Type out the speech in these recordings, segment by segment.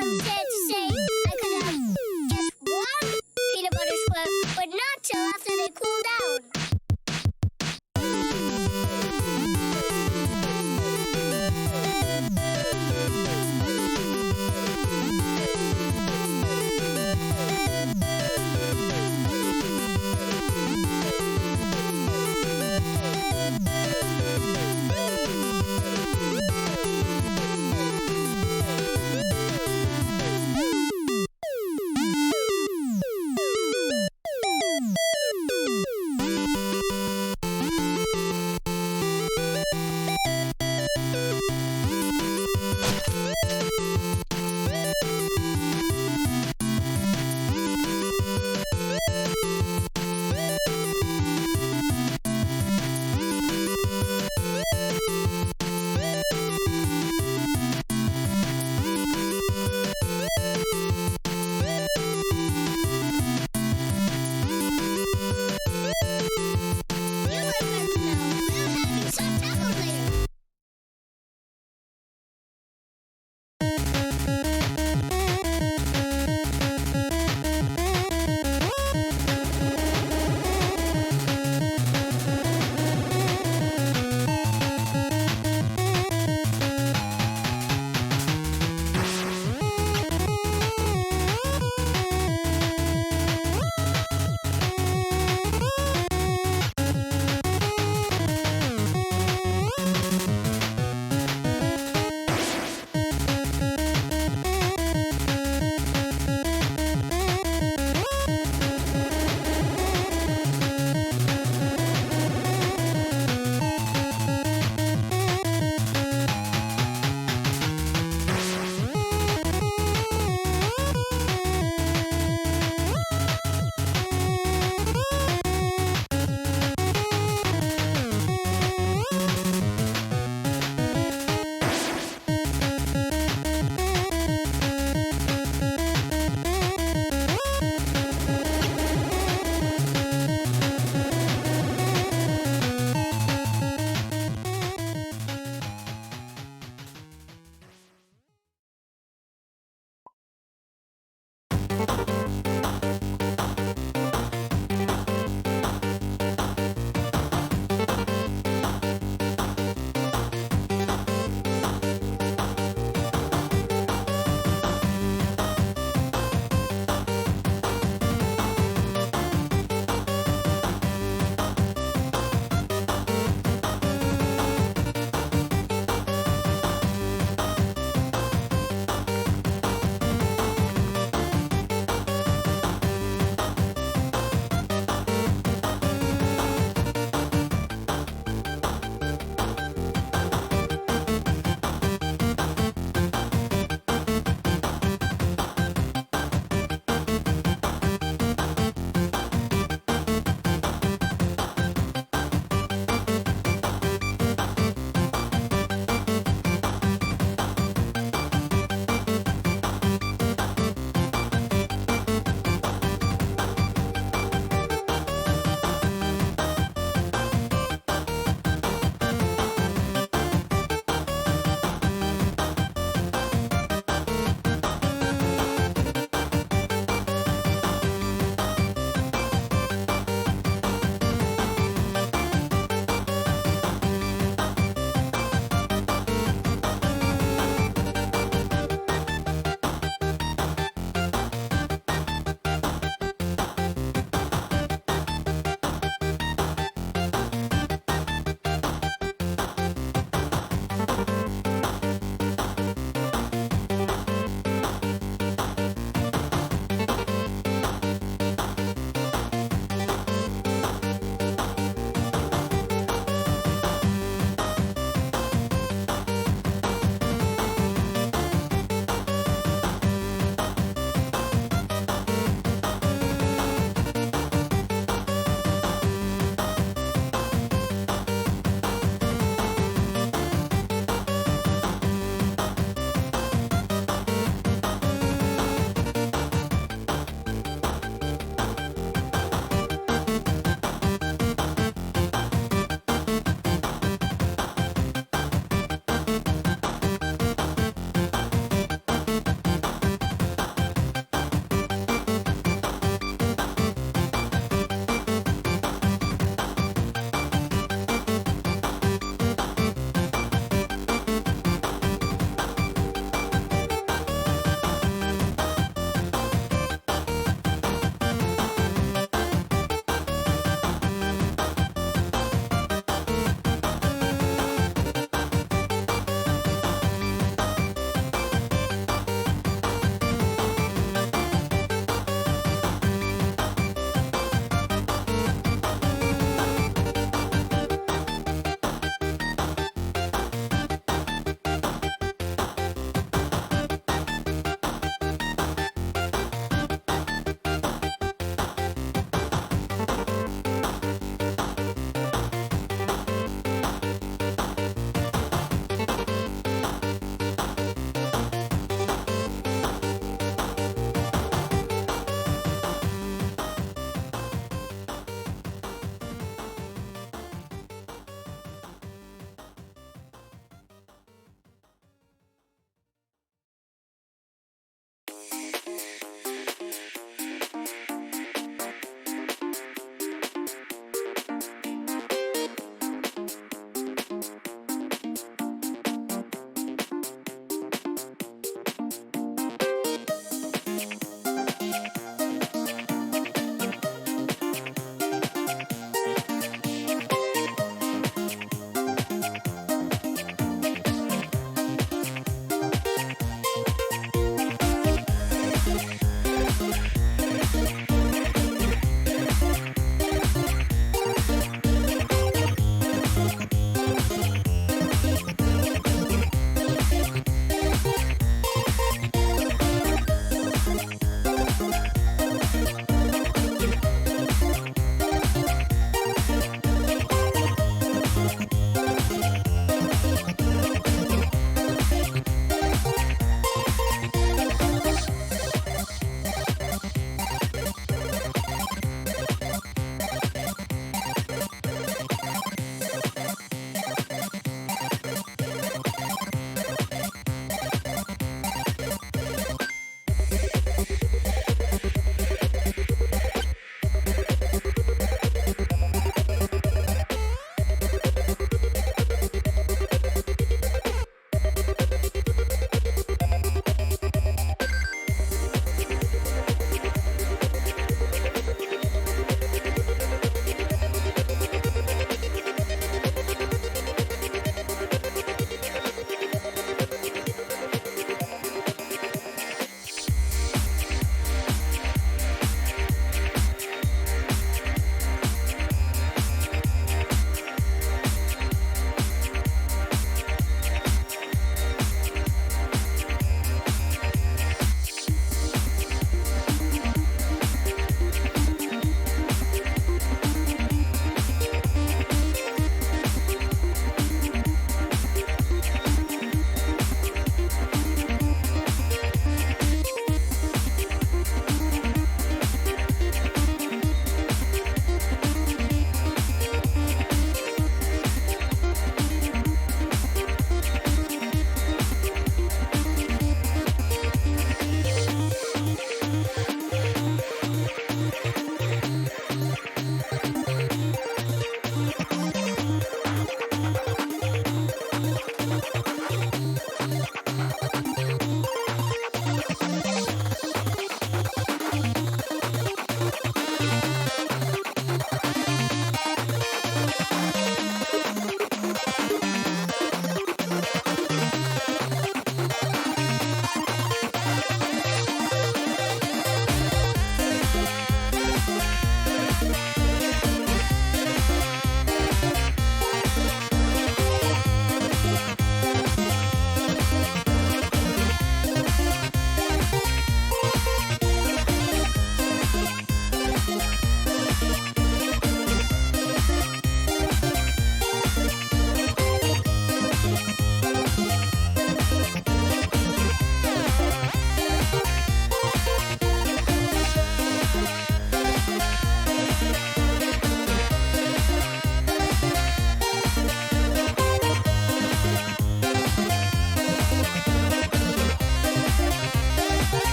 also sad to say I could have just one peanut butter square, but not till after they cool down.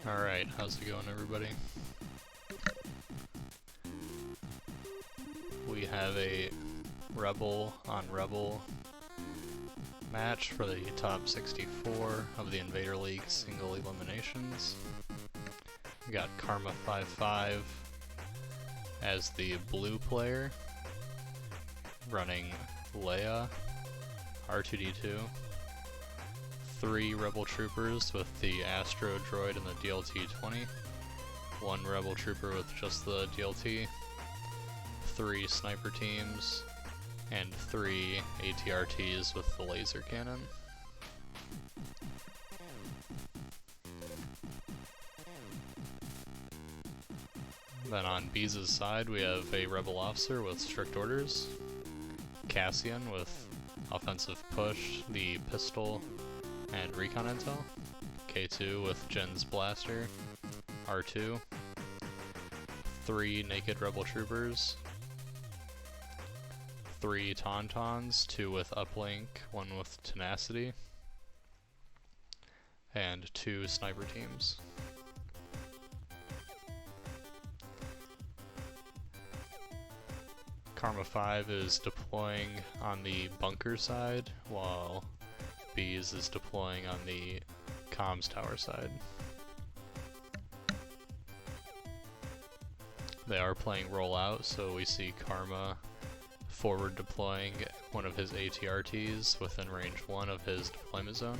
Alright, how's it going, everybody? We have a Rebel on Rebel match for the top 64 of the Invader League single eliminations. We got Karma5five as the blue player, running Leia, R2-D2, 3 Rebel Troopers with the Astro Droid and the DLT-20, 1 Rebel Trooper with just the DLT, 3 Sniper Teams, and 3 ATRTs with the laser cannon. Then on Beez's side we have a Rebel Officer with strict orders, Cassian with offensive push, the pistol, and recon intel, K2 with Jen's blaster, R2, 3 naked Rebel Troopers, 3 Tauntauns, 2 with uplink, 1 with tenacity, and 2 sniper teams. Karma5 is deploying on the bunker side, while Beez is deploying on the comms tower side. They are playing rollout, so we see Karma forward deploying one of his ATRTs within range 1 of his deployment zone.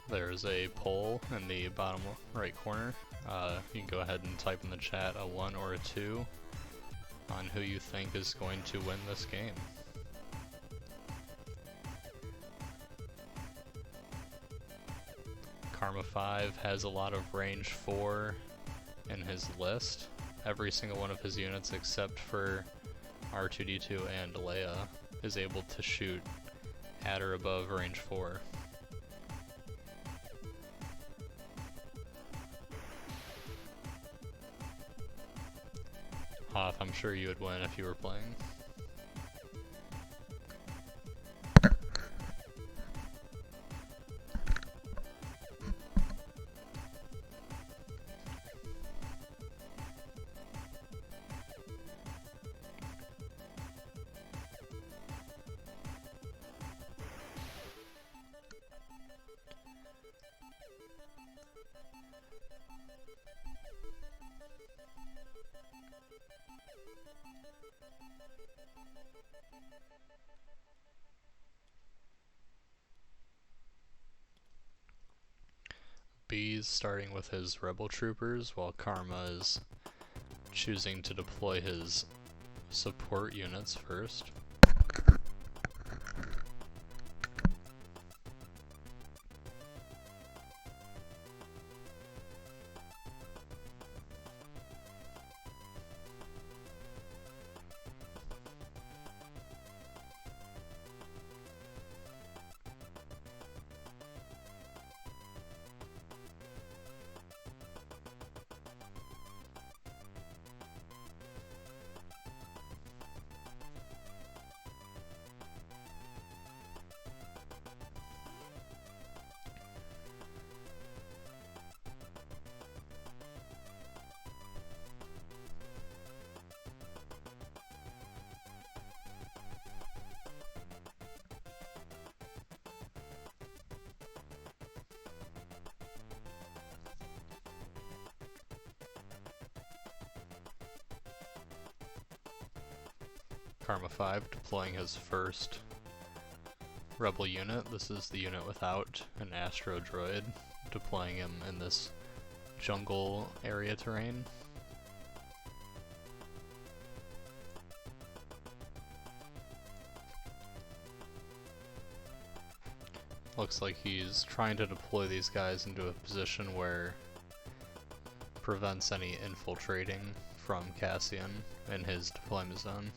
There's a poll in the bottom right corner. You can go ahead and type in the chat a 1 or a 2 on who you think is going to win this game. Karma5 has a lot of range 4 in his list. Every single one of his units except for R2-D2 and Leia is able to shoot at or above range 4. Hoth, I'm sure you would win if you were playing. Beez starting with his Rebel Troopers, while Karma is choosing to deploy his support units first. Karma5 deploying his first Rebel unit. This is the unit without an Astro Droid, deploying him in this jungle area terrain. Looks like he's trying to deploy these guys into a position where prevents any infiltrating from Cassian in his deployment zone.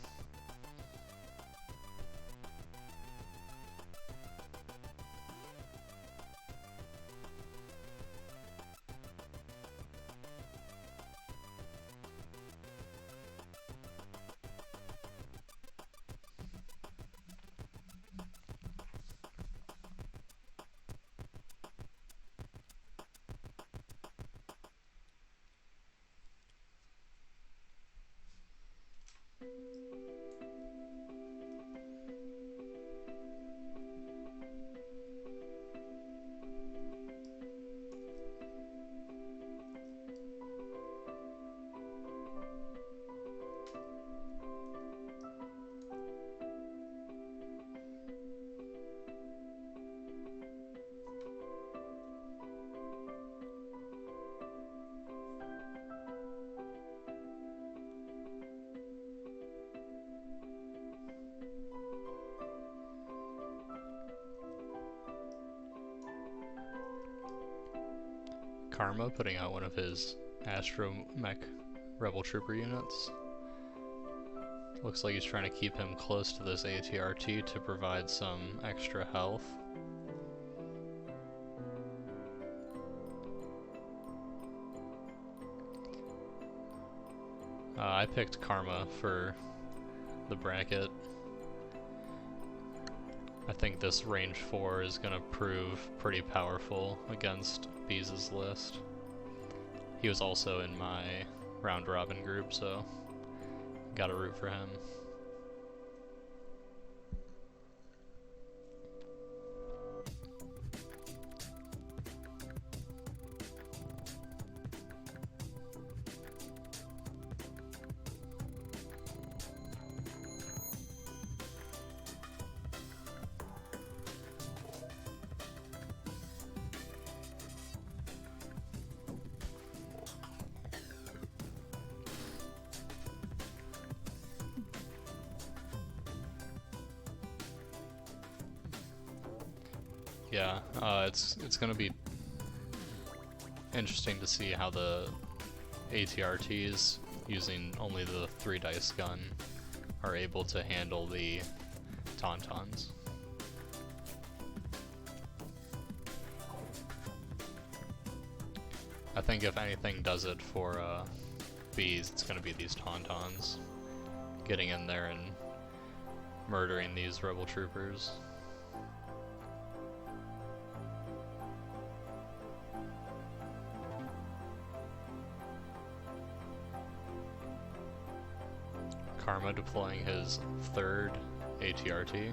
Karma putting out one of his Astromech Rebel Trooper units. Looks like he's trying to keep him close to this ATRT to provide some extra health. I picked Karma for the bracket. I think this range 4 is going to prove pretty powerful against Beez's list. He was also in my round robin group, so gotta root for him. Yeah, it's gonna be interesting to see how the ATRTs, using only the 3 dice gun, are able to handle the Tauntauns. I think if anything does it for Beez, it's gonna be these Tauntauns getting in there and murdering these rebel troopers. Karma deploying his 3rd ATRT.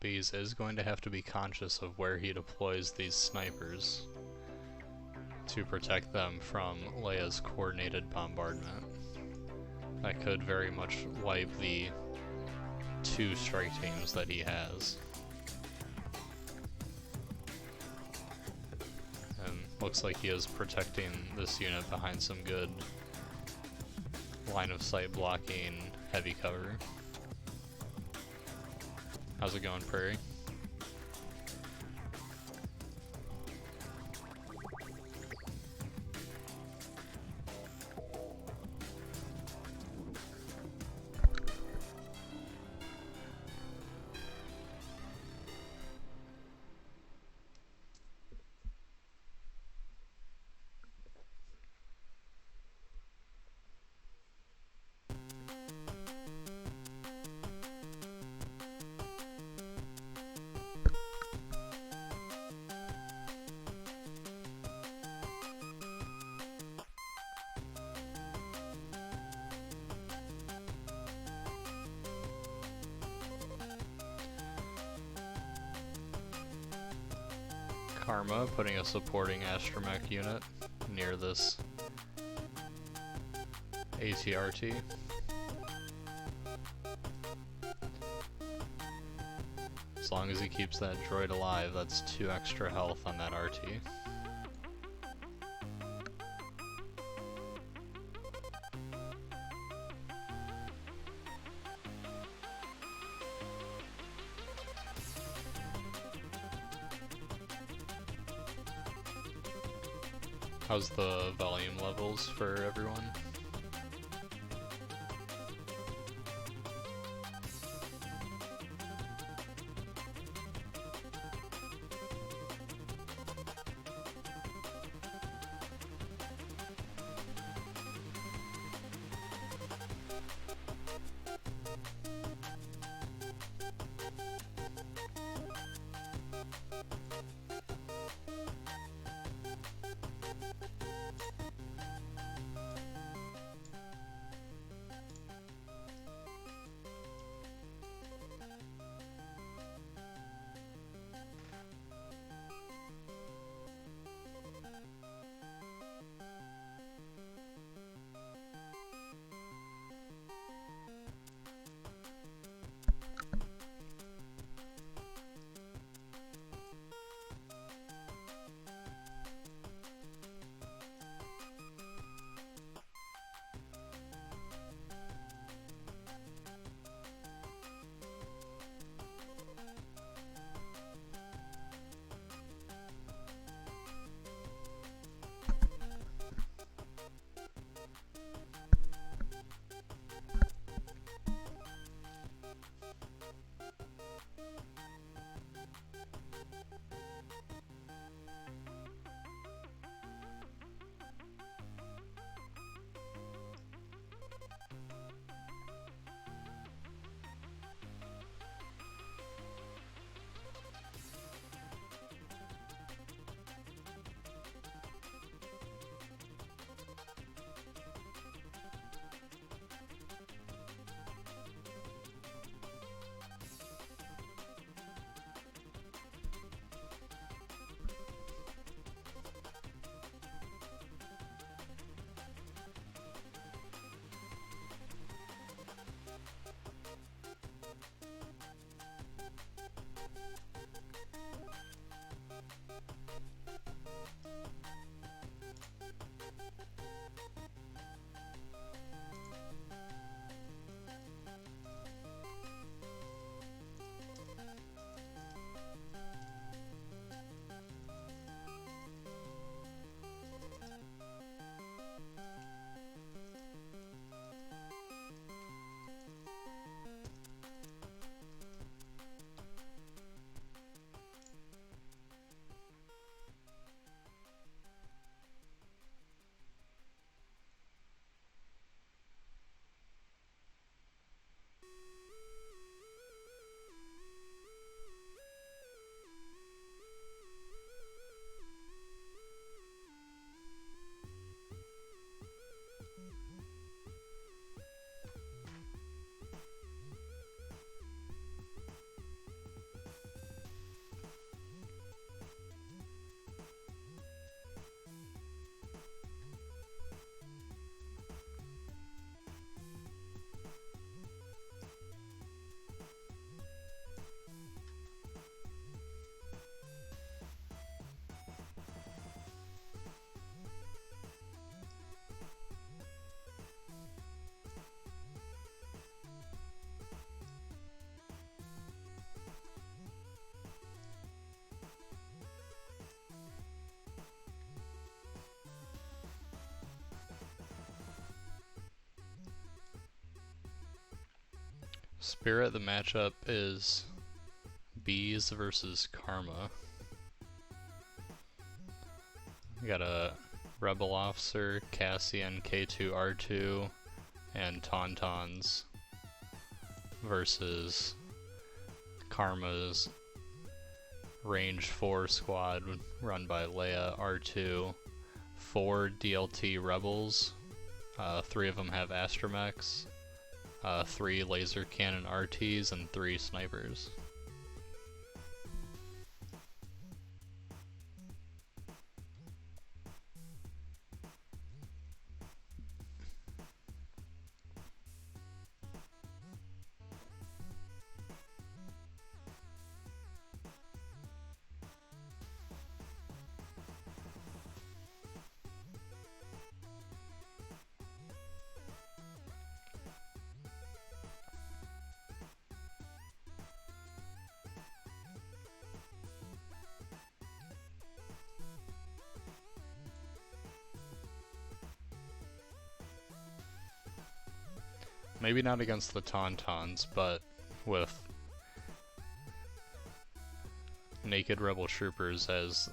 Beez is going to have to be conscious of where he deploys these snipers to protect them from Leia's coordinated bombardment. That could very much wipe the 2 strike teams that he has. And looks like he is protecting this unit behind some good line of sight blocking heavy cover. How's it going, Prairie? Karma putting a supporting astromech unit near this ATRT. As long as he keeps that droid alive, that's 2 extra health on that RT. How's the volume levels for everyone? Spirit, the matchup is Beez versus Karma. We got a Rebel Officer, Cassian, K2R2, and Tauntauns versus Karma's Range 4 squad run by Leia R2, 4 DLT Rebels, 3 of them have astromechs, 3 laser cannon RTs, and 3 snipers. Maybe not against the Tauntauns, but with naked Rebel Troopers as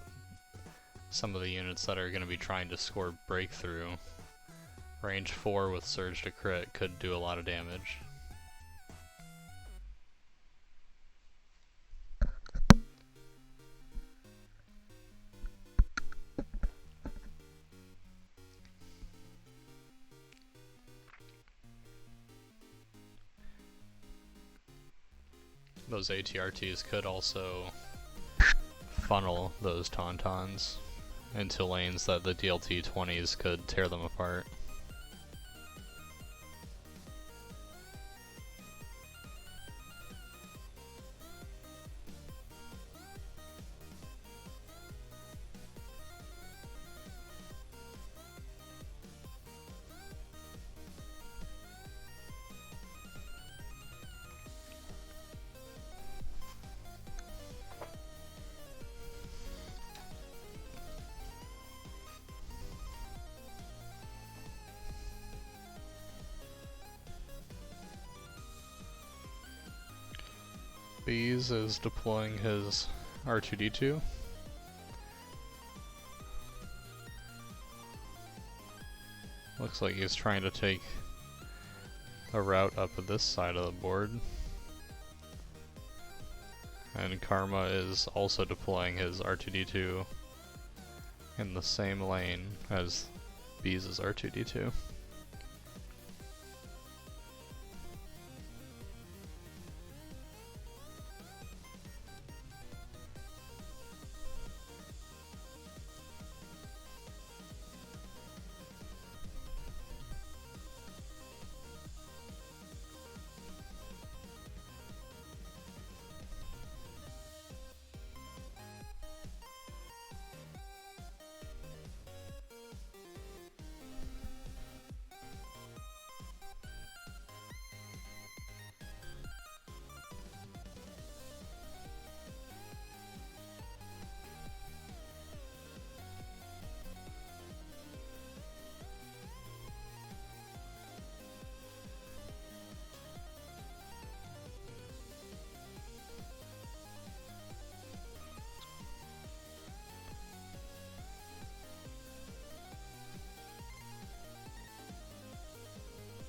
some of the units that are going to be trying to score breakthrough. Range 4 with Surge to crit could do a lot of damage. Those ATRTs could also funnel those Tauntauns into lanes that the DLT-20s could tear them apart. Beez is deploying his R2-D2. Looks like he's trying to take a route up at this side of the board. And Karma is also deploying his R2-D2 in the same lane as Beez's R2-D2.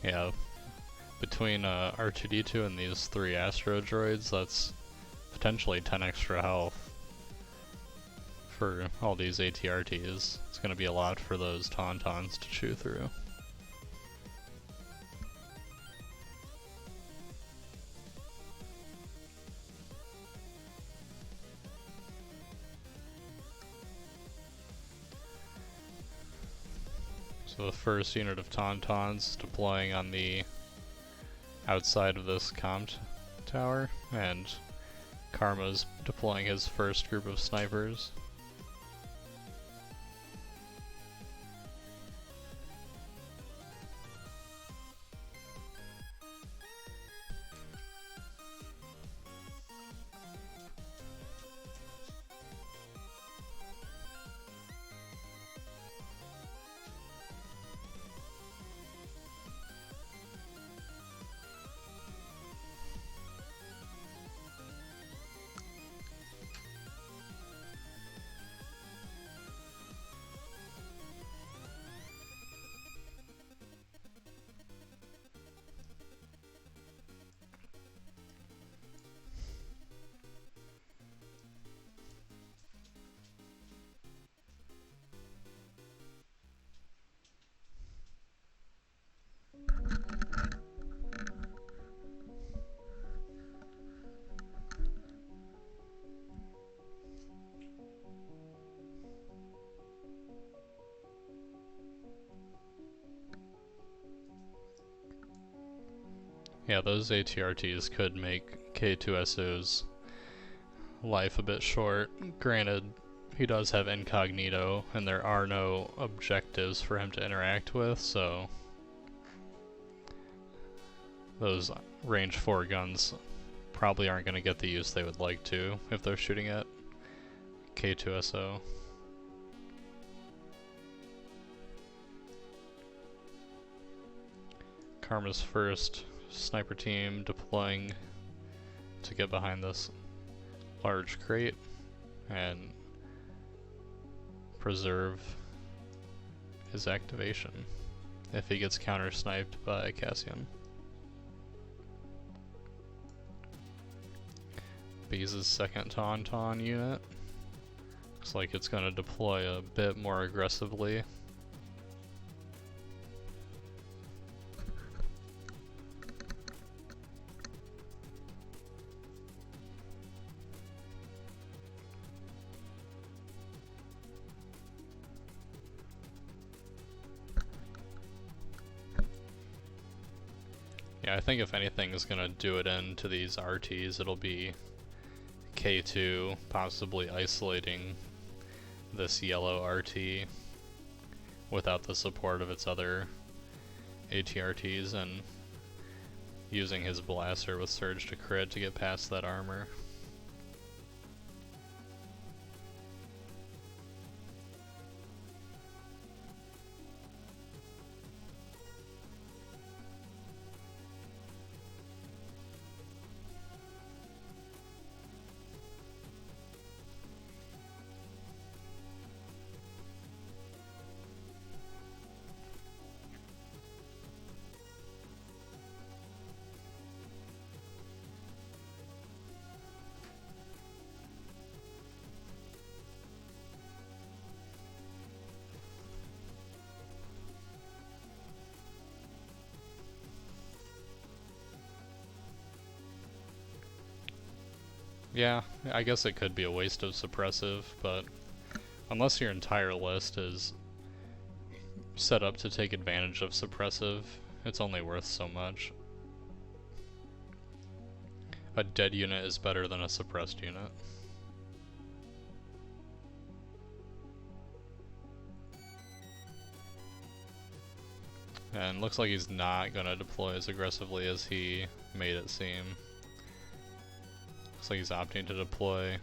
Yeah, between R2-D2 and these 3 Astro Droids, that's potentially 10 extra health for all these ATRTs. It's going to be a lot for those Tauntauns to chew through. So the first unit of Tauntauns deploying on the outside of this tower, and Karma's deploying his first group of snipers. Yeah, those ATRTs could make K2SO's life a bit short. Granted, he does have incognito, and there are no objectives for him to interact with, so those range 4 guns probably aren't going to get the use they would like to if they're shooting at K2SO. Karma's first sniper team deploying to get behind this large crate and preserve his activation if he gets counter sniped by Cassian. Beez' second Tauntaun unit looks like it's going to deploy a bit more aggressively. Yeah, I think if anything is going to do it into these RTs, it'll be K2 possibly isolating this yellow RT without the support of its other ATRTs and using his blaster with Surge to crit to get past that armor. Yeah, I guess it could be a waste of suppressive, but unless your entire list is set up to take advantage of suppressive, it's only worth so much. A dead unit is better than a suppressed unit. And looks like he's not gonna deploy as aggressively as he made it seem. Looks like he's opting to deploy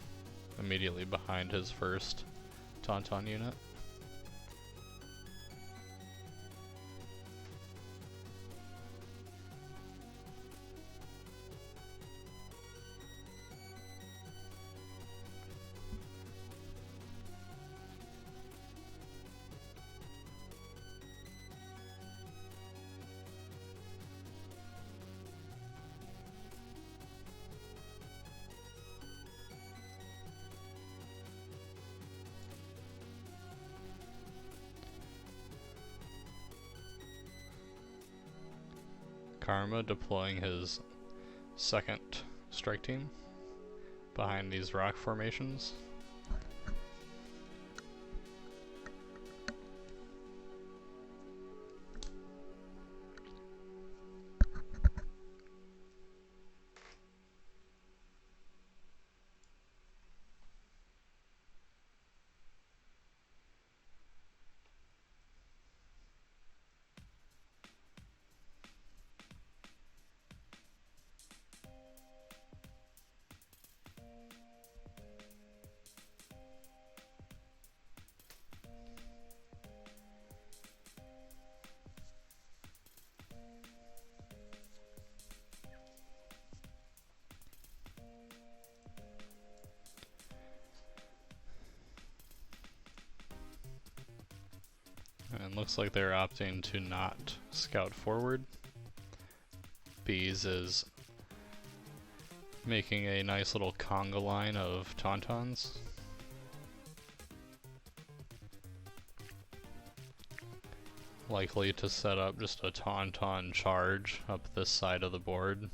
immediately behind his first Tauntaun unit. Karma deploying his second strike team behind these rock formations. And looks like they're opting to not scout forward. Beez is making a nice little conga line of Tauntauns. Likely to set up just a Tauntaun charge up this side of the board,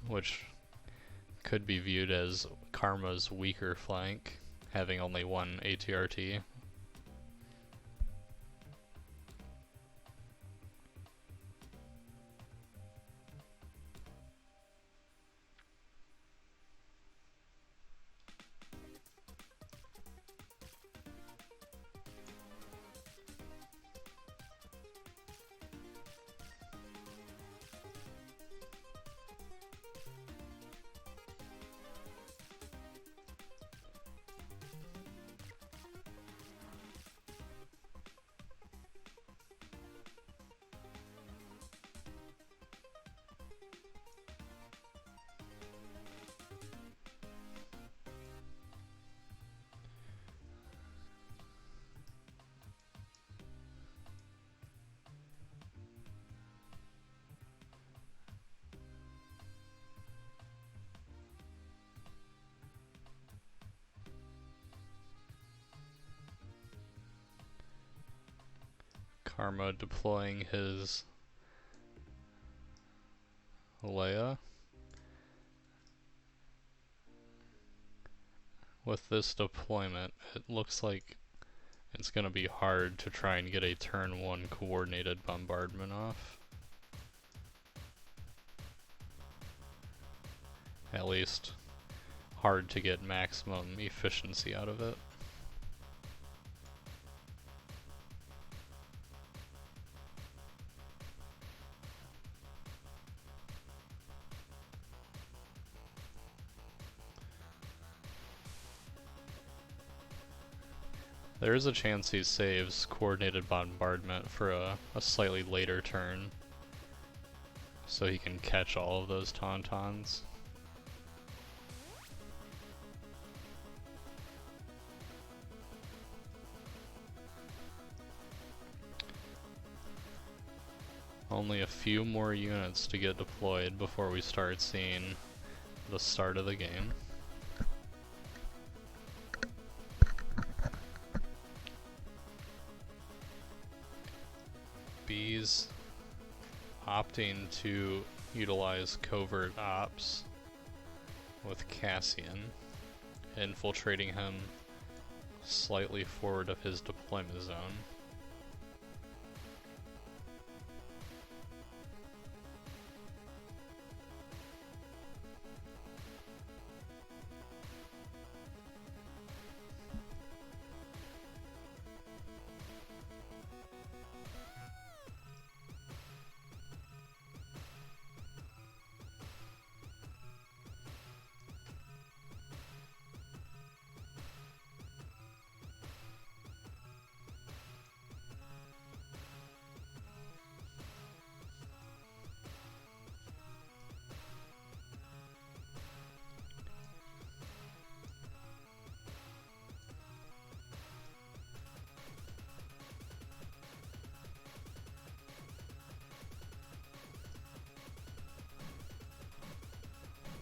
which could be viewed as Karma's weaker flank, having only one ATRT. Karma deploying his Leia. With this deployment, it looks like it's going to be hard to try and get a turn 1 coordinated bombardment off. At least hard to get maximum efficiency out of it. There is a chance he saves coordinated bombardment for a slightly later turn, so he can catch all of those tauntauns. Only a few more units to get deployed before we start seeing the start of the game. Beez opting to utilize covert ops with Cassian, infiltrating him slightly forward of his deployment zone.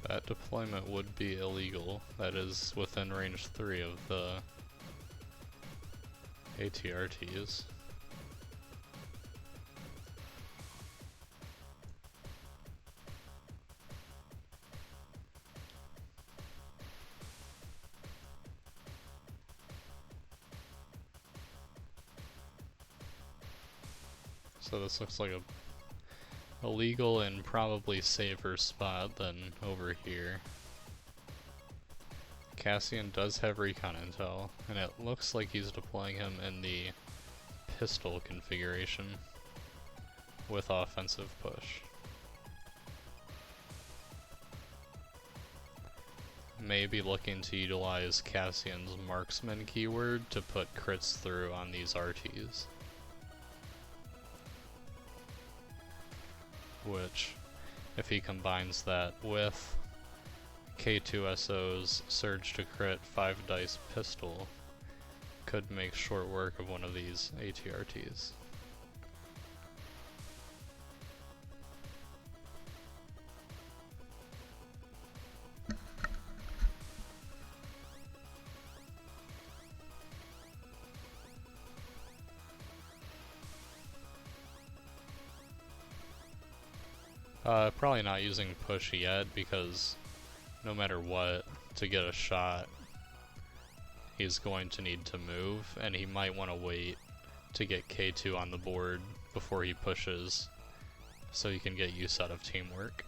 That deployment would be illegal. That is within range 3 of the ATRTs. So this looks like a illegal and probably safer spot than over here. Cassian does have recon intel, and it looks like he's deploying him in the pistol configuration with offensive push. Maybe looking to utilize Cassian's marksman keyword to put crits through on these RTs. Which, if he combines that with K2SO's Surge to Crit 5 dice pistol, could make short work of one of these ATRTs. Probably not using push yet, because no matter what, to get a shot, he's going to need to move, and he might want to wait to get K2 on the board before he pushes, so he can get use out of teamwork.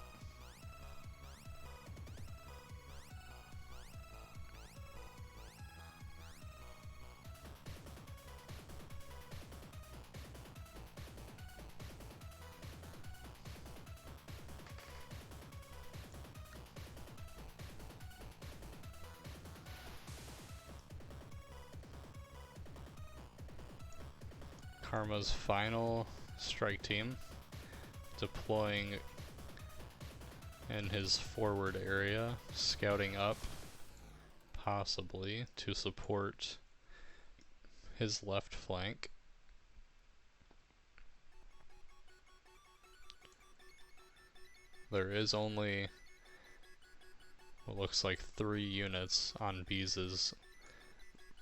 Karma's final strike team deploying in his forward area, scouting up possibly to support his left flank. There is only what looks like 3 units on Beez's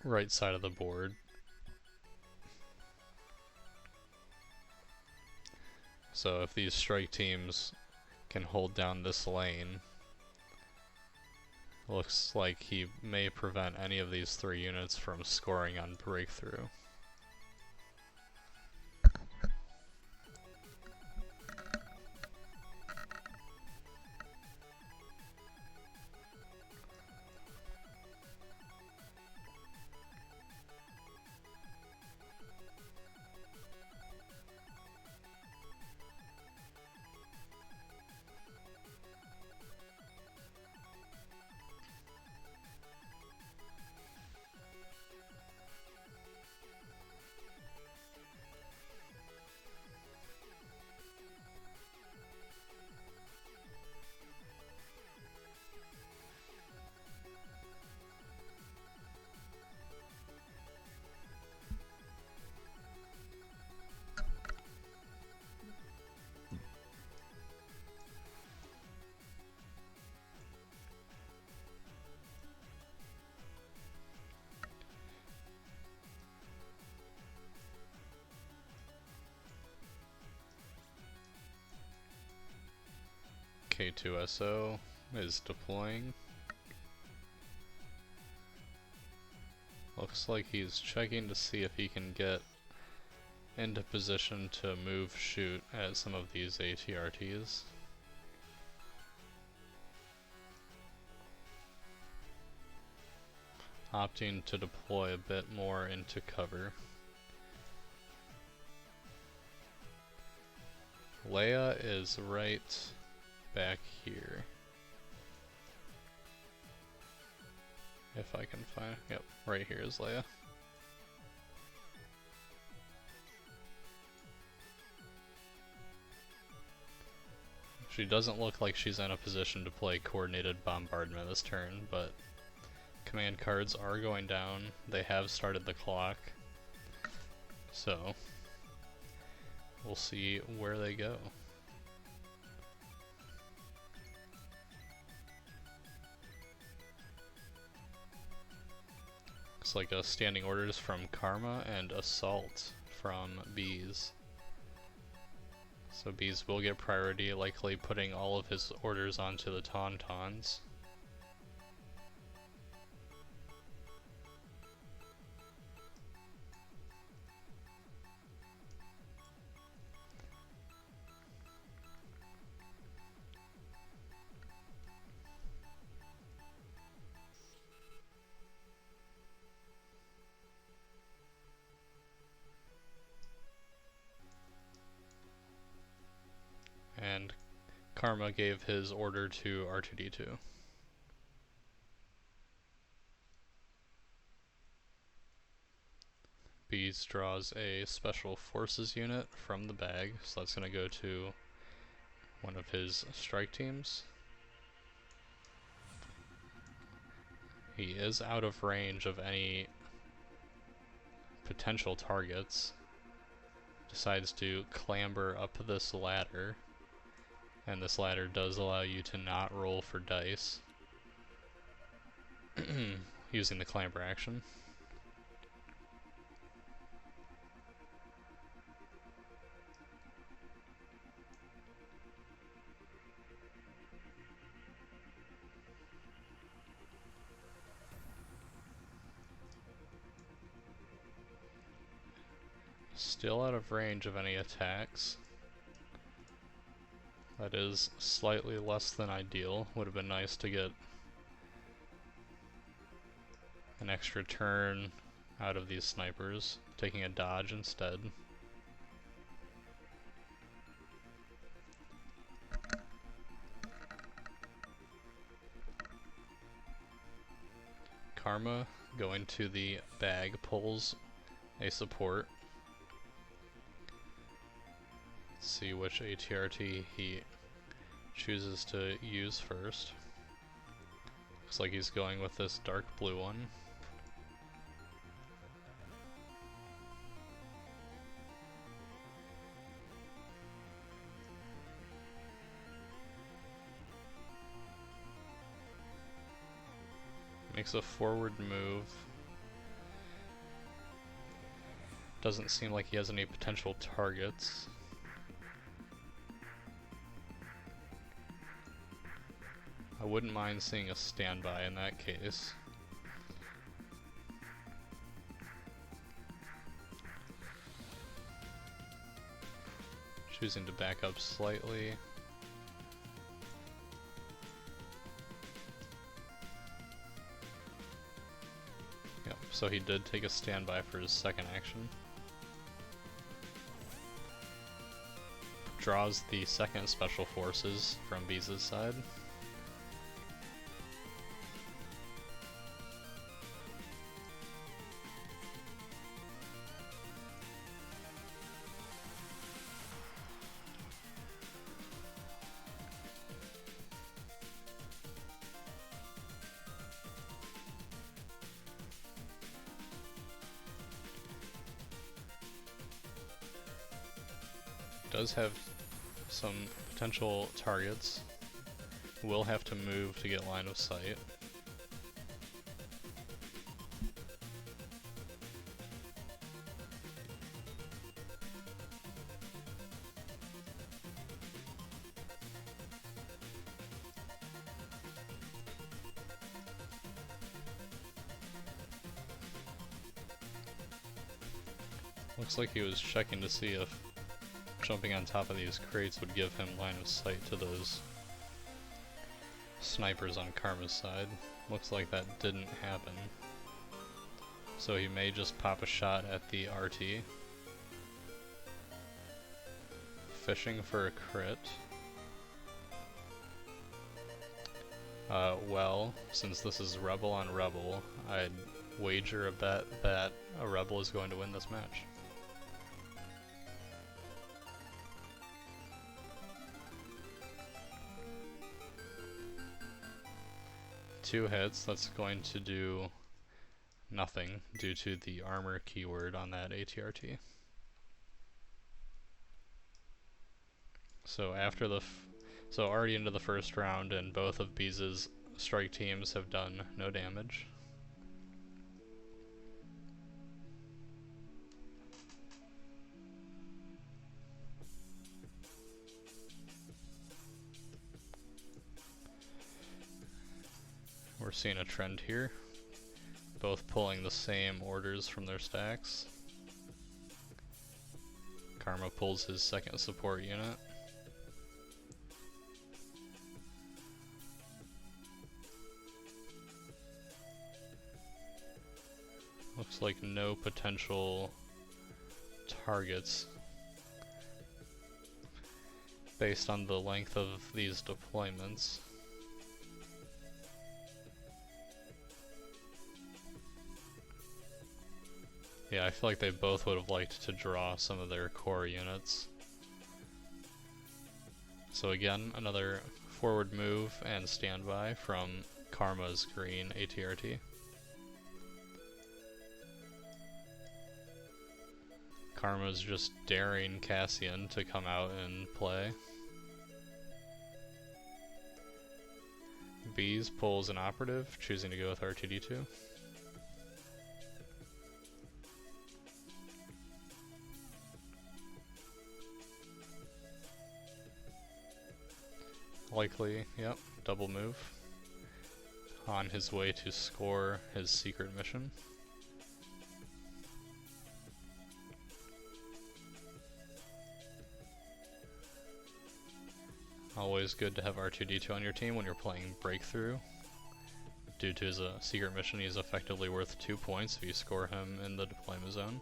right side of the board. So if these strike teams can hold down this lane, looks like he may prevent any of these 3 units from scoring on breakthrough. K2SO is deploying. Looks like he's checking to see if he can get into position to move shoot at some of these ATRTs. Opting to deploy a bit more into cover. Leia is right back here. If I can find, yep, right here is Leia. She doesn't look like she's in a position to play coordinated bombardment this turn, but command cards are going down. They have started the clock, so we'll see where they go. Looks like a standing orders from Karma and assault from Beez. So Beez will get priority, likely putting all of his orders onto the Tauntauns. And Karma gave his order to R2D2. Beez draws a special forces unit from the bag, so that's going to go to one of his strike teams. He is out of range of any potential targets. Decides to clamber up this ladder. And this ladder does allow you to not roll for dice using the clamber action. Still out of range of any attacks. That is slightly less than ideal. Would have been nice to get an extra turn out of these snipers, taking a dodge instead. Karma going to the bag pulls a support. See which ATRT he chooses to use first. Looks like he's going with this dark blue one. Makes a forward move. Doesn't seem like he has any potential targets. I wouldn't mind seeing a standby in that case. Choosing to back up slightly. Yep, so he did take a standby for his second action. Draws the second special forces from Beez's side. Does have some potential targets. Will have to move to get line of sight. Looks like he was checking to see if jumping on top of these crates would give him line of sight to those snipers on Karma's side. Looks like that didn't happen. So he may just pop a shot at the RT. Fishing for a crit. Well, since this is Rebel on Rebel, I'd wager a bet that a Rebel is going to win this match. Two hits, that's going to do nothing due to the armor keyword on that ATRT. So after the so already into the first round, and both of Beez's strike teams have done no damage. We're seeing a trend here, both pulling the same orders from their stacks. Karma pulls his second support unit. Looks like no potential targets based on the length of these deployments. Yeah, I feel like they both would have liked to draw some of their core units. So again, another forward move and standby from Karma's green ATRT. Karma's just daring Cassian to come out and play. Beez pulls an operative, choosing to go with R2D2. Likely, yep, double move. On his way to score his secret mission. Always good to have R2D2 on your team when you're playing Breakthrough. Due to his secret mission, he's effectively worth 2 points if you score him in the deployment zone.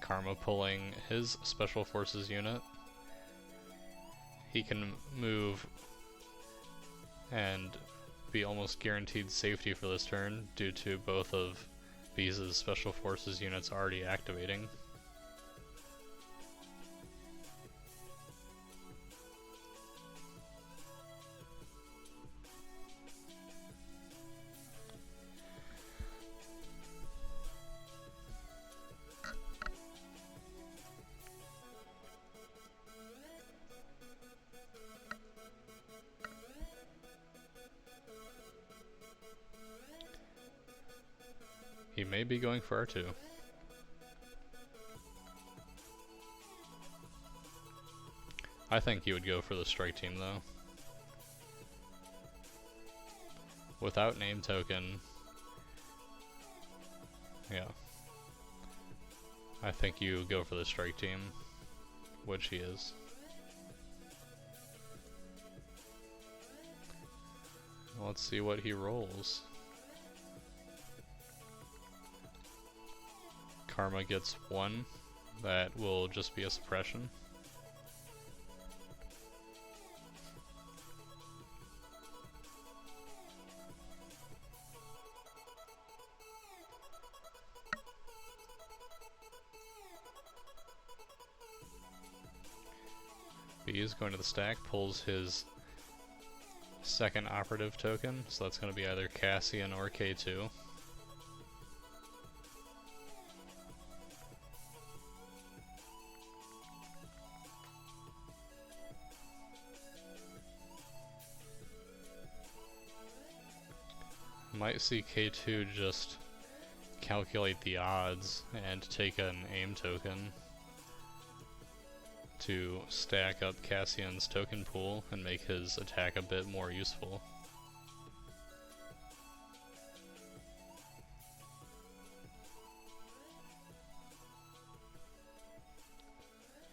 Karma pulling his Special Forces unit. He can move and be almost guaranteed safety for this turn due to both of Beez's Special Forces units already activating. He may be going for R2. I think he would go for the strike team though. Without name token, yeah. I think you go for the strike team, which he is. Let's see what he rolls. Karma gets 1. That will just be a suppression. Beez going to the stack, pulls his second operative token, so that's going to be either Cassian or K2. Might see K2 just calculate the odds and take an aim token to stack up Cassian's token pool and make his attack a bit more useful.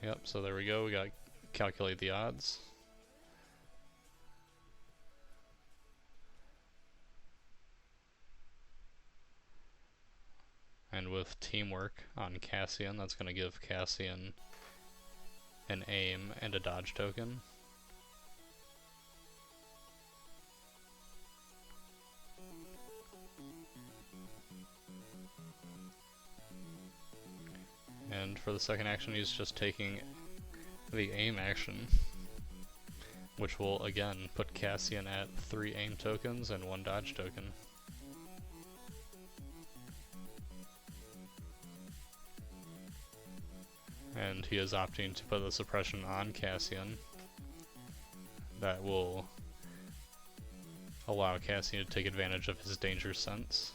Yep, so there we go, we got calculate the odds. And with teamwork on Cassian, that's going to give Cassian an aim and a dodge token. And for the second action, he's just taking the aim action, which will again put Cassian at 3 aim tokens and 1 dodge token. And he is opting to put the suppression on Cassian. That will allow Cassian to take advantage of his danger sense.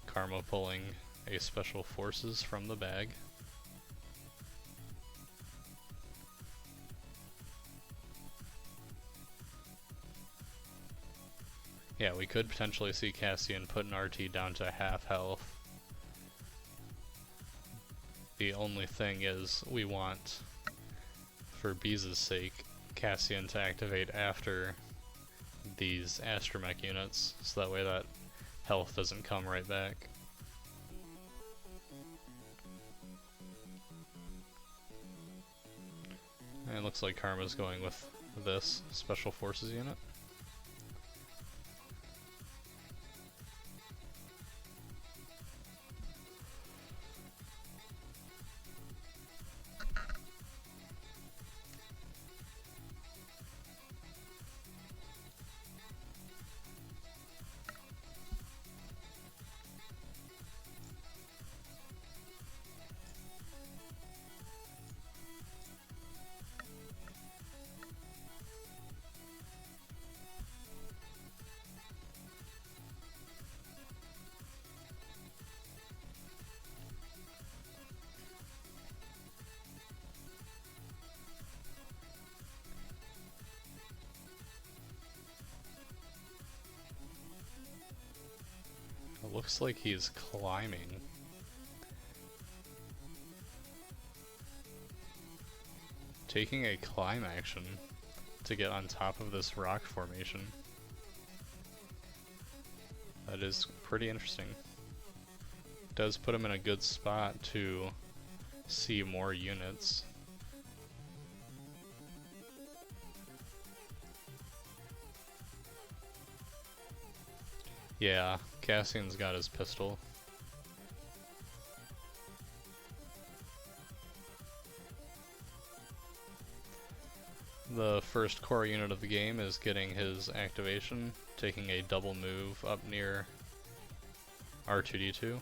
Karma pulling a special forces from the bag. Yeah, we could potentially see Cassian put an RT down to half health. The only thing is, we want, for Beez's sake, Cassian to activate after these astromech units, so that way that health doesn't come right back. And it looks like Karma's going with this special forces unit. It looks like he's climbing. Taking a climb action to get on top of this rock formation. That is pretty interesting. Does put him in a good spot to see more units. Yeah, Cassian's got his pistol. The first core unit of the game is getting his activation, taking a double move up near R2-D2.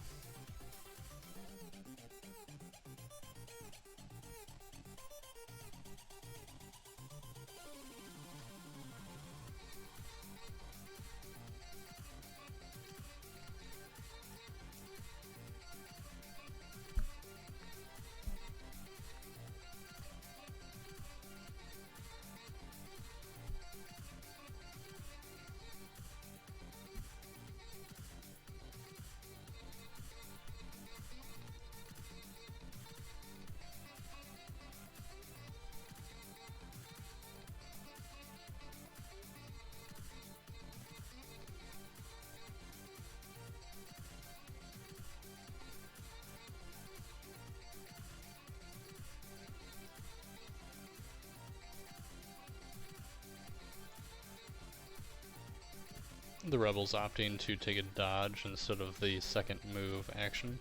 The Rebels opting to take a dodge instead of the second move action.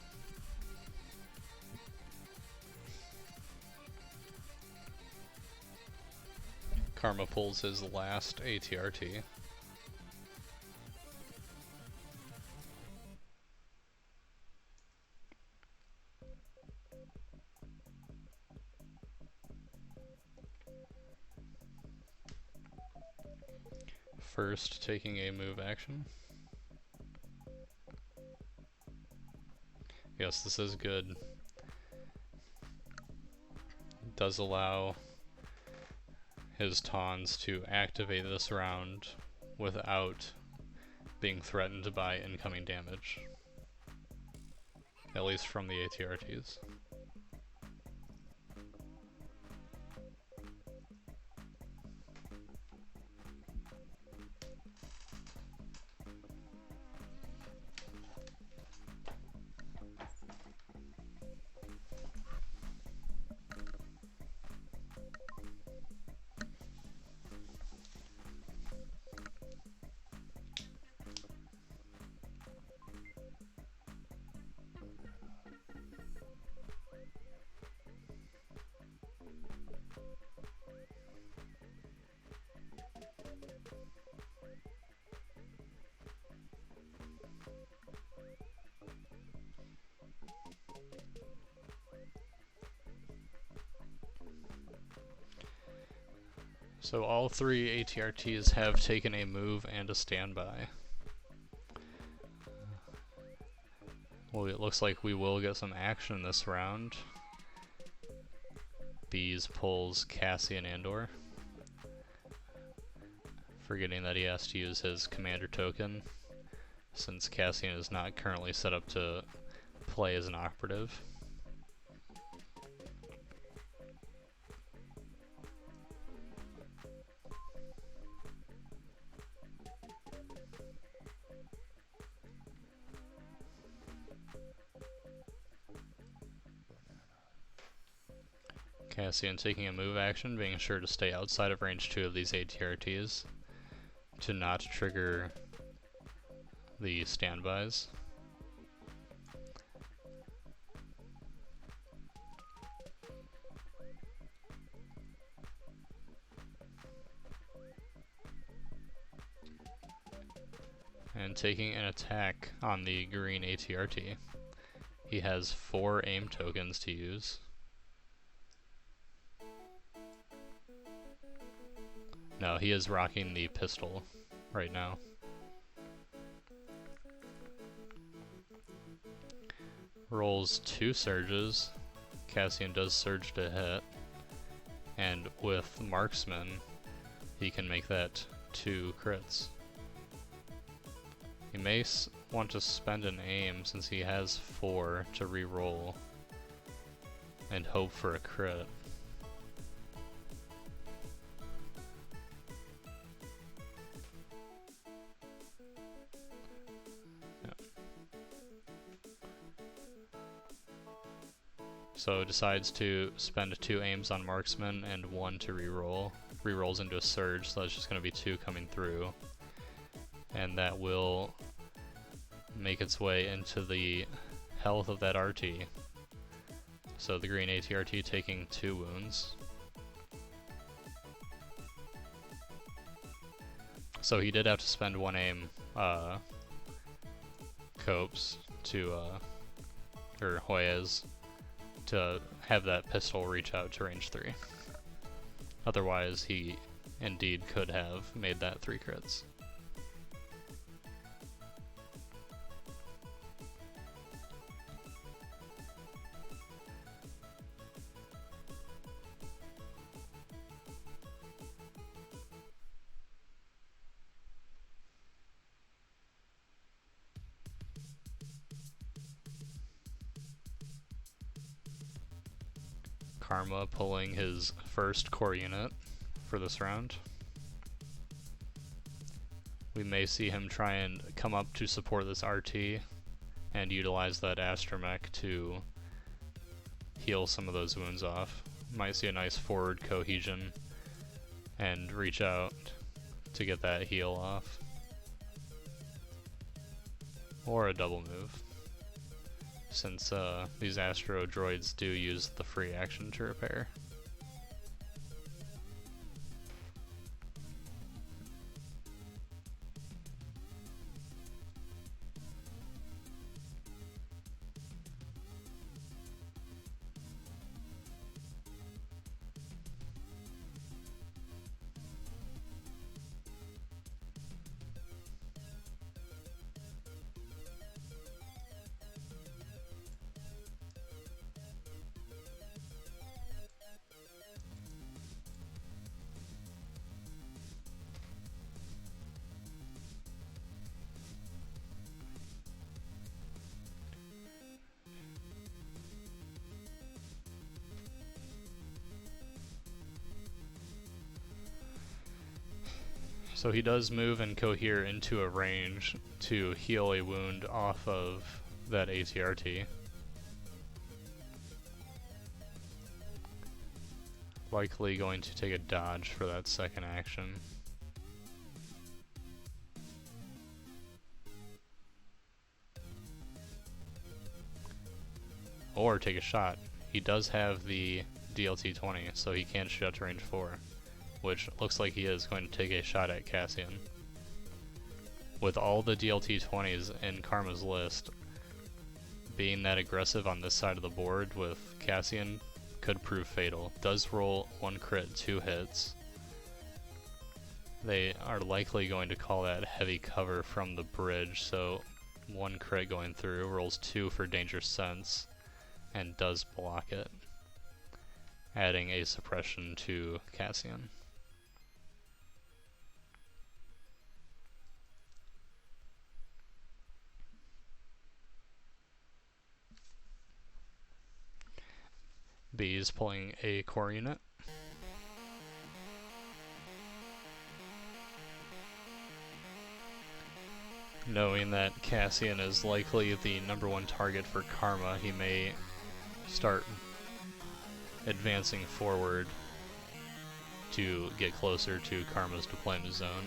Karma pulls his last ATRT. First, taking a move action. Yes, this is good. It does allow his taunts to activate this round without being threatened by incoming damage. At least from the ATRTs. So all three ATRTs have taken a move and a standby. Well, it looks like we will get some action this round. Beez pulls Cassian Andor, forgetting that he has to use his commander token, since Cassian is not currently set up to play as an operative. Cassian taking a move action, being sure to stay outside of range 2 of these ATRTs to not trigger the standbys. And taking an attack on the green ATRT. He has 4 aim tokens to use. No, he is rocking the pistol right now. Rolls 2 surges. Cassian does surge to hit. And with Marksman, he can make that 2 crits. He may want to spend an aim since he has 4 to re-roll and hope for a crit. So decides to spend 2 aims on Marksman and 1 to reroll. Rerolls into a surge, so that's just going to be 2 coming through. And that will make its way into the health of that RT. So the green ATRT taking 2 wounds. So he did have to spend 1 aim, Copes to, or Hoyas, to have that pistol reach out to range 3. Otherwise, he indeed could have made that 3 crits. Karma pulling his first core unit for this round. We may see him try and come up to support this RT and utilize that astromech to heal some of those wounds off. Might see a nice forward cohesion and reach out to get that heal off. or a double move, since these Astro droids do use the free action to repair. So he does move and cohere into a range to heal a wound off of that ATRT. Likely going to take a dodge for that second action. Or take a shot. He does have the DLT-20, so he can shoot out to range 4. Which looks like he is going to take a shot at Cassian. With all the DLT-20s in Karma's list, being that aggressive on this side of the board with Cassian could prove fatal. Does roll 1 crit, 2 hits. They are likely going to call that heavy cover from the bridge, so 1 crit going through, rolls 2 for danger sense, and does block it, adding a suppression to Cassian. Beez pulling a core unit. Knowing that Cassian is likely the #1 target for Karma, he may start advancing forward to get closer to Karma's deployment zone.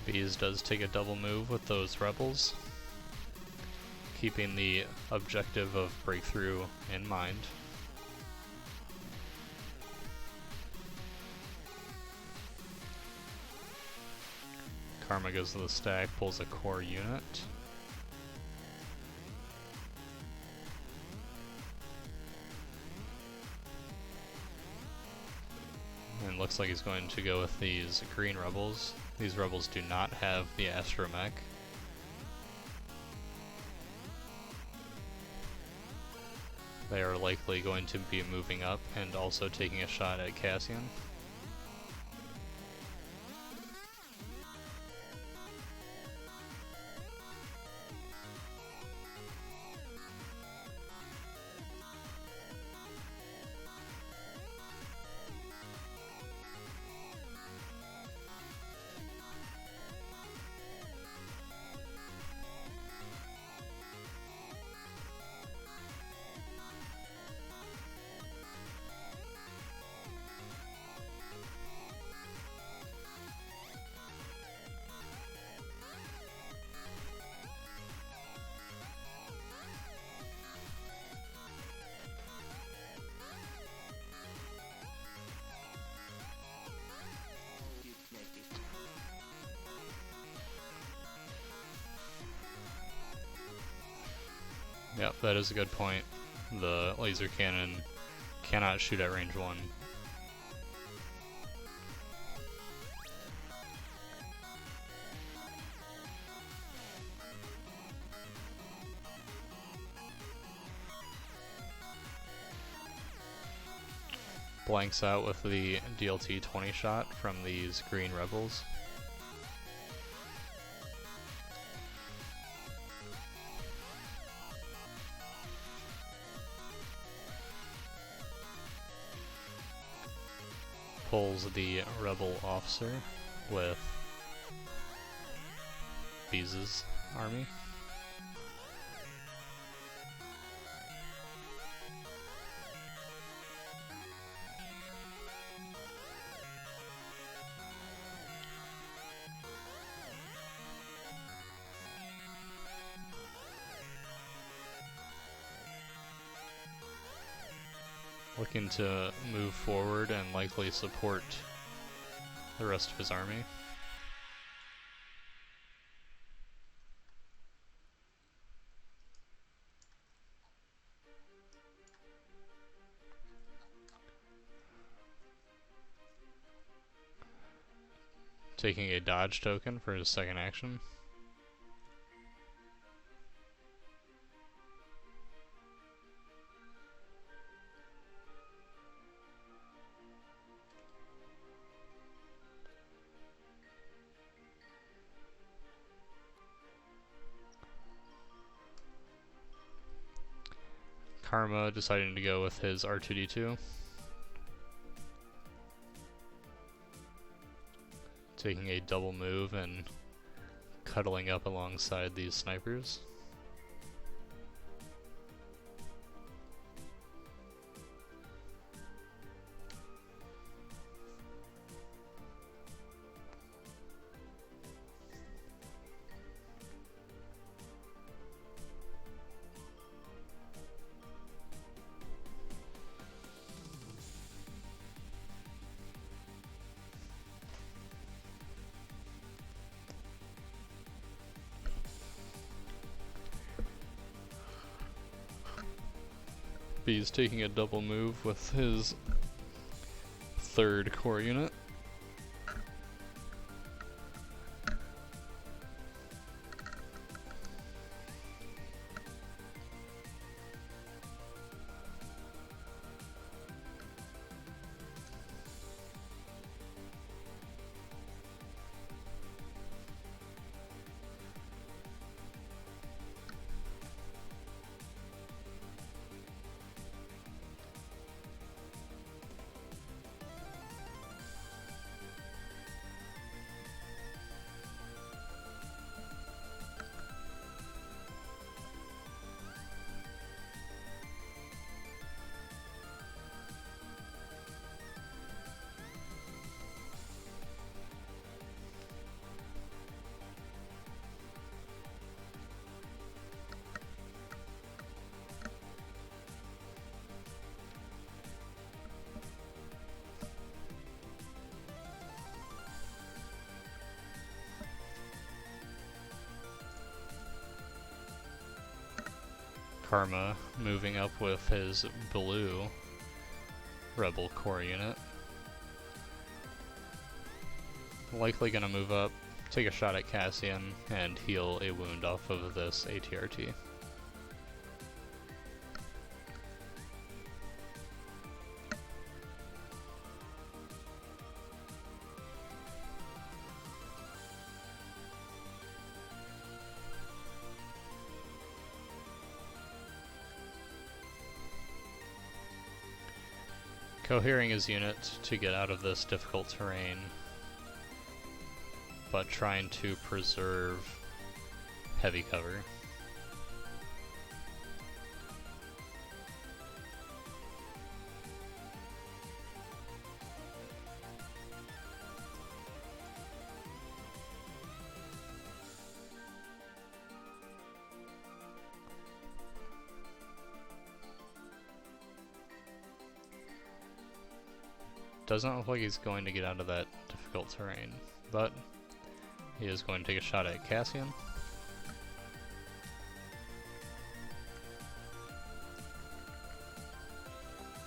Beez does take a double move with those rebels, keeping the objective of breakthrough in mind. Karma goes to the stack, pulls a core unit. And looks like he's going to go with these green rebels. These rebels do not have the astromech. They are likely going to be moving up and also taking a shot at Cassian. Yep, that is a good point. The laser cannon cannot shoot at range 1. Blanks out with the DLT 20 shot from these green rebels. Pulls the rebel officer with Beez's army. Looking to move forward and likely support the rest of his army. Taking a dodge token for his second action. Karma deciding to go with his R2D2. Taking a double move and cuddling up alongside these snipers. Beez taking a double move with his third core unit. Karma moving up with his blue rebel core unit. Likely gonna move up, take a shot at Cassian, and heal a wound off of this ATRT. Cohering his unit to get out of this difficult terrain, but trying to preserve heavy cover. Doesn't look like he's going to get out of that difficult terrain, but he is going to take a shot at Cassian.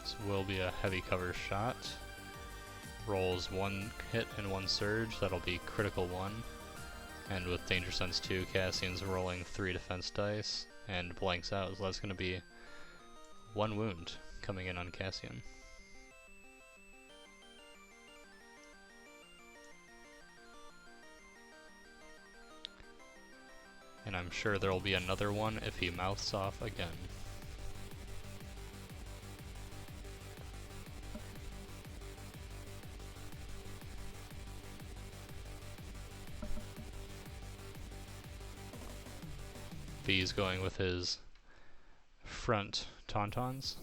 This will be a heavy cover shot. Rolls one hit and one surge, that'll be critical 1. And with Danger Sense 2, Cassian's rolling 3 defense dice and blanks out, so that's going to be 1 wound coming in on Cassian. And I'm sure there'll be another one if he mouths off again. Beez going with his front tauntauns.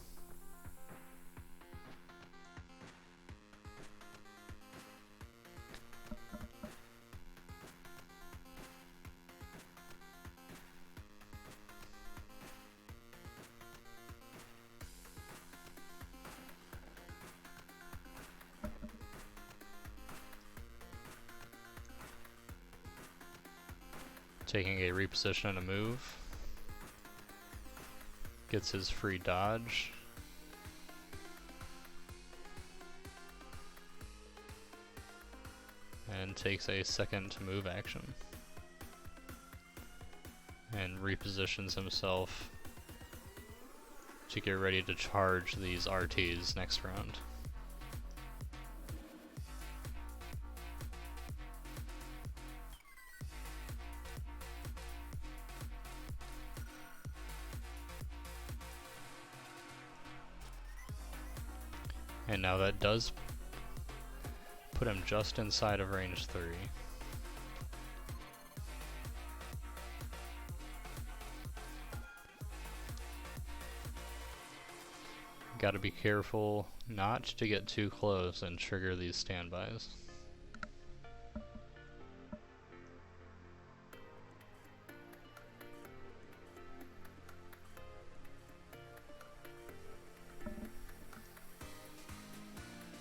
Taking a reposition and a move. Gets his free dodge. And takes a second move action. And repositions himself to get ready to charge these RTs next round. And now that does put him just inside of range 3. Gotta be careful not to get too close and trigger these standbys.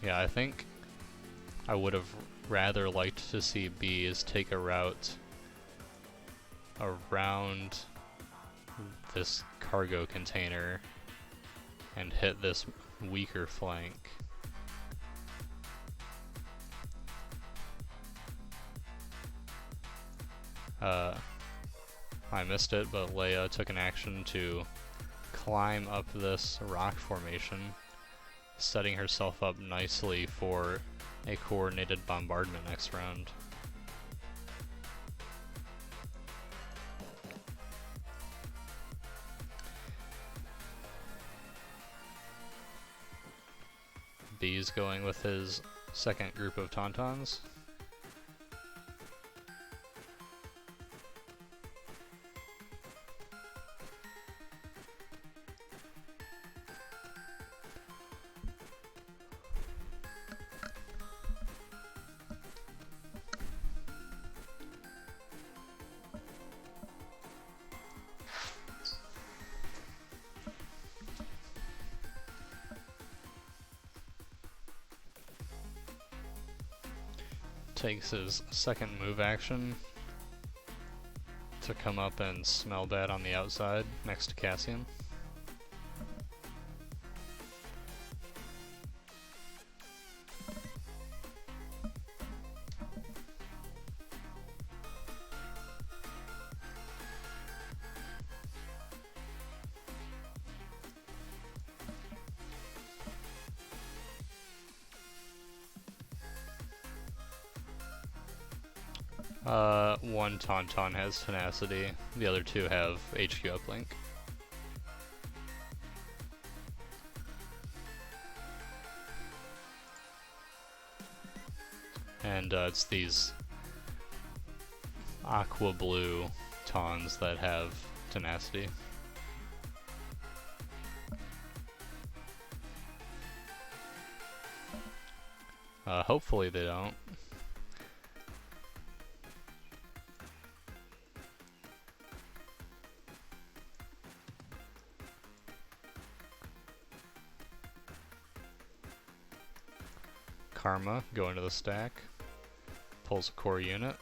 Yeah, I think I would have rather liked to see Beez take a route around this cargo container and hit this weaker flank. I missed it, but Leia took an action to climb up this rock formation, setting herself up nicely for a coordinated bombardment next round. Beez going with his second group of tauntauns. Takes his second move action to come up and smell bad on the outside next to Cassian. One Tauntaun has tenacity, the other two have HQ uplink. And it's these aqua blue Tauns that have tenacity. Hopefully they don't. Karma going to the stack, pulls a core unit.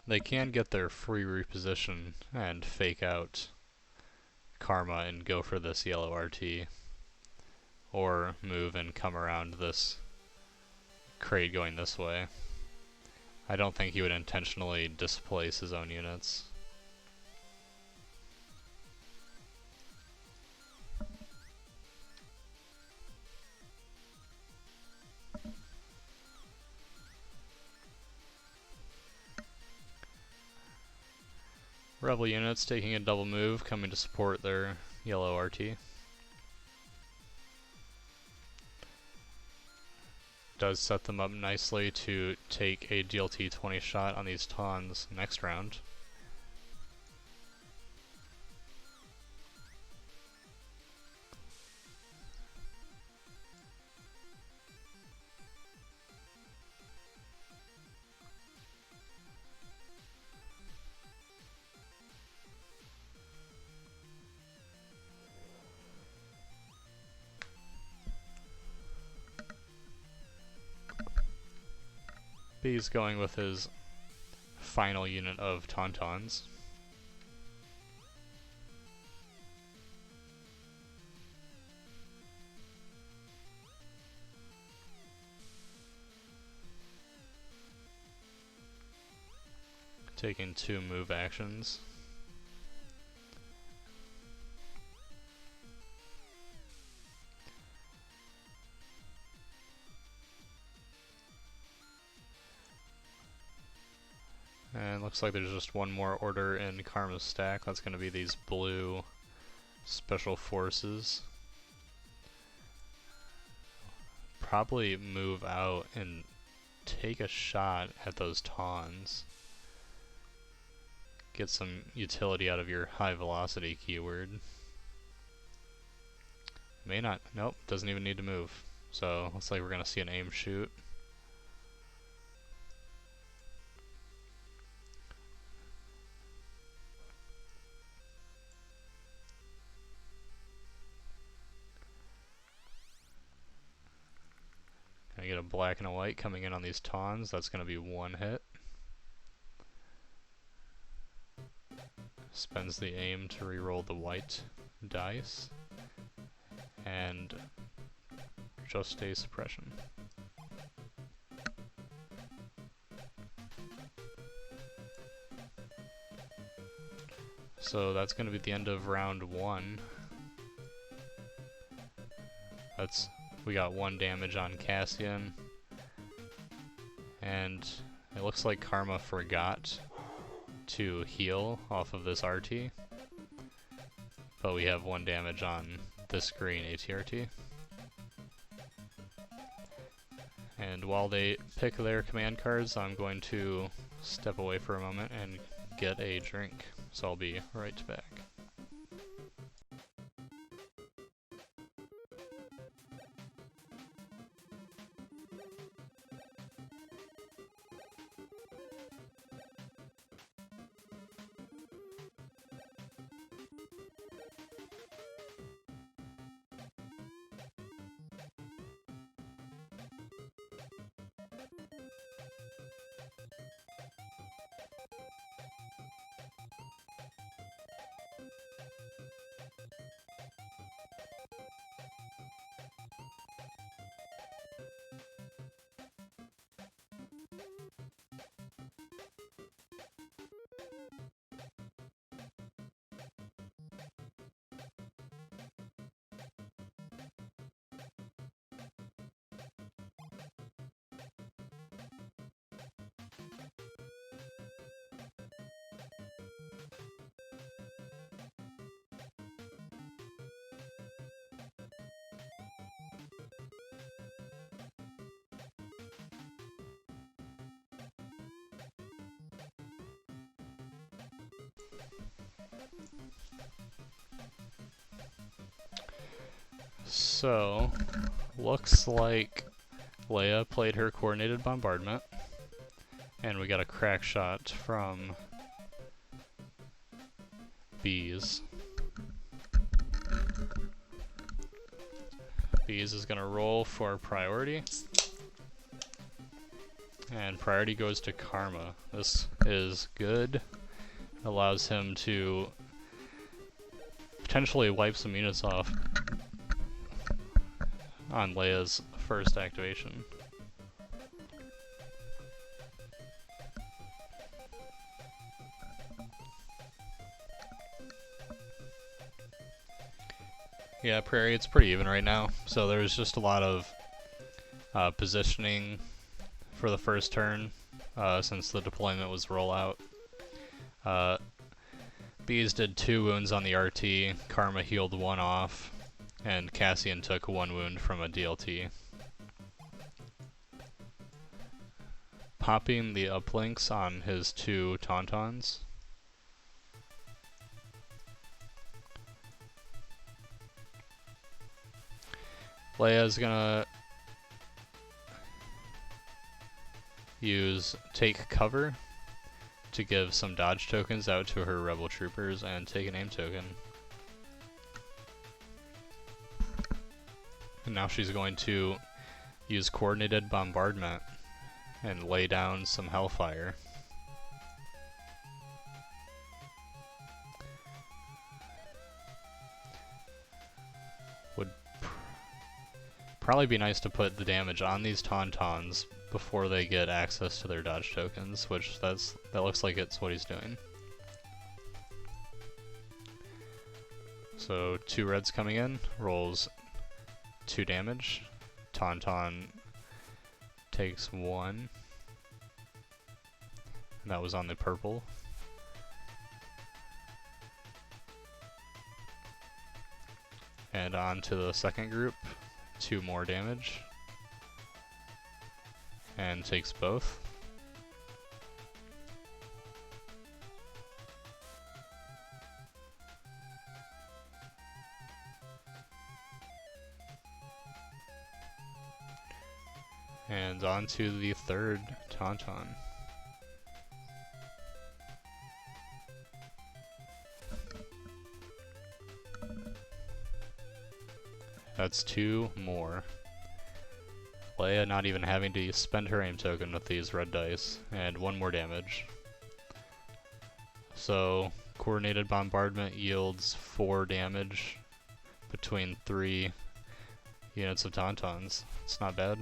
They can get their free reposition and fake out Karma and go for this yellow RT, or move and come around this crate going this way. I don't think he would intentionally displace his own units. Rebel units taking a double move, coming to support their yellow RT. Does set them up nicely to take a DLT 20 shot on these Tawns next round. Beez going with his final unit of Tauntauns. Taking 2 move actions. And looks like there's just one more order in Karma's stack. That's going to be these blue special forces. Probably move out and take a shot at those Tawns. Get some utility out of your high velocity keyword. May not, nope, doesn't even need to move. So looks like we're going to see an aim shoot. Gonna get a black and a white coming in on these Tawns. That's gonna be 1 hit. Spends the aim to reroll the white dice. And just a suppression. So that's gonna be the end of round 1. We got 1 damage on Cassian, and it looks like Karma forgot to heal off of this RT, but we have 1 damage on this green ATRT. And while they pick their command cards, I'm going to step away for a moment and get a drink, so I'll be right back. So, looks like Leia played her coordinated bombardment, and we got a crack shot from Beez. Beez is gonna roll for priority, and priority goes to Karma. This is good. Allows him to potentially wipe some units off on Leia's first activation. Yeah, Prairie, it's pretty even right now. So there's just a lot of positioning for the first turn since the deployment was rollout. Beez did 2 wounds on the RT, Karma healed 1 off, and Cassian took 1 wound from a DLT. Popping the uplinks on his 2 Tauntauns. Leia's gonna use Take Cover to give some dodge tokens out to her rebel troopers and take an aim token. And now she's going to use Coordinated Bombardment and lay down some Hellfire. Would probably be nice to put the damage on these Tauntauns before they get access to their dodge tokens, which that looks like it's what he's doing. So 2 reds coming in, rolls 2 damage. Tauntaun takes 1. And that was on the purple. And on to the second group, 2 more damage. And takes both. And on to the third Tauntaun. That's 2 more. Leia not even having to spend her aim token with these red dice, and 1 more damage. So, Coordinated Bombardment yields 4 damage between 3 units of Tauntauns. It's not bad.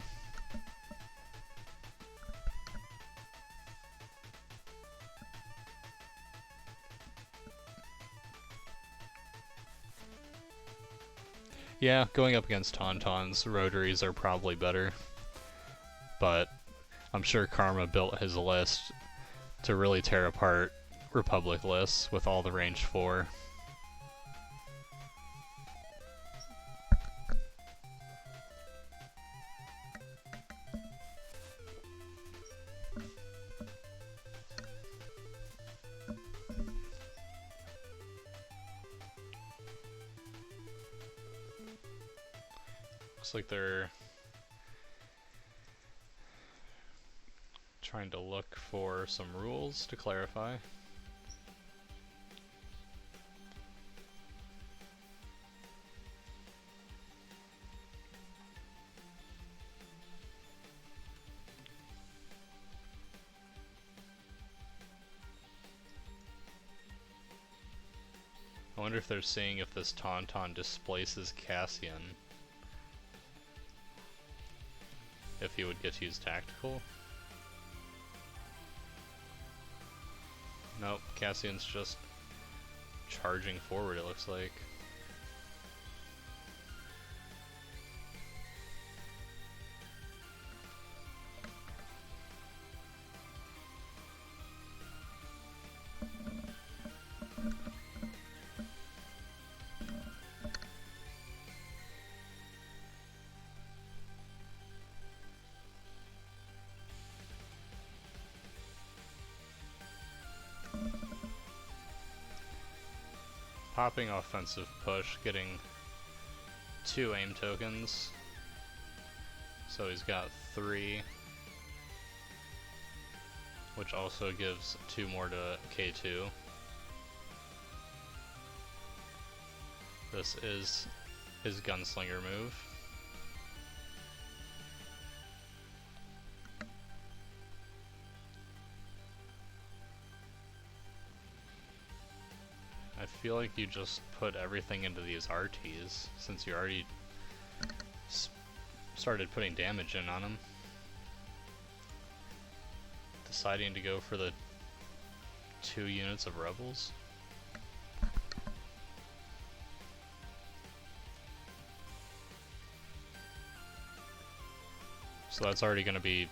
Yeah, going up against Tauntauns, rotaries are probably better. But I'm sure Karma built his list to really tear apart Republic lists with all the range 4. Looks like they're trying to look for some rules to clarify. I wonder if they're seeing if this Tauntaun displaces Cassian. If he would get to use Tactical. Nope, Cassian's just charging forward, it looks like. Popping offensive push, getting 2 aim tokens. So he's got 3, which also gives 2 more to K2. This is his gunslinger move. I feel like you just put everything into these RTs, since you already started putting damage in on them. Deciding to go for the 2 units of rebels. So that's already going to be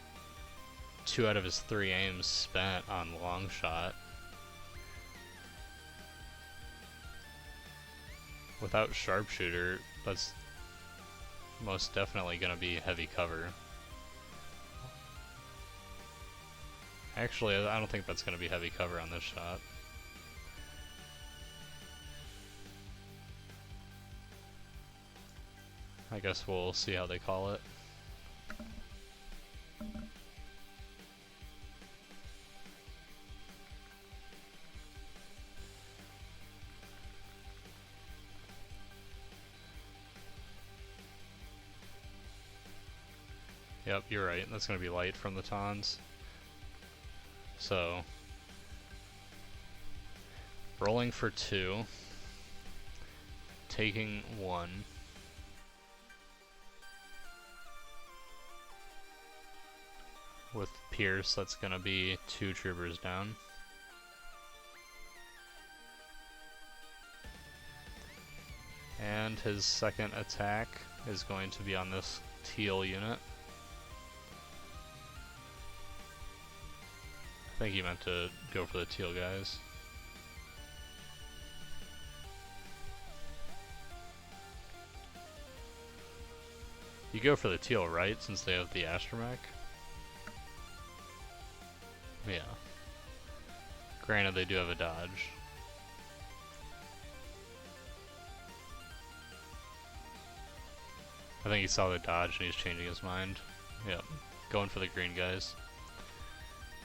2 out of his 3 aims spent on long shot. Without sharpshooter, that's most definitely gonna be heavy cover. Actually, I don't think that's gonna be heavy cover on this shot. I guess we'll see how they call it. Yep, you're right. That's going to be light from the tons. So, rolling for 2, taking 1. With Pierce, that's going to be 2 troopers down. And his second attack is going to be on this teal unit. I think he meant to go for the teal guys. You go for the teal, right? Since they have the astromech? Yeah. Granted, they do have a dodge. I think he saw the dodge and he's changing his mind. Yep. Going for the green guys.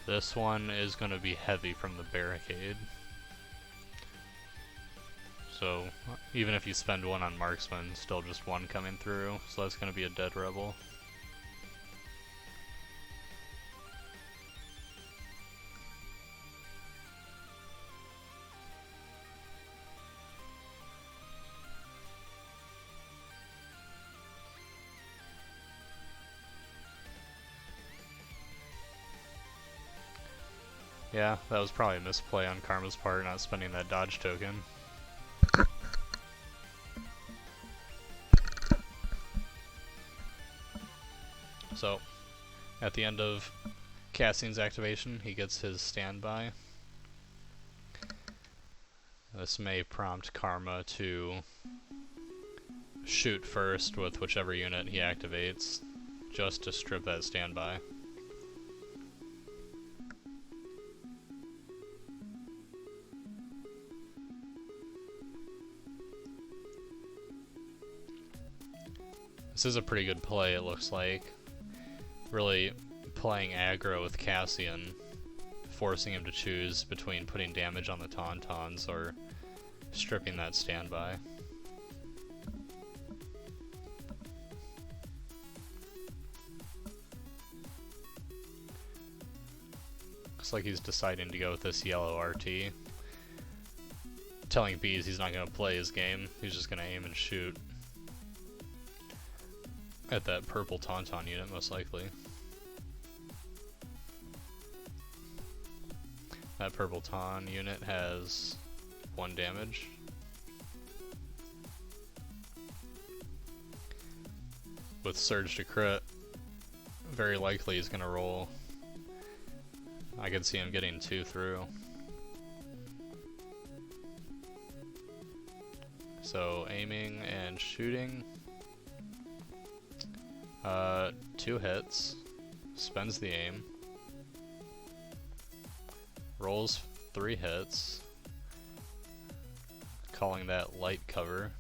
This one is going to be heavy from the barricade. So, even if you spend 1 on marksman, still just 1 coming through. So that's going to be a dead rebel. Yeah, that was probably a misplay on Karma's part, not spending that dodge token. So, at the end of Cassian's activation, he gets his standby. This may prompt Karma to shoot first with whichever unit he activates, just to strip that standby. This is a pretty good play, it looks like. Really playing aggro with Cassian, forcing him to choose between putting damage on the Tauntauns or stripping that standby. Looks like he's deciding to go with this yellow RT. Telling Beez he's not going to play his game, he's just going to aim and shoot at that purple Tauntaun unit, most likely. That purple Taun unit has 1 damage. With Surge to crit, very likely he's gonna roll. I could see him getting 2 through. So aiming and shooting. 2 hits, spends the aim, rolls 3 hits, calling that light cover.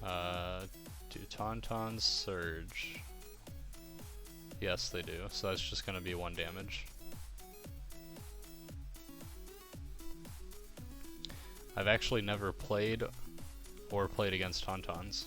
Do Tauntauns surge? Yes, they do, so that's just gonna be 1 damage. I've actually never played or played against Tauntauns.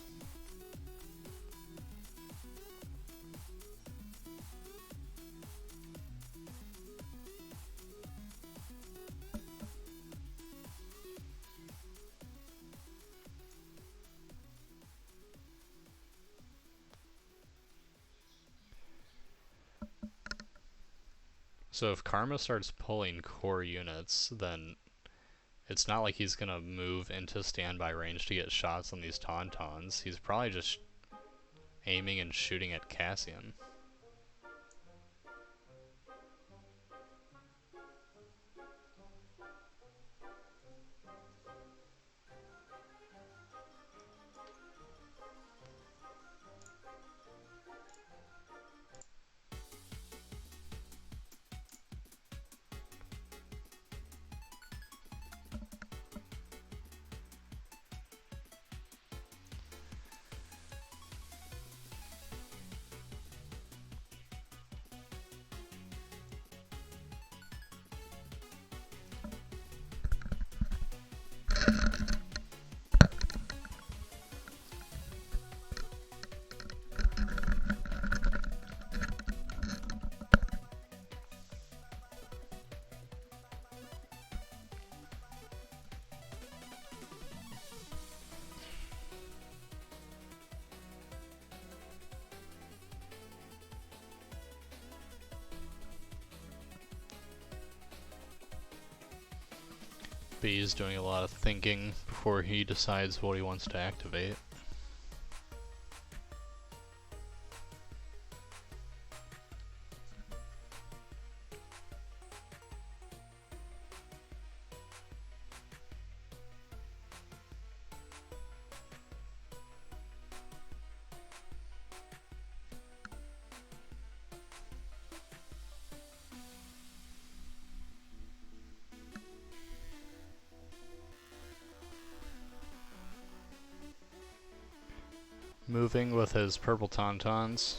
So if Karma starts pulling core units, then it's not like he's gonna move into standby range to get shots on these Tauntauns. He's probably just aiming and shooting at Cassian. Beez doing a lot of thinking before he decides what he wants to activate. Moving with his purple tauntauns.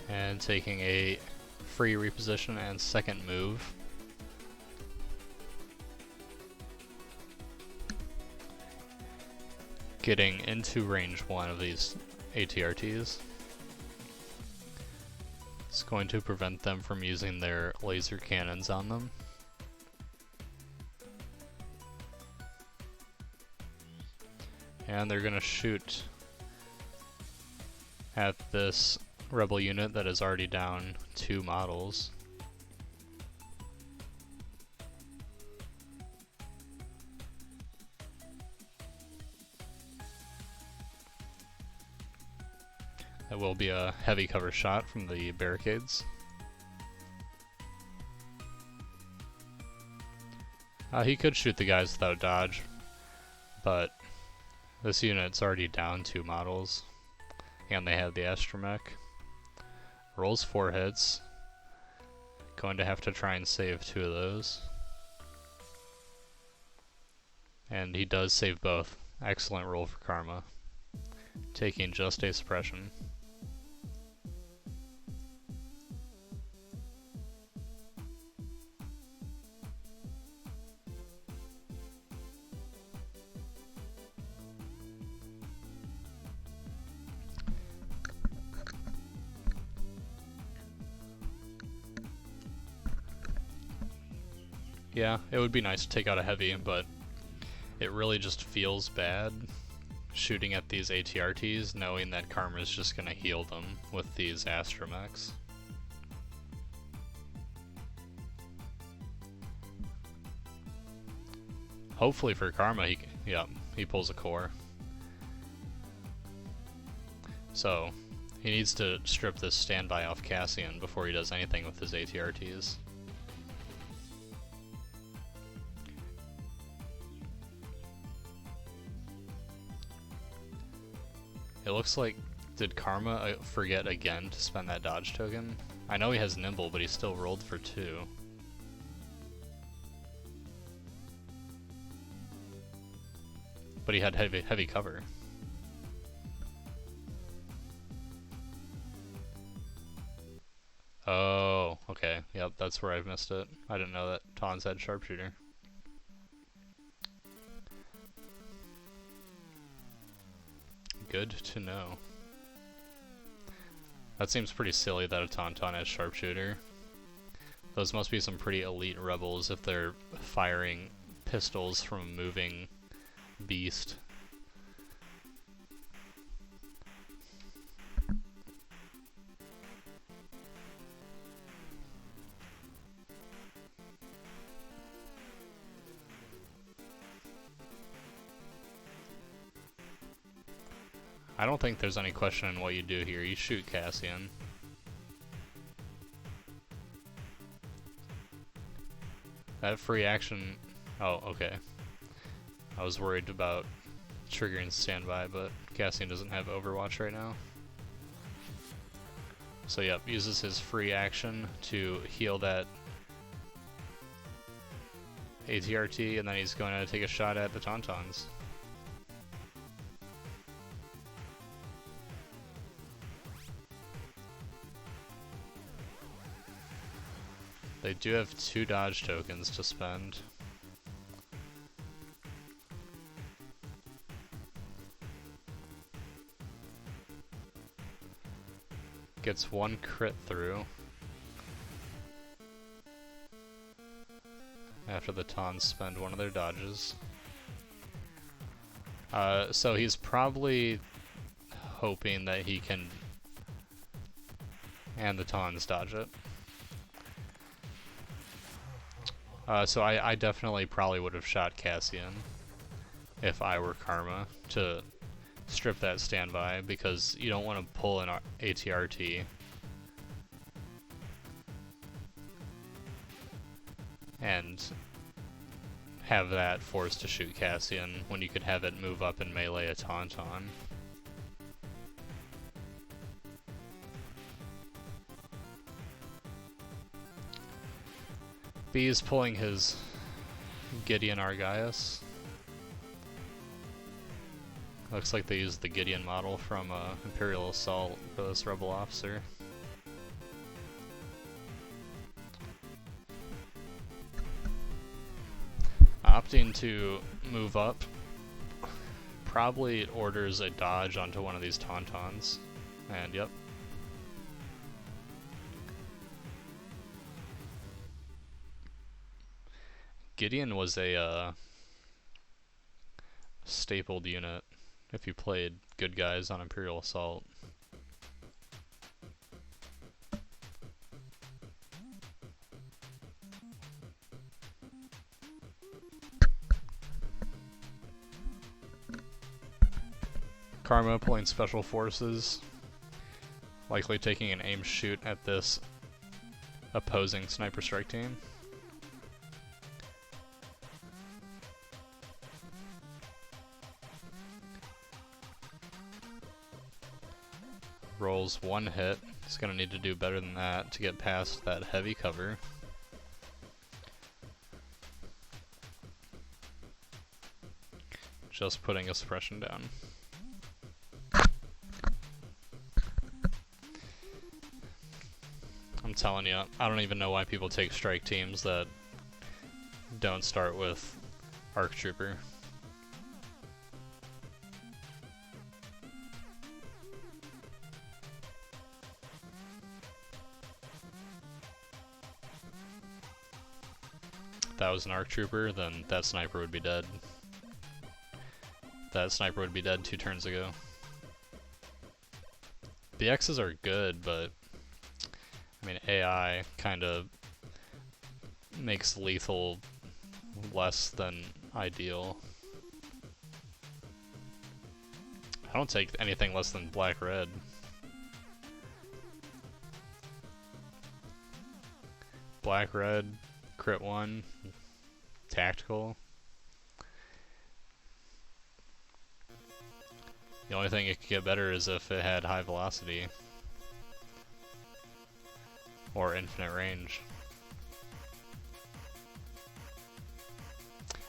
And taking a free reposition and second move. Getting into range 1 of these ATRTs. It's going to prevent them from using their laser cannons on them. And they're going to shoot at this rebel unit that is already down 2 models. That will be a heavy cover shot from the barricades. He could shoot the guys without dodge, but this unit's already down 2 models, and they have the astromech. Rolls 4 hits. Going to have to try and save 2 of those. And he does save both. Excellent roll for Karma. Taking just a suppression. Yeah, it would be nice to take out a heavy, but it really just feels bad shooting at these ATRTs knowing that Karma is just going to heal them with these astromechs. Hopefully for Karma, he pulls a core. So, he needs to strip this standby off Cassian before he does anything with his ATRTs. It looks like, did Karma forget again to spend that dodge token? I know he has Nimble, but he still rolled for 2. But he had heavy cover. Oh, okay. Yep, that's where I missed it. I didn't know that Tons had sharpshooter. Good to know. That seems pretty silly that a Tauntaun has sharpshooter. Those must be some pretty elite rebels if they're firing pistols from a moving beast. I don't think there's any question in what you do here. You shoot Cassian. That free action... Oh, okay. I was worried about triggering standby, but Cassian doesn't have Overwatch right now. So yep, uses his free action to heal that ATRT, and then he's going to take a shot at the Tauntauns. They do have 2 dodge tokens to spend. Gets 1 crit through. After the Tauns spend one of their dodges. So he's probably hoping that he can, and the tauns dodge it. So I definitely probably would have shot Cassian if I were Karma to strip that standby, because you don't want to pull an ATRT and have that forced to shoot Cassian when you could have it move up and melee a Tauntaun. Beez pulling his Gideon Argaius. Looks like they used the Gideon model from Imperial Assault for this Rebel officer. Opting to move up, probably orders a dodge onto one of these Tauntauns, and yep. Gideon was a stapled unit if you played good guys on Imperial Assault. Karma pulling Special Forces, likely taking an aim shoot at this opposing sniper strike team. Rolls one hit. He's gonna need to do better than that to get past that heavy cover. Just putting a suppression down. I'm telling you, I don't even know why people take strike teams that don't start with ARC Trooper. If that was an ARC Trooper, then that sniper would be dead. That sniper would be dead 2 turns ago. BXs are good, but I mean, AI kind of makes lethal less than ideal. I don't take anything less than black-red. Black-red, crit 1, tactical. The only thing it could get better is if it had high velocity. Or infinite range.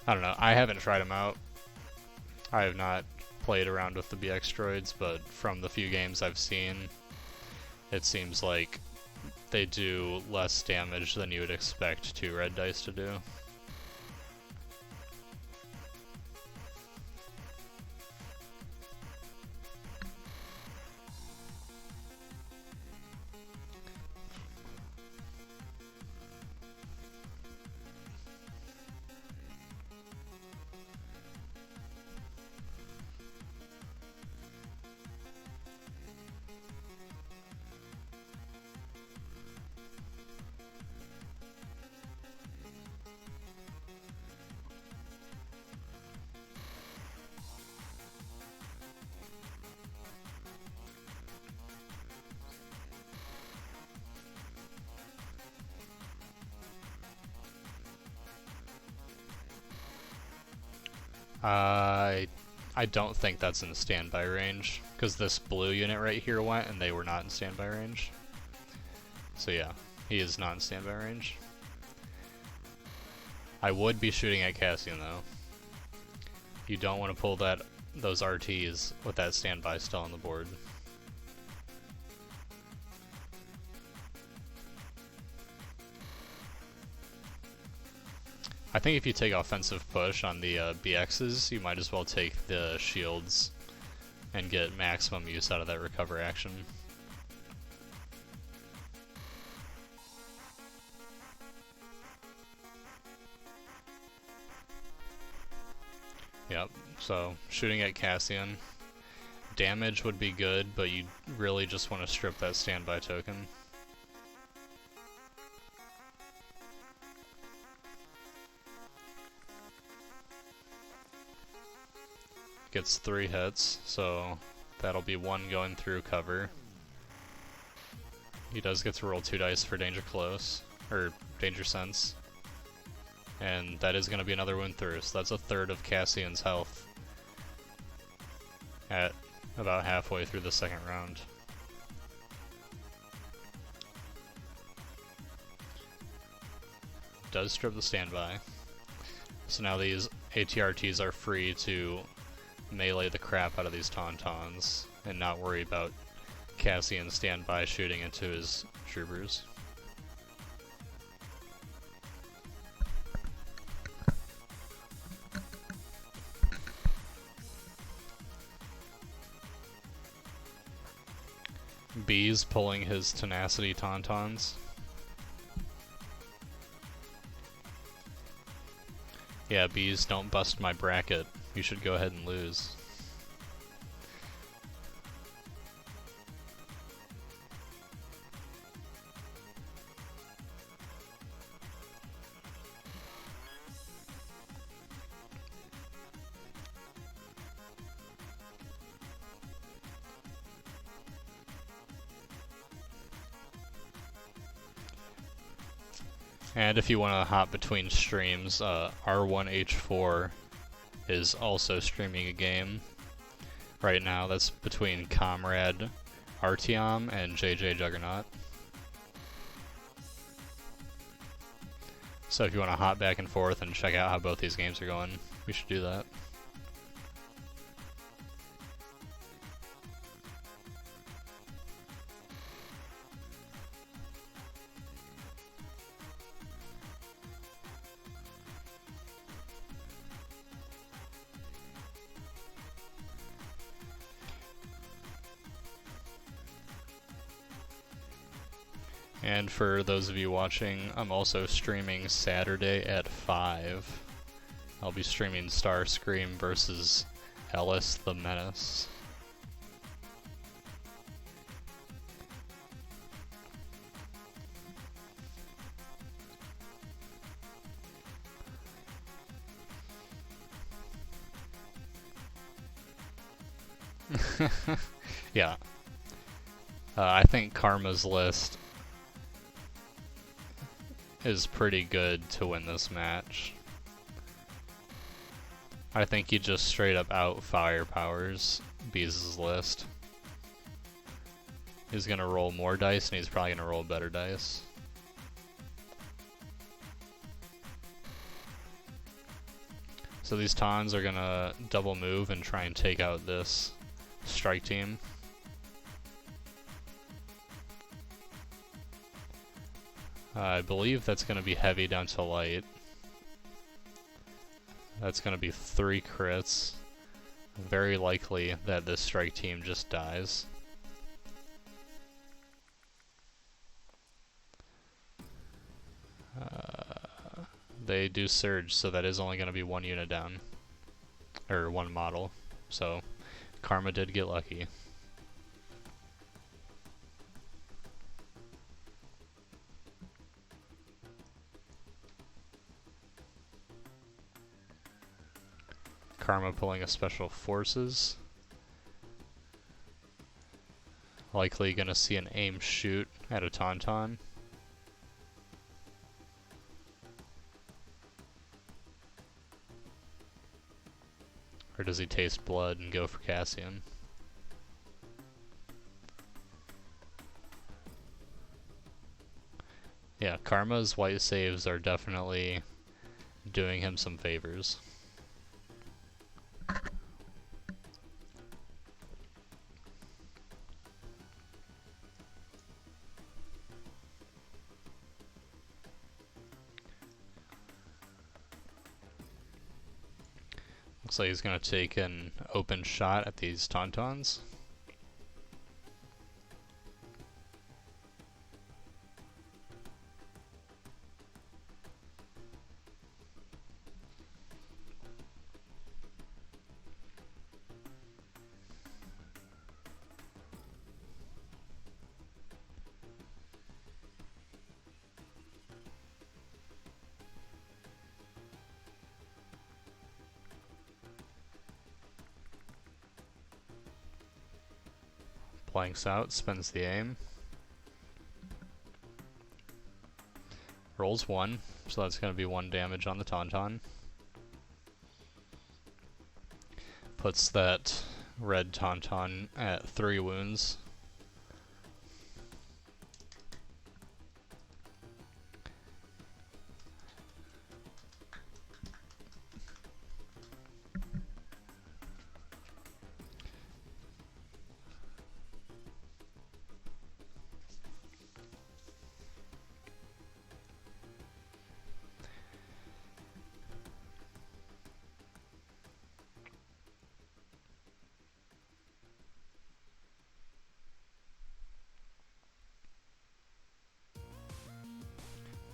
I don't know, I haven't tried them out. I have not played around with the BX droids, but from the few games I've seen, it seems like they do less damage than you would expect 2 red dice to do. I don't think that's in standby range, because this blue unit right here went and they were not in standby range. So yeah, he is not in standby range. I would be shooting at Cassian though. You don't want to pull those RTs with that standby still on the board. I think if you take offensive push on the BXs, you might as well take the shields and get maximum use out of that recover action. Yep, So, shooting at Cassian. Damage would be good, but you really just want to strip that standby token. Gets 3 hits, so that'll be 1 going through cover. He does get to roll 2 dice for danger close, or danger sense. And that is going to be another wound through, so that's a third of Cassian's health at about halfway through the second round. Does strip the standby. So now these ATRTs are free to melee the crap out of these Tauntauns and not worry about Cassian standby shooting into his troopers. Beez pulling his tenacity Tauntauns. Yeah, Beez, don't bust my bracket. You should go ahead and lose. And if you want to hop between streams, R1H4 is also streaming a game right now. That's between Comrade Artyom and JJ Juggernaut. So if you want to hop back and forth and check out how both these games are going, we should do that. And for those of you watching, I'm also streaming Saturday at 5. I'll be streaming Starscream versus Ellis the Menace. Yeah. I think Karma's list is pretty good to win this match. I think he just straight up out firepowers Beez's list. He's gonna roll more dice and he's probably gonna roll better dice. So these Tons are gonna double move and try and take out this strike team. I believe that's going to be heavy down to light. That's going to be 3 crits. Very likely that this strike team just dies. They do surge, so that is only going to be 1 unit down. Or 1 model. So Karma did get lucky. Karma pulling a special forces. Likely gonna see an aim shoot at a Tauntaun. Or does he taste blood and go for Cassian? Yeah, Karma's white saves are definitely doing him some favors. Looks like he's going to take an open shot at these Tauntauns. Blanks out, spins the aim. Rolls 1, so that's going to be 1 damage on the Tauntaun. Puts that red Tauntaun at 3 wounds.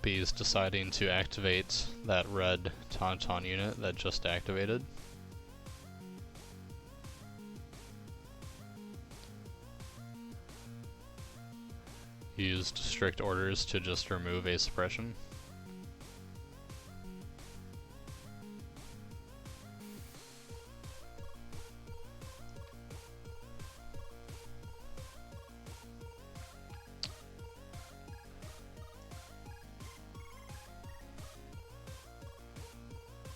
Beez deciding to activate that red Tauntaun unit that just activated. Used strict orders to just remove a suppression.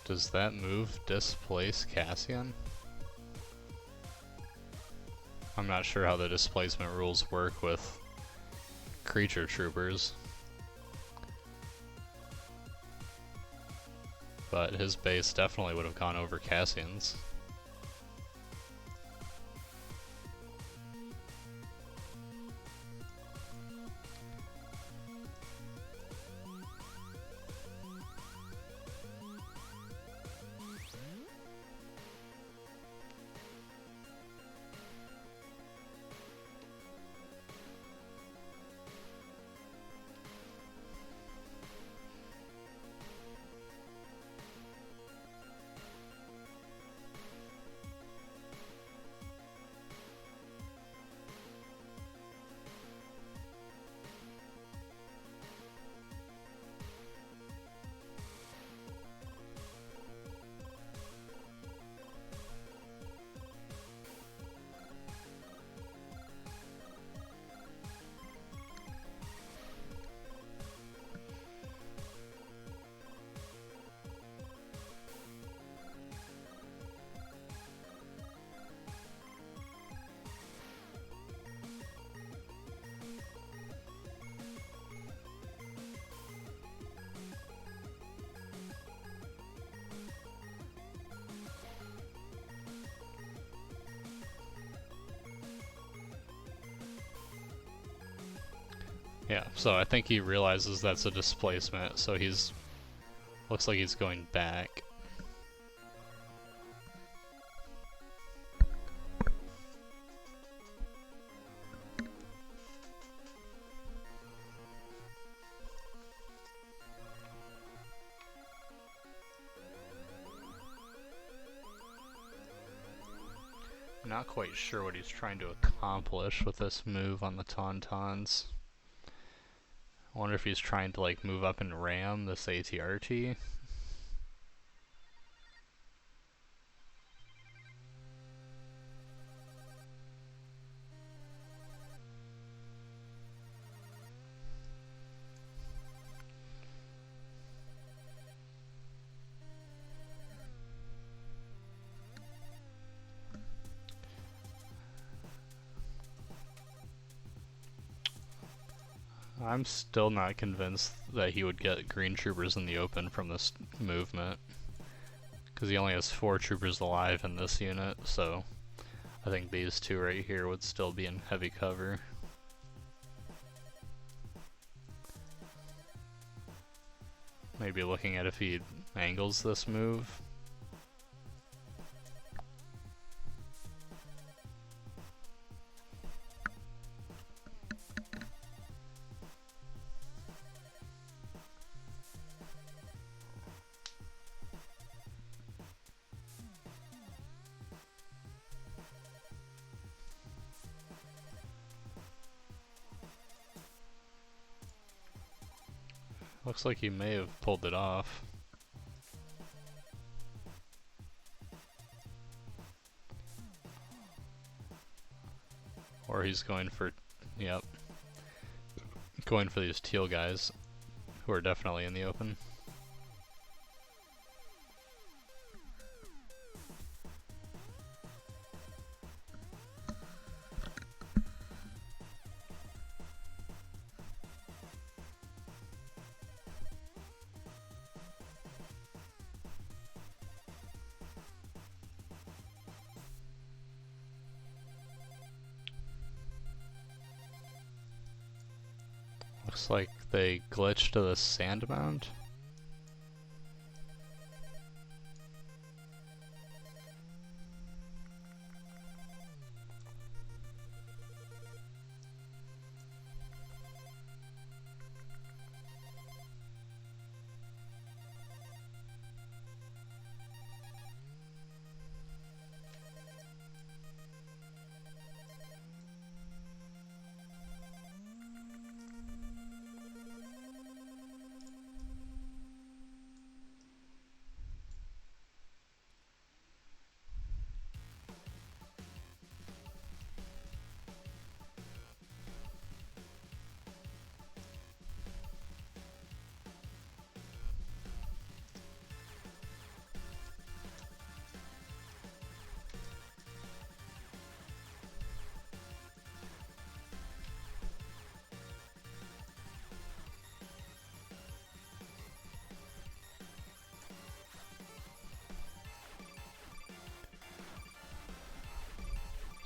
Does that move displace Cassian? I'm not sure how the displacement rules work with creature troopers. But his base definitely would have gone over Cassian's. Yeah, so I think he realizes that's a displacement, so looks like he's going back. I'm not quite sure what he's trying to accomplish with this move on the Tauntauns. I wonder if he's trying to like move up and ram this ATRT. I'm still not convinced that he would get green troopers in the open from this movement, because he only has 4 troopers alive in this unit, so I think these 2 right here would still be in heavy cover. Maybe looking at if he angles this move. Looks like he may have pulled it off. Or he's going for, yep, going for these teal guys, who are definitely in the open. Looks like they glitched to the sand mound.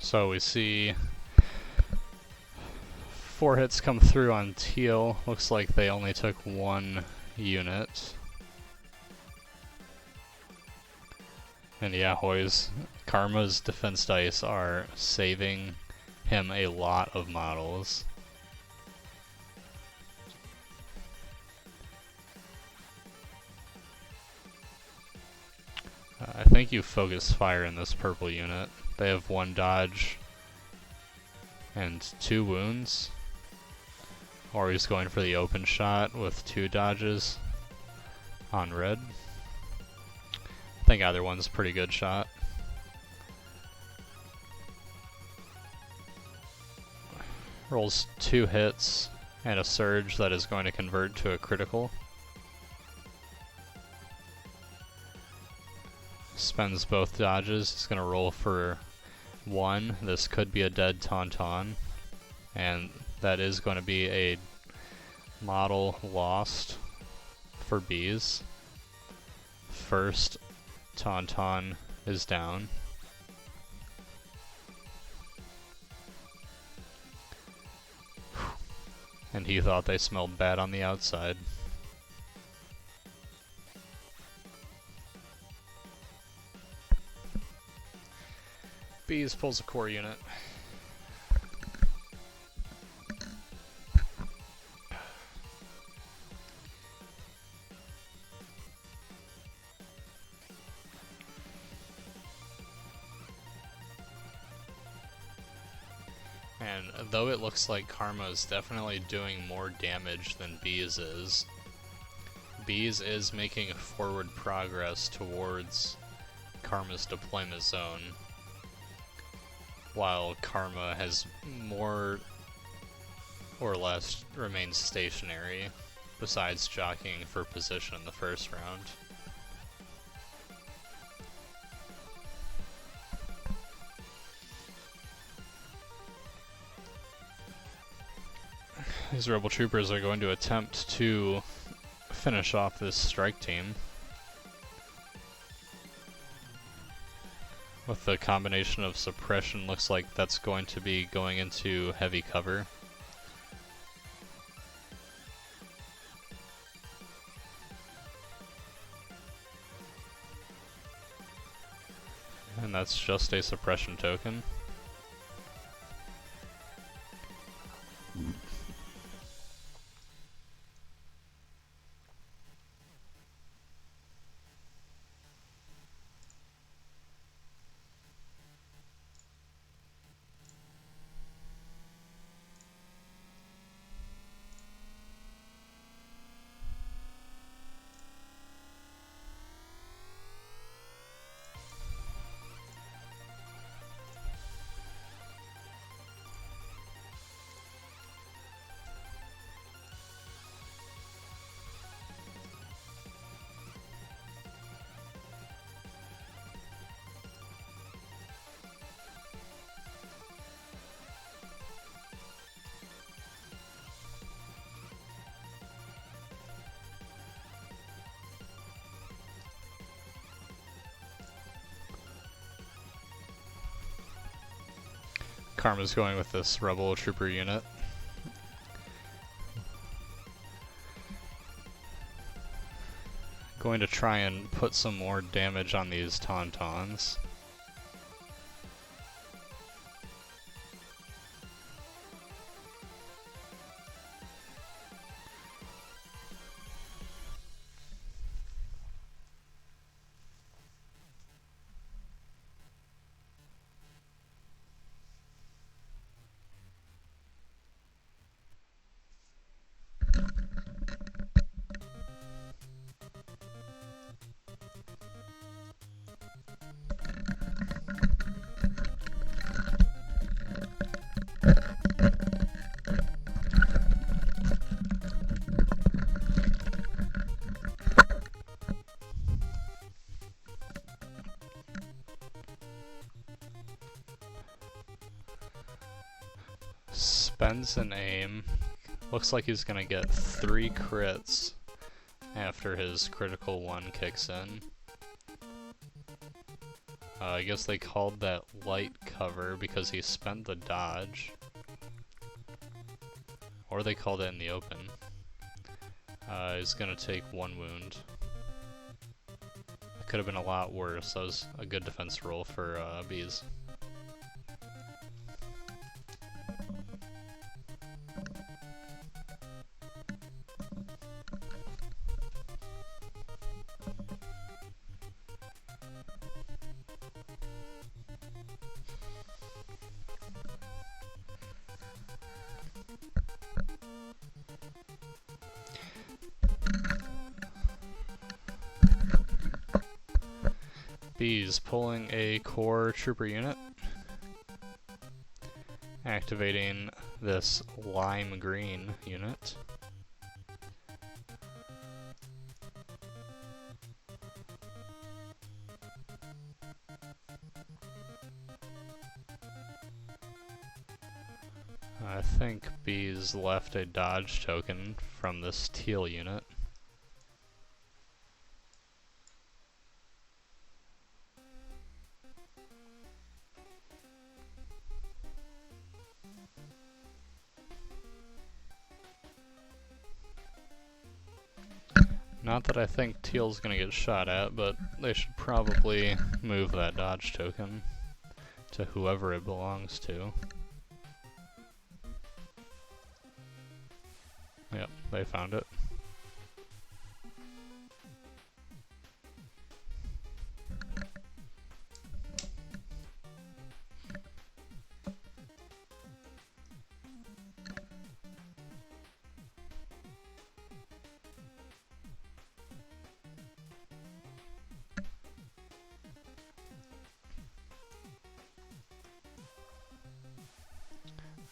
So we see 4 hits come through on teal. Looks like they only took 1 unit. And yeah, Hoy's Karma's defense dice are saving him a lot of models. I think you focus fire in this purple unit. They have 1 dodge and 2 wounds. Or he's going for the open shot with 2 dodges on red. I think either one's a pretty good shot. Rolls 2 hits and a surge that is going to convert to a critical. Spends both dodges. He's going to roll for 1. This could be a dead Tauntaun. And that is going to be a model lost for Beez. First Tauntaun is down. And he thought they smelled bad on the outside. Beez pulls a core unit. And though it looks like Karma is definitely doing more damage than Beez is making forward progress towards Karma's deployment zone, while Karma has more or less remained stationary, besides jockeying for position in the first round. These rebel troopers are going to attempt to finish off this strike team with the combination of suppression. Looks like that's going to be going into heavy cover. And that's just a suppression token. Karma's going with this Rebel Trooper unit. Going to try and put some more damage on these Tauntauns. Spends an aim. Looks like he's gonna get 3 crits after his critical 1 kicks in. I guess they called that light cover because he spent the dodge. Or they called it in the open. He's gonna take 1 wound. It could have been a lot worse. That was a good defense roll for Beez. Beez pulling a core trooper unit, activating this lime green unit. I think Beez left a dodge token from this teal unit. Not that I think teal's gonna get shot at, but they should probably move that dodge token to whoever it belongs to. Yep, they found it.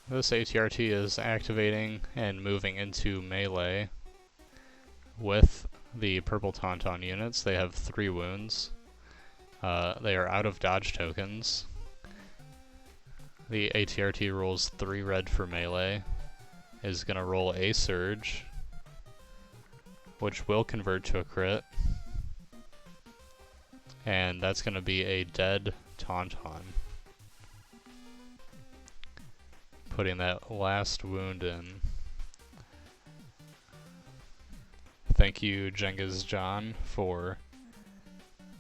This ATRT is activating and moving into melee with the purple Tauntaun units. They have 3 wounds. They are out of dodge tokens. The ATRT rolls 3 red for melee, is going to roll a surge, which will convert to a crit. And that's going to be a dead Tauntaun. Putting that last wound in. Thank you, Jenga's John, for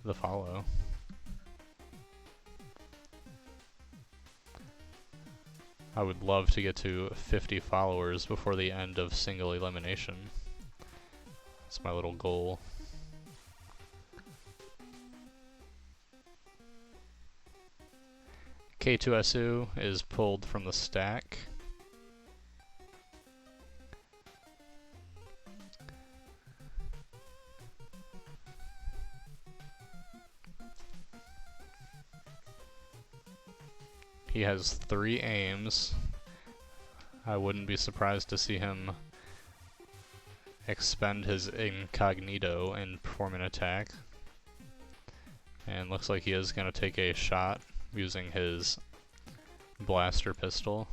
the follow. I would love to get to 50 followers before the end of single elimination. That's my little goal. K2SU is pulled from the stack. He has 3 aims. I wouldn't be surprised to see him expend his incognito and perform an attack. And looks like he is going to take a shot using his blaster pistol.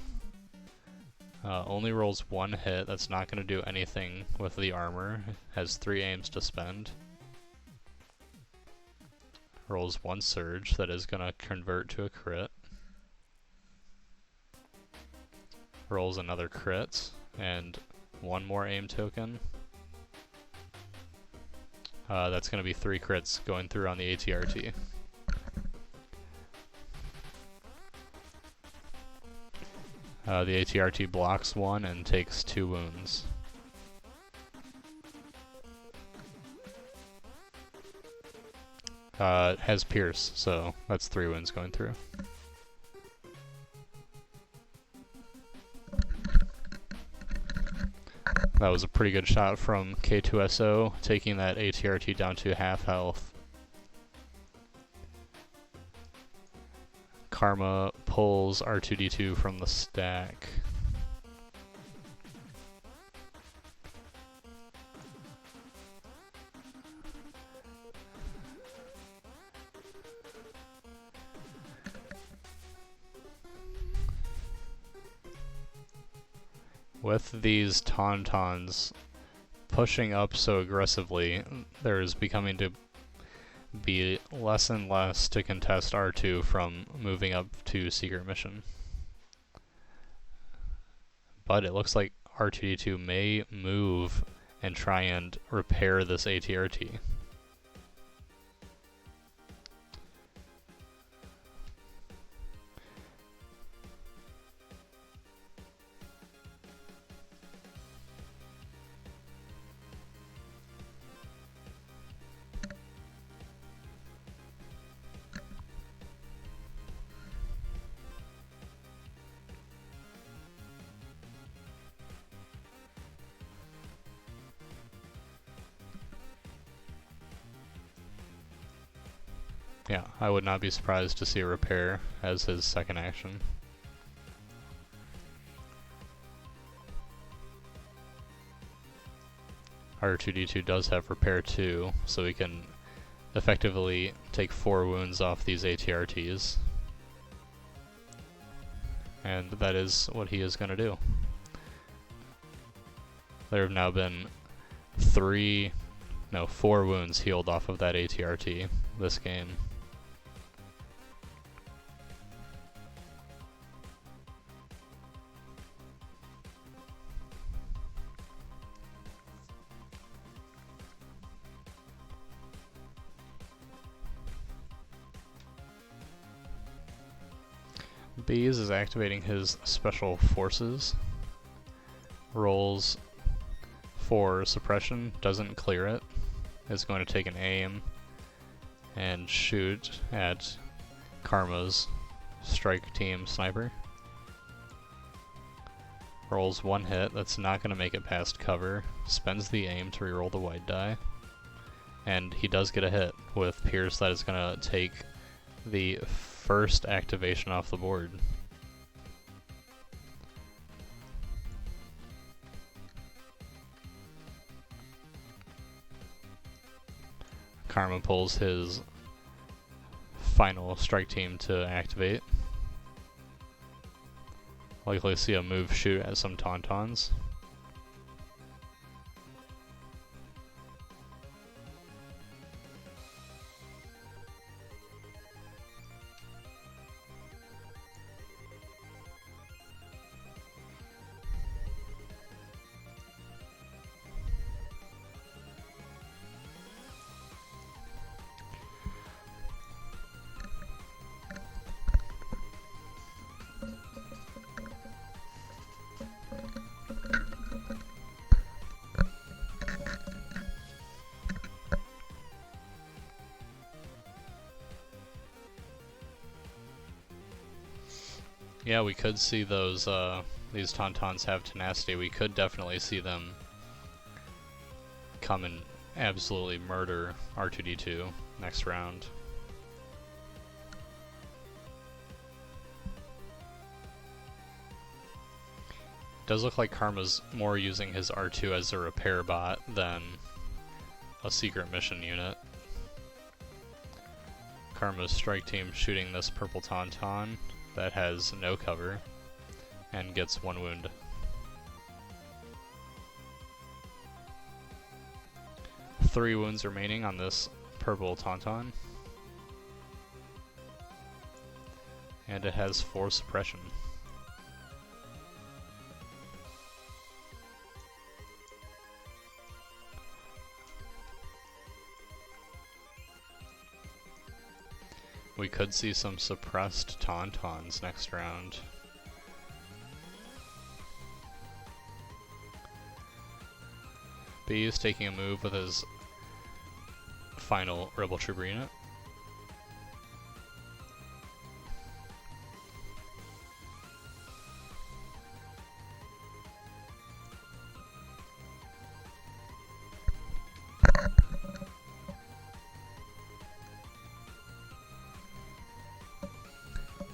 Only rolls 1 hit. That's not going to do anything with the armor. Has 3 aims to spend. Rolls 1 surge. That is going to convert to a crit. rolls another crit, and one more aim token. That's going to be 3 crits going through on the ATRT. The ATRT blocks 1 and takes 2 wounds. It has Pierce, so that's 3 wounds going through. That was a pretty good shot from K2SO, taking that ATRT down to half health. Karma pulls R2D2 from the stack. With these Tauntauns pushing up so aggressively, there is becoming to be less and less to contest R2 from moving up to Secret Mission. But it looks like R2D2 may move and try and repair this ATRT. Yeah, I would not be surprised to see a repair as his second action. R2D2 does have repair too, so he can effectively take 4 wounds off these ATRTs. And that is what he is going to do. There have now been 4 wounds healed off of that ATRT this game. Beez is activating his special forces. Rolls for suppression, doesn't clear it. Is going to take an aim and shoot at Karma's strike team sniper. Rolls 1 hit, that's not going to make it past cover. Spends the aim to reroll the white die. And he does get a hit with Pierce that is going to take the first activation off the board. Karma pulls his final strike team to activate. Likely see a move shoot at some Tauntauns. Yeah, we could see those, these Tauntauns have tenacity. We could definitely see them come and absolutely murder R2D2 next round. Does look like Karma's more using his R2 as a repair bot than a secret mission unit. Karma's strike team shooting this purple Tauntaun that has no cover and gets 1 wound. Three wounds remaining on this purple Tauntaun. And it has 4 suppression. We could see some suppressed Tauntauns next round. Beez taking a move with his final Rebel Trooper unit.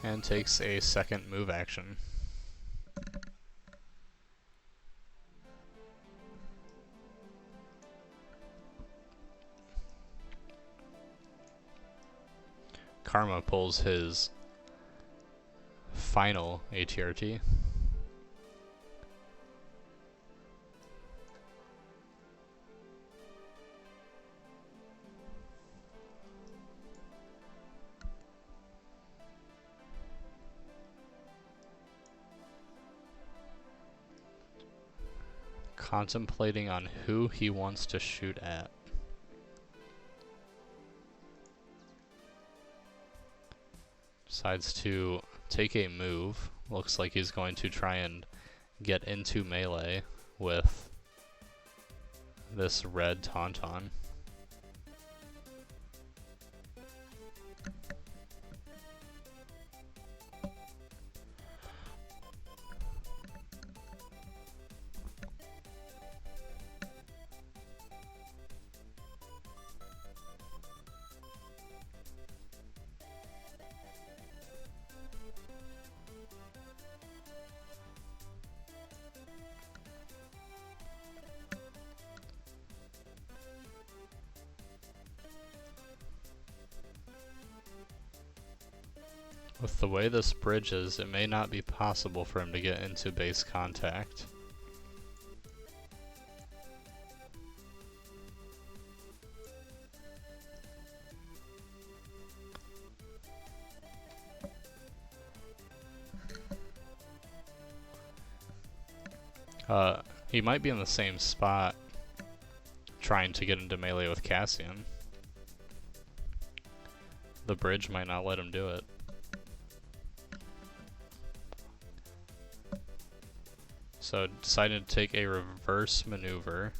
And takes a second move action. Karma pulls his final ATRT. Contemplating on who he wants to shoot at. Decides to take a move. Looks like he's going to try and get into melee with this red Tauntaun. With the way this bridge is, it may not be possible for him to get into base contact. He might be in the same spot trying to get into melee with Cassian. The bridge might not let him do it. So decided to take a reverse maneuver.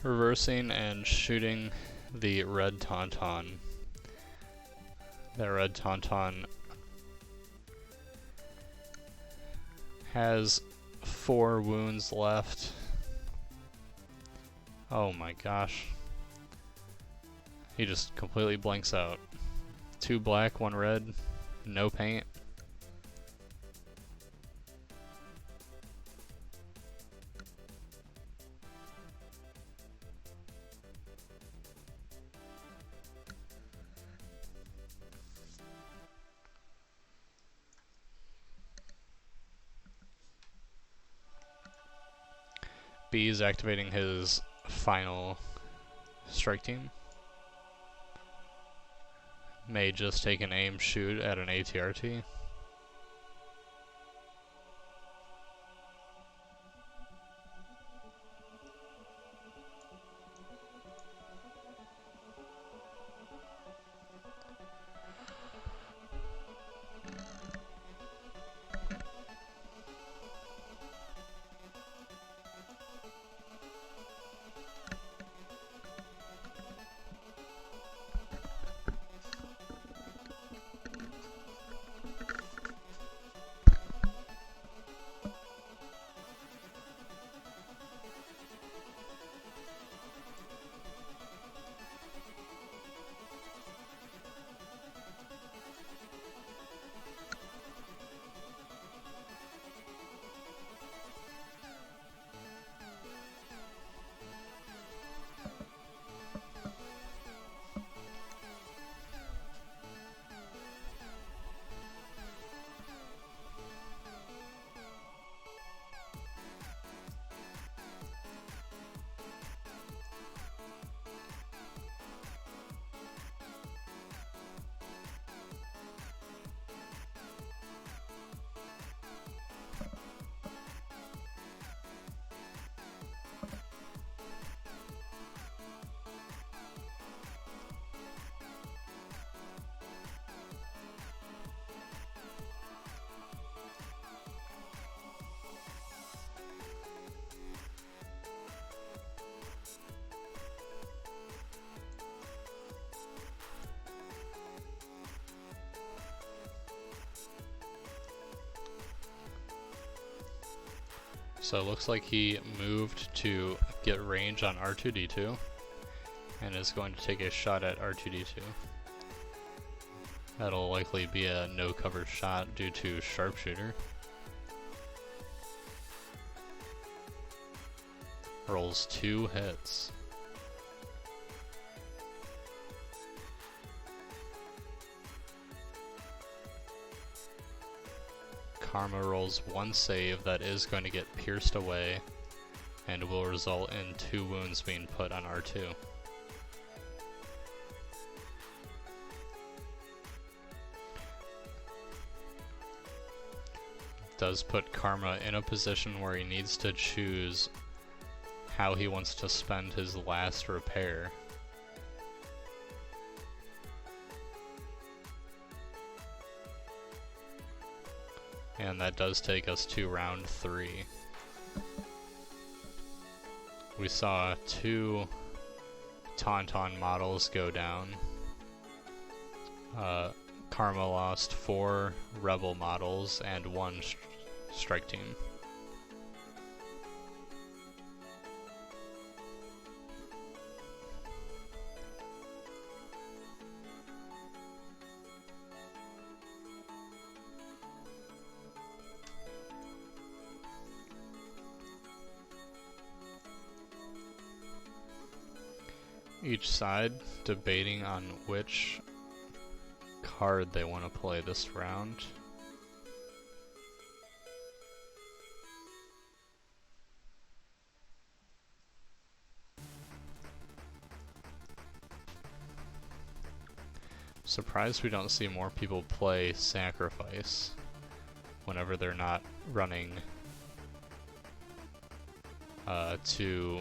Reversing and shooting the red Tauntaun. That red Tauntaun has 4 wounds left. Oh my gosh. He just completely blanks out. 2 black, 1 red, no paint. Beez activating his final strike team. May just take an aim shoot at an ATRT. So it looks like he moved to get range on R2-D2 and is going to take a shot at R2-D2. That'll likely be a no cover shot due to sharpshooter. Rolls 2 hits. Karma rolls 1 save that is going to get pierced away and will result in 2 wounds being put on R2. Does put Karma in a position where he needs to choose how he wants to spend his last repair. And that does take us to round 3. We saw 2 Tauntaun models go down. Karma lost 4 Rebel models and 1 strike team. Each side debating on which card they want to play this round. Surprised we don't see more people play Sacrifice whenever they're not running 2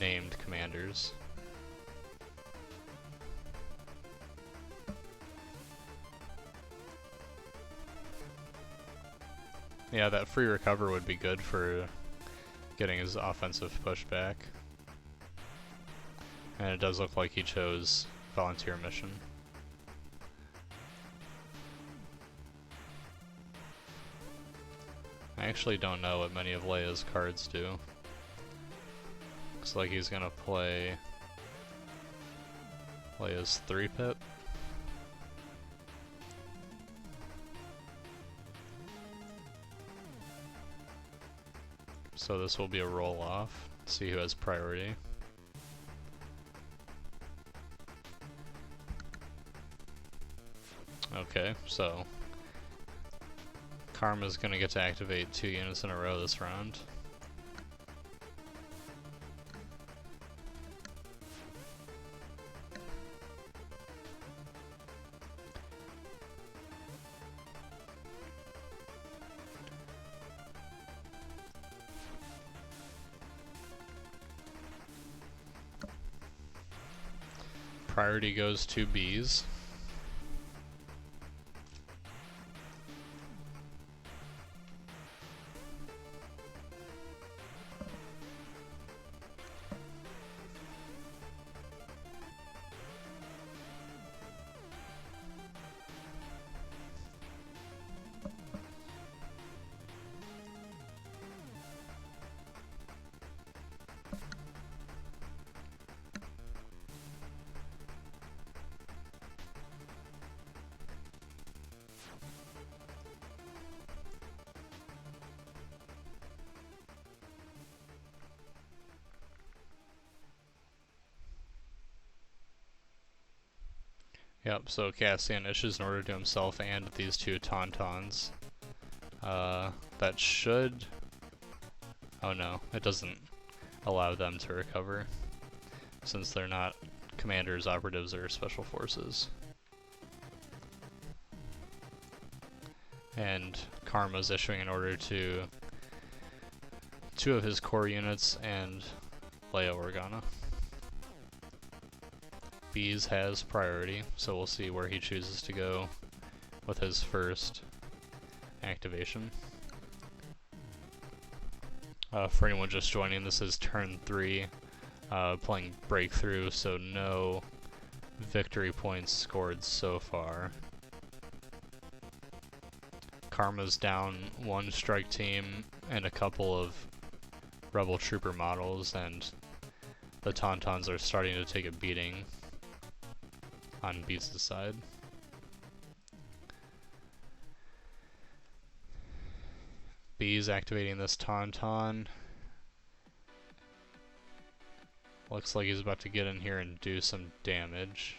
named commanders. Yeah, that free recover would be good for getting his offensive push back. And it does look like he chose volunteer mission. I actually don't know what many of Leia's cards do. Looks like he's gonna play Leia's 3-pip. So this will be a roll off. See who has priority. Okay, so Karma's gonna get to activate 2 units in a row this round. Priority goes to Beez. Yep, so Cassian issues an order to himself and these 2 Tauntauns. That should... Oh no, it doesn't allow them to recover, since they're not commanders, operatives, or special forces. And Karma's issuing an order to 2 of his core units and Leia Organa. Beez has priority, so we'll see where he chooses to go with his first activation. For anyone just joining, this is turn 3, playing Breakthrough, so no victory points scored so far. Karma's down one strike team and a couple of Rebel Trooper models, and the Tauntauns are starting to take a beating on Beez' side. Beez activating this Tauntaun. Looks like he's about to get in here and do some damage.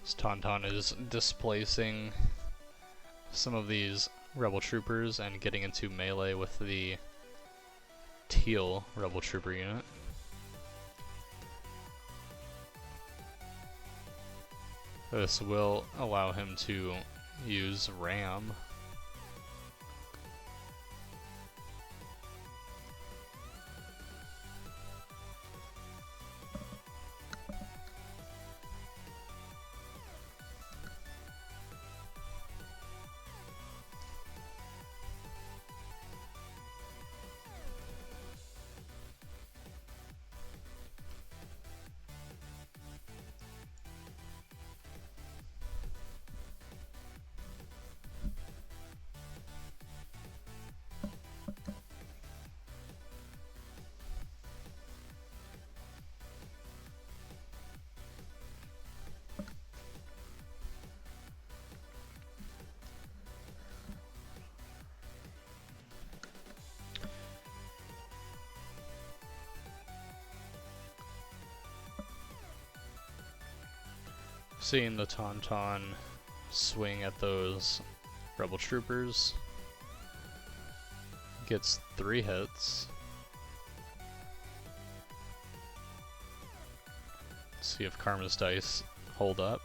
This Tauntaun is displacing some of these Rebel Troopers and getting into melee with the teal Rebel Trooper unit. This will allow him to use Ram. Seeing the Tauntaun swing at those Rebel Troopers. Gets 3 hits. Let's see if Karma's dice hold up.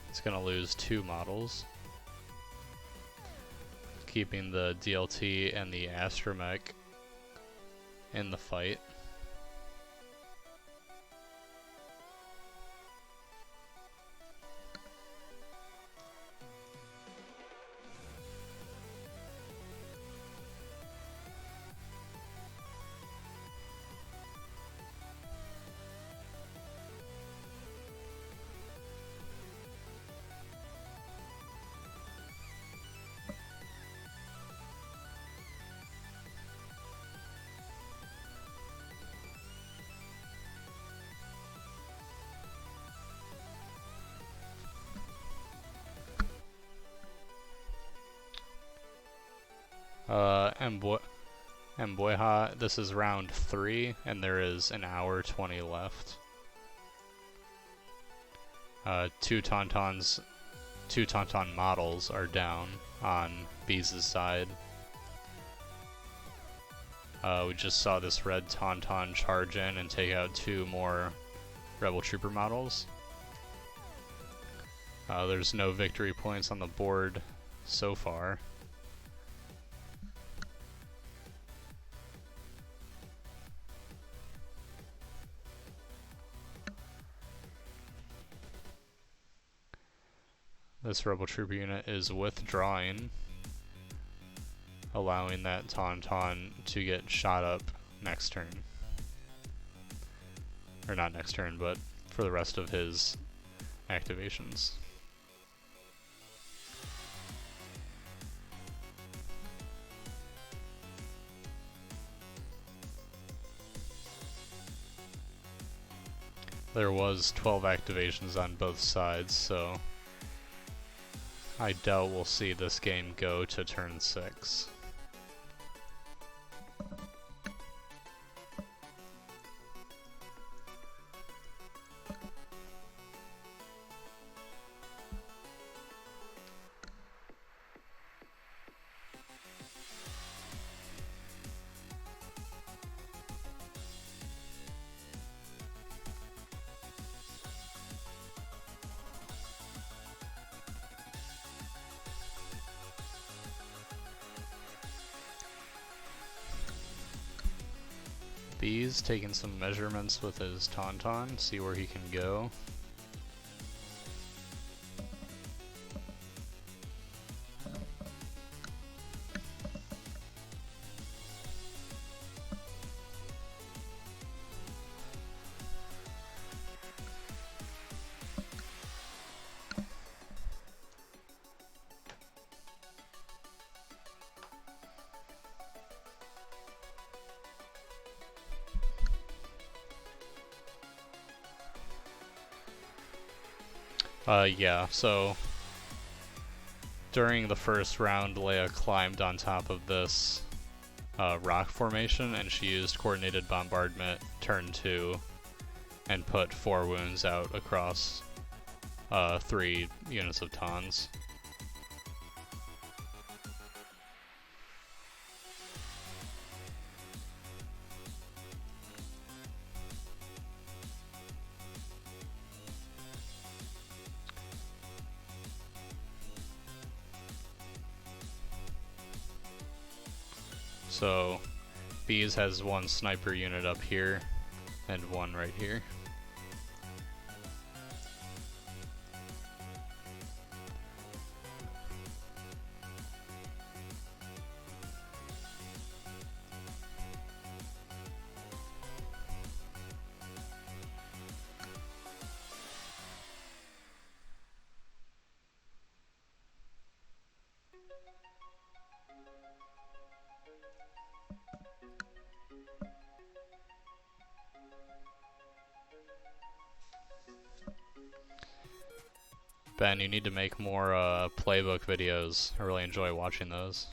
It's gonna lose 2 models, keeping the DLT and the Astromech in the fight. Mboiha, this is round 3, and there is an hour 20 left. 2 Tauntaun models are down on Beez' side. We just saw this red Tauntaun charge in and take out 2 more Rebel Trooper models. There's no victory points on the board so far. This Rebel Trooper unit is withdrawing, allowing that Tauntaun to get shot up next turn. Or not next turn, but for the rest of his activations. There was 12 activations on both sides, so I doubt we'll see this game go to turn 6. Beez taking some measurements with his Tauntaun, see where he can go. Yeah, so during the first round, Leia climbed on top of this rock formation, and she used coordinated bombardment turn 2 and put 4 wounds out across 3 units of Tauns. So Beez has 1 sniper unit up here and 1 right here. Ben, you need to make more playbook videos. I really enjoy watching those.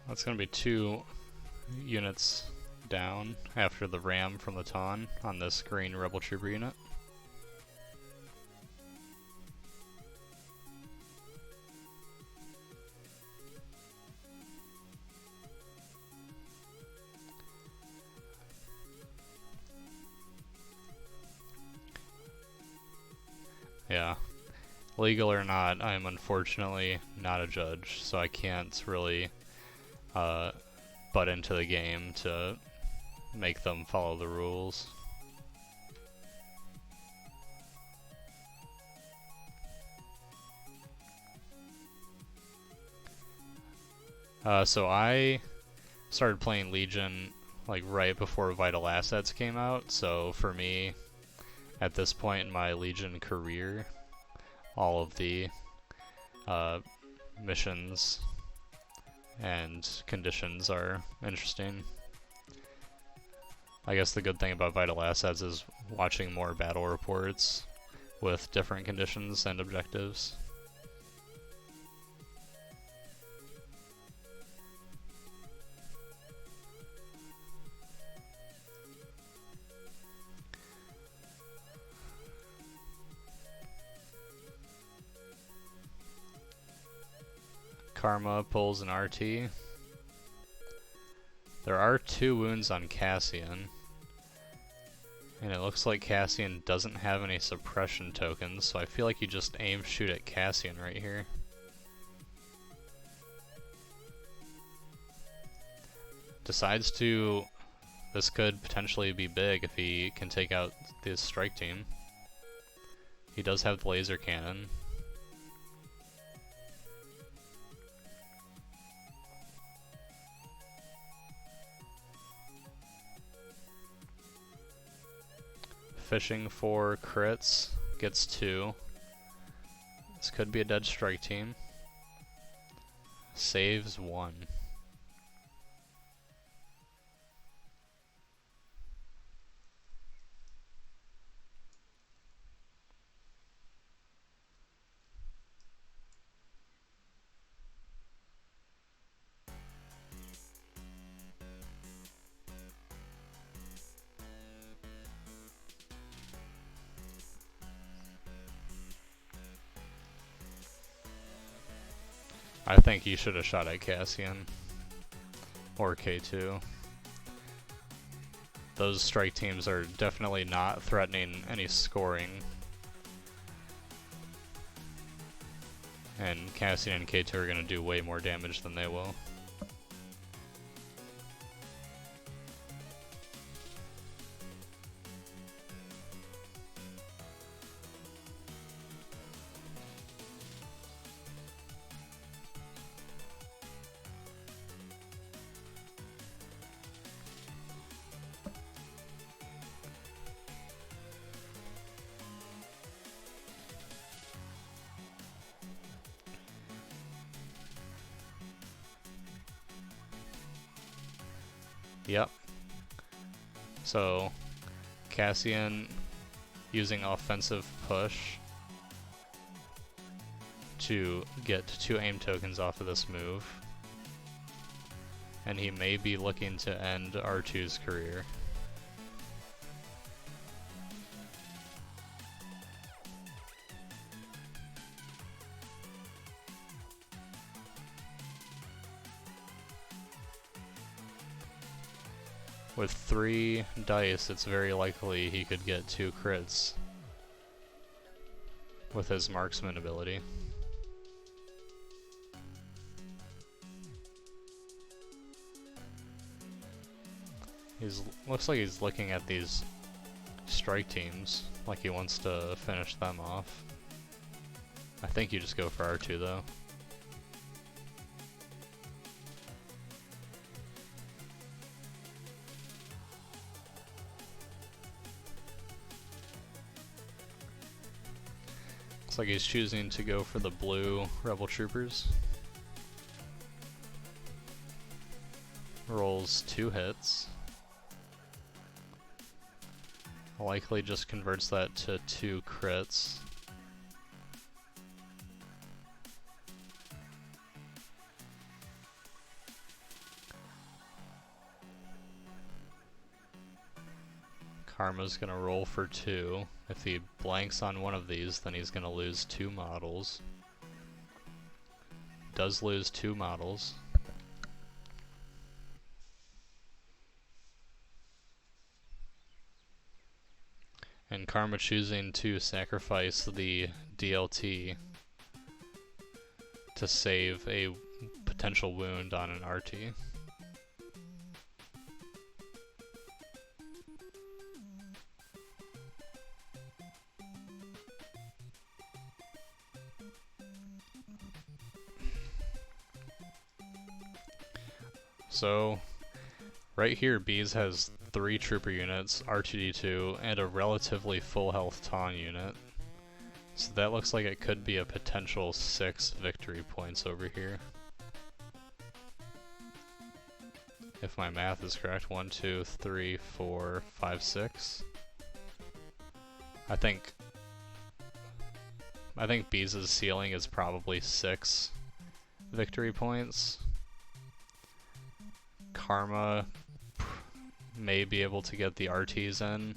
That's going to be 2 units down after the ram from the Taun on this green Rebel Trooper unit. Yeah. Legal or not, I am unfortunately not a judge, so I can't really butt into the game to make them follow the rules. So I started playing Legion like right before Vital Assets came out, so for me, at this point in my Legion career, all of the missions and conditions are interesting. I guess the good thing about Vital Assets is watching more battle reports with different conditions and objectives. Karma pulls an RT. There are 2 wounds on Cassian, and it looks like Cassian doesn't have any suppression tokens, so I feel like you just aim shoot at Cassian right here. Decides to... This could potentially be big if he can take out this strike team. He does have the laser cannon. Fishing for crits, gets 2. This could be a dead strike team. Saves 1. I think he should have shot at Cassian. Or K2. Those strike teams are definitely not threatening any scoring. And Cassian and K2 are going to do way more damage than they will. Yep. So, Cassian using offensive push to get 2 aim tokens off of this move. And he may be looking to end R2's career. With 3 dice, it's very likely he could get 2 crits with his marksman ability. Looks like he's looking at these strike teams, like he wants to finish them off. I think you just go for R2 though. Looks like he's choosing to go for the blue Rebel Troopers. Rolls 2 hits. Likely just converts that to 2 crits. Karma's gonna roll for 2. If he blanks on one of these, then he's gonna lose 2 models. Does lose 2 models. And Karma choosing to sacrifice the DLT to save a potential wound on an RT. So, right here, Beez has 3 trooper units, R2D2, and a relatively full health Taun unit. So that looks like it could be a potential 6 victory points over here. If my math is correct, 1, 2, 3, 4, 5, 6. I think Beez's ceiling is probably 6 victory points. Karma may be able to get the RTs in.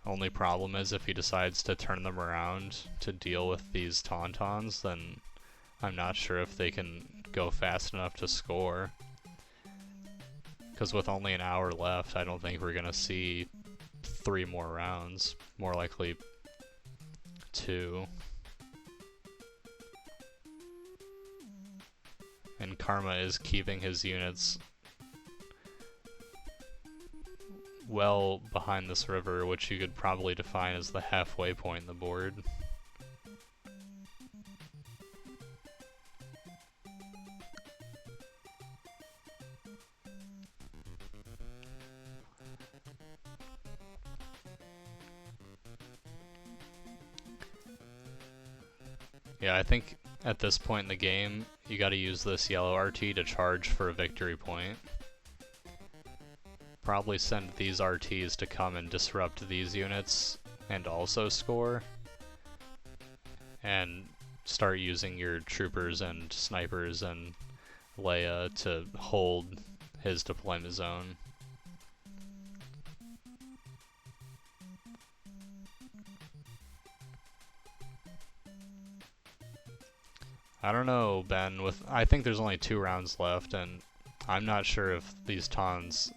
Only problem is if he decides to turn them around to deal with these Tauntauns, then I'm not sure if they can go fast enough to score. Because with only an hour left, I don't think we're gonna see 3 more rounds. More likely 2. And Karma is keeping his units well behind this river, which you could probably define as the halfway point in the board. Yeah, I think at this point in the game, you gotta use this yellow RT to charge for a victory point. Probably send these RTs to come and disrupt these units and also score. And start using your troopers and snipers and Leia to hold his deployment zone. I don't know, Ben, I think there's only 2 rounds left, and I'm not sure if these taunts...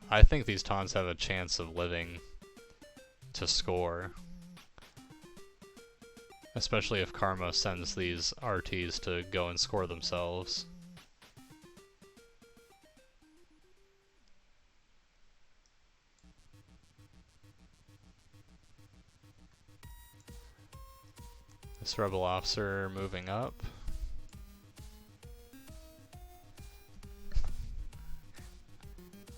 I think these taunts have a chance of living to score. Especially if Karma sends these RTs to go and score themselves. This rebel officer moving up.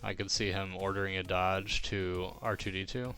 I could see him ordering a dodge to R2-D2.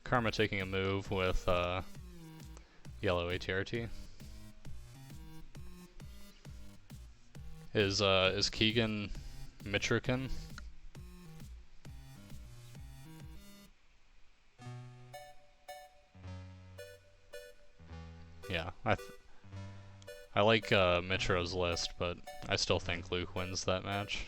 Karma taking a move with yellow ATRT. Is Keegan Mitrokin? Yeah, I like Mitro's list, but I still think Luke wins that match.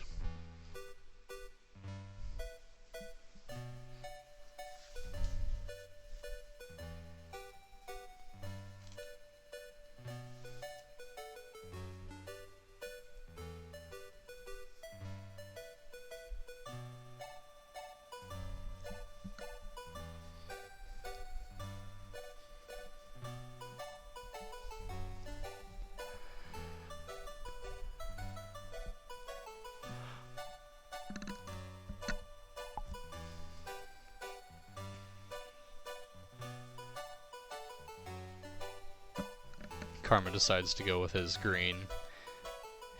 Karma decides to go with his green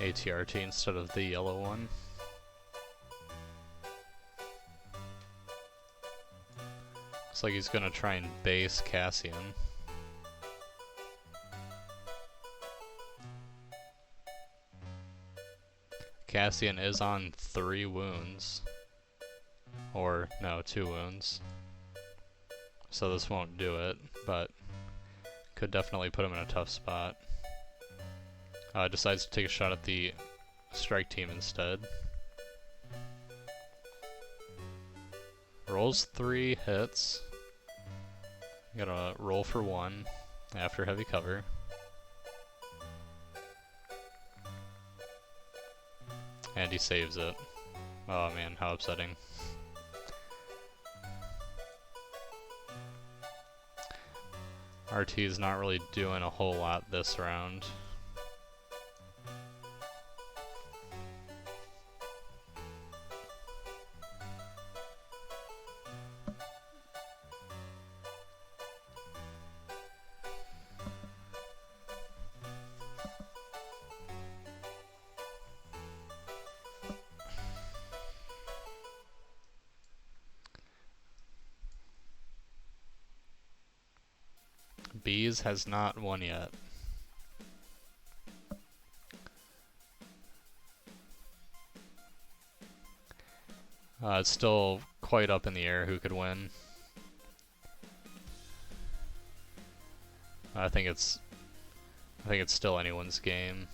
ATRT instead of the yellow one. Looks like he's gonna try and base Cassian. Cassian is on 3 wounds. Or, no, 2 wounds. So this won't do it, but could definitely put him in a tough spot. Decides to take a shot at the strike team instead. Rolls 3 hits. Gotta roll for 1 after heavy cover. And he saves it. Oh man, how upsetting. RT is not really doing a whole lot this round. Beez has not won yet. It's still quite up in the air who could win. I think it's still anyone's game.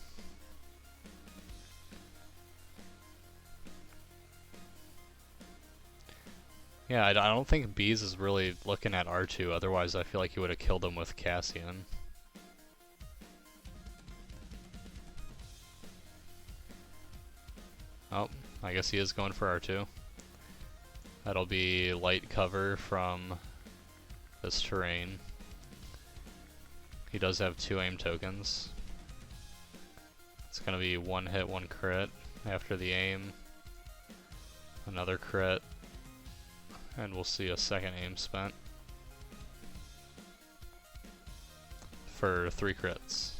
Yeah, I don't think Beez is really looking at R2, otherwise I feel like he would have killed him with Cassian. I guess he is going for R2. That'll be light cover from this terrain. He does have 2 aim tokens. It's gonna be 1 hit, 1 crit after the aim. Another crit. And we'll see a second aim spent. For 3 crits.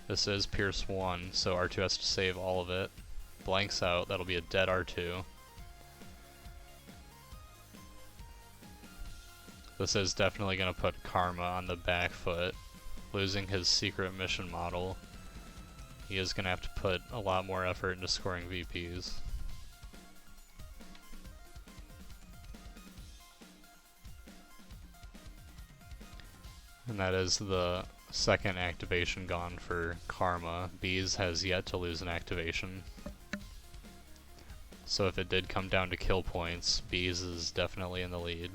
This is Pierce 1, so R2 has to save all of it. Blanks out, that'll be a dead R2. This is definitely going to put Karma on the back foot. Losing his secret mission model, he is going to have to put a lot more effort into scoring VPs. And that is the second activation gone for Karma. Beez has yet to lose an activation. So if it did come down to kill points, Beez is definitely in the lead.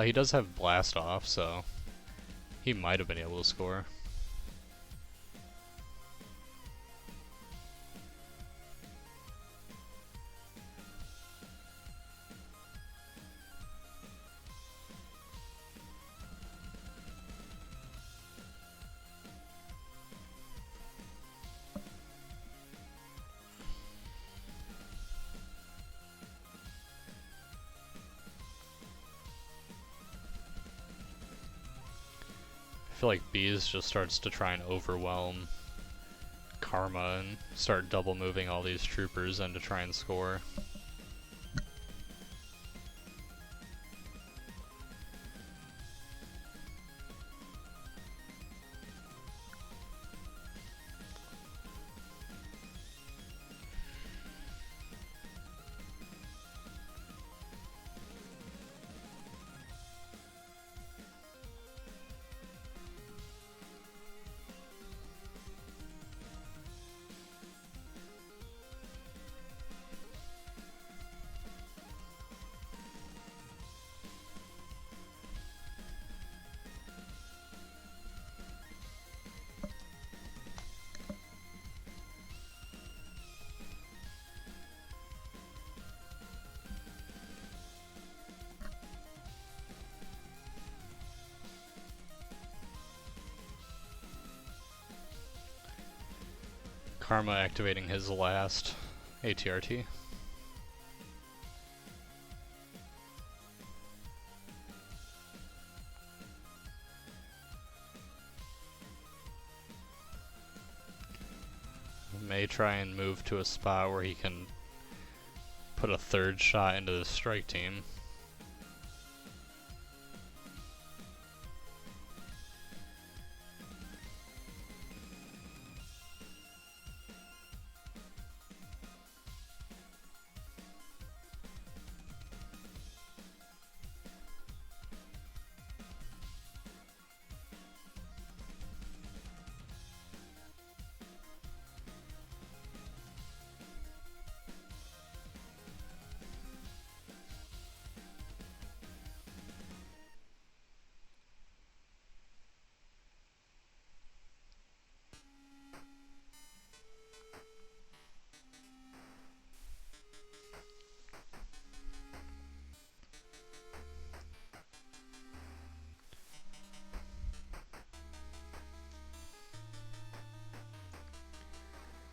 He does have Blast Off, so he might have been able to score. I feel like Beez just starts to try and overwhelm Karma and start double moving all these troopers in to try and score. Karma activating his last ATRT. May try and move to a spot where he can put a third shot into the strike team.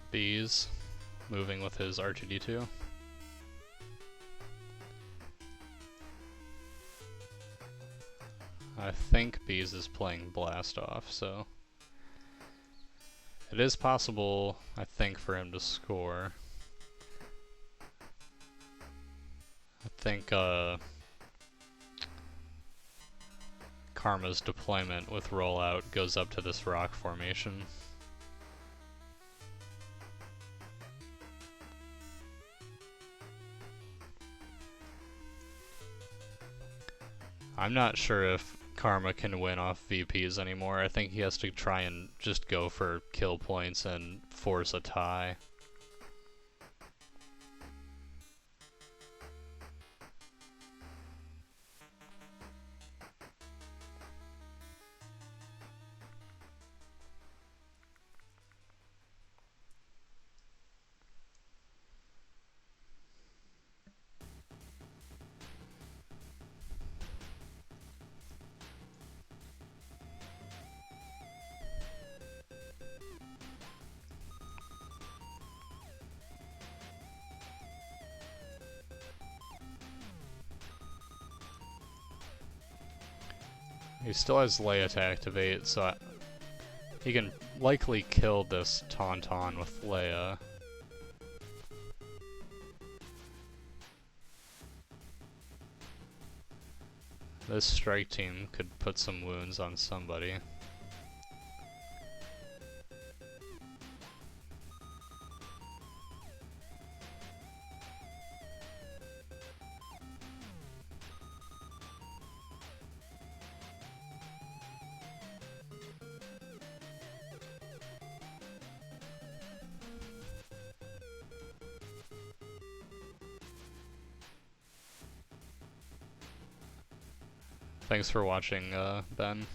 Beez moving with his R2D2. I think Beez is playing Blast Off, so it is possible, I think, for him to score. I think Karma's deployment with rollout goes up to this rock formation. I'm not sure if Karma can win off VPs anymore. I think he has to try and just go for kill points and force a tie. He still has Leia to activate, so he can likely kill this Tauntaun with Leia. This strike team could put some wounds on somebody. Thanks for watching, Ben.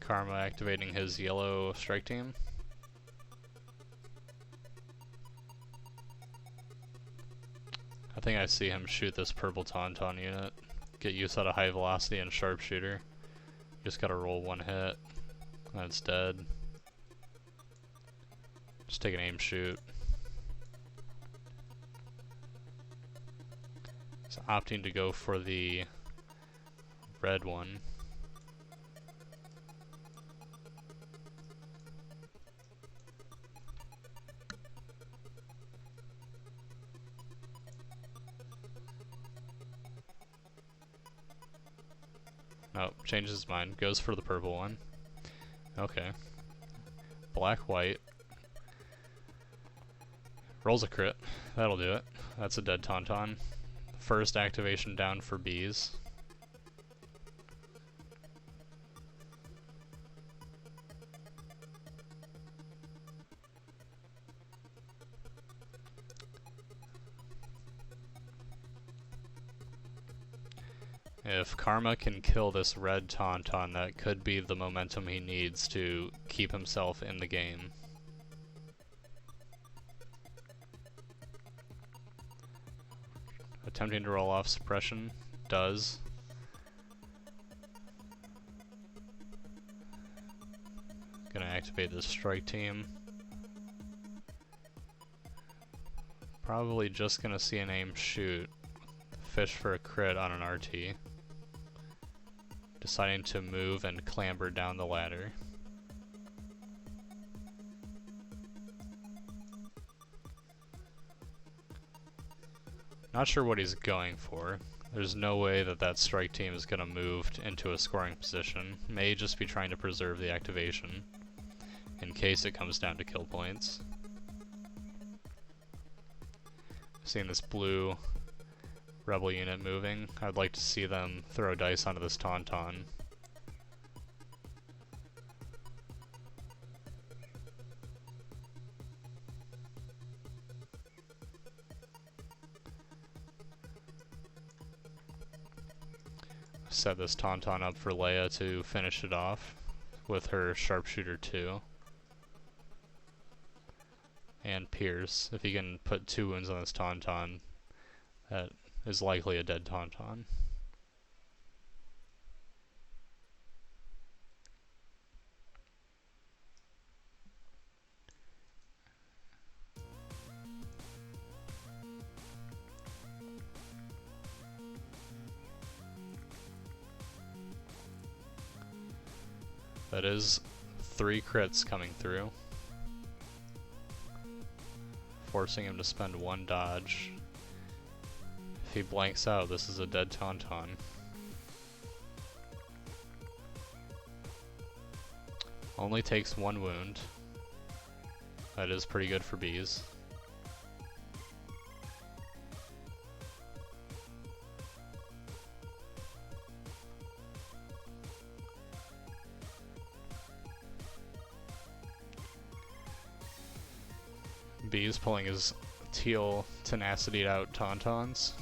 Karma activating his yellow strike team. I think I see him shoot this purple Tauntaun unit. Get use out of high velocity and sharpshooter. Just gotta roll one hit. That's dead. Just take an aim shoot. He's opting to go for the red one. Nope, changes his mind. Goes for the purple one. Okay. Black, white. Rolls a crit. That'll do it. That's a dead Tauntaun. First activation down for Beez. If Karma can kill this red Tauntaun, that could be the momentum he needs to keep himself in the game. Attempting to roll off suppression, does. Gonna activate this strike team. Probably just gonna see an aim shoot. Fish for a crit on an RT. Deciding to move and clamber down the ladder. Not sure what he's going for. There's no way that that strike team is going to move into a scoring position. May just be trying to preserve the activation in case it comes down to kill points. Seeing this blue rebel unit moving, I'd like to see them throw dice onto this Tauntaun. Set this Tauntaun up for Leia to finish it off with her sharpshooter 2. And Pierce. If he can put 2 wounds on this Tauntaun, that is likely a dead Tauntaun. That is 3 crits coming through, forcing him to spend 1 dodge. If he blanks out, this is a dead Tauntaun. Only takes 1 wound. That is pretty good for Beez. Beez pulling his teal tenacity out Tauntauns.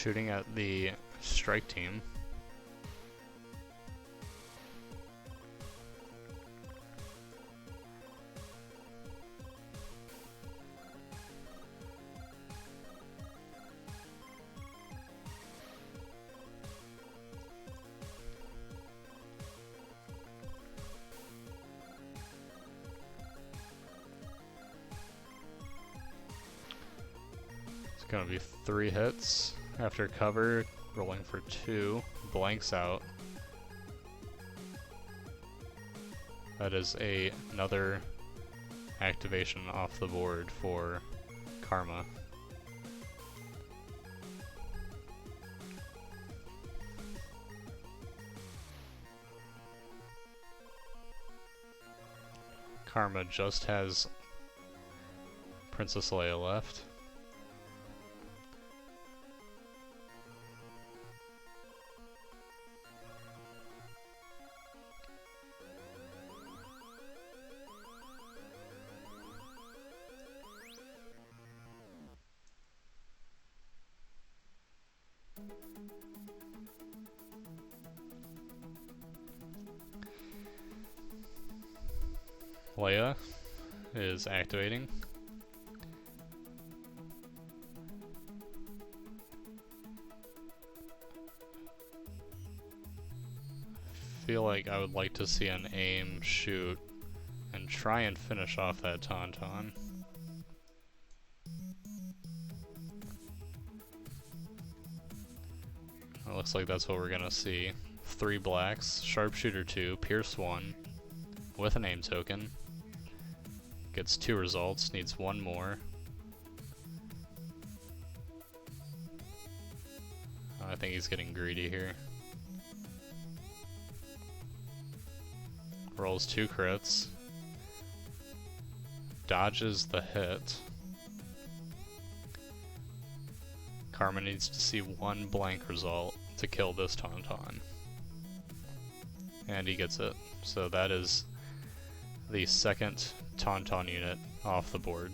shooting at the strike team. Gonna be 3 hits after cover, rolling for 2, blanks out. That is another activation off the board for Karma. Karma just has Princess Leia left. Leia is activating. I feel like I would like to see an aim, shoot, and try and finish off that Tauntaun. It looks like that's what we're gonna see. 3 blacks, sharpshooter 2, pierce 1, with an aim token. Gets 2 results, needs 1 more. I think he's getting greedy here. Rolls 2 crits. Dodges the hit. Karma needs to see 1 blank result to kill this Tauntaun. And he gets it. So that is the second Tauntaun unit off the board.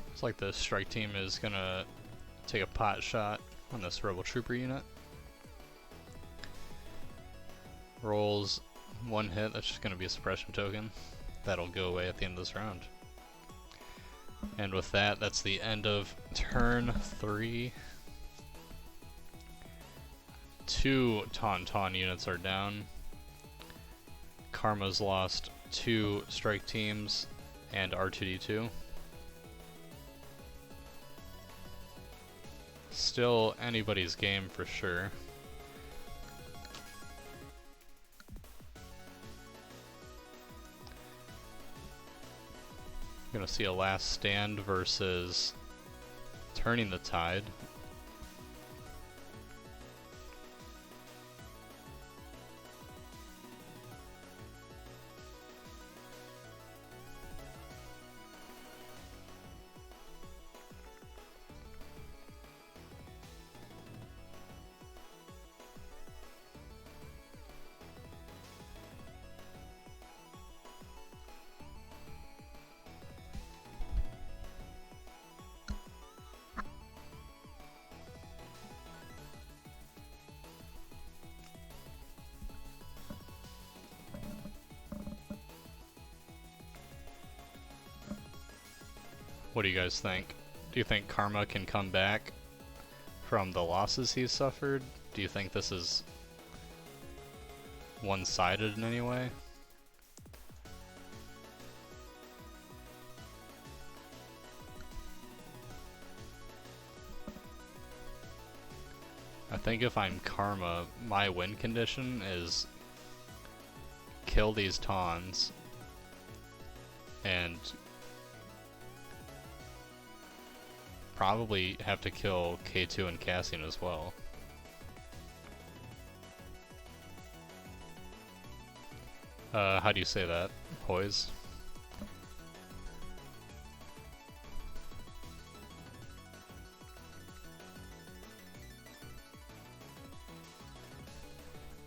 Looks like the strike team is gonna take a pot shot on this Rebel Trooper unit. Rolls 1 hit, that's just gonna be a suppression token. That'll go away at the end of this round. And with that, that's the end of turn 3. 2 Tauntaun units are down. Karma's lost 2 strike teams and R2D2. Still anybody's game for sure. Gonna see a last stand versus turning the tide. What do you guys think? Do you think Karma can come back from the losses he's suffered? Do you think this is one-sided in any way? I think if I'm Karma, my win condition is kill these Tawns and probably have to kill K2 and Cassian as well. How do you say that, Hoys?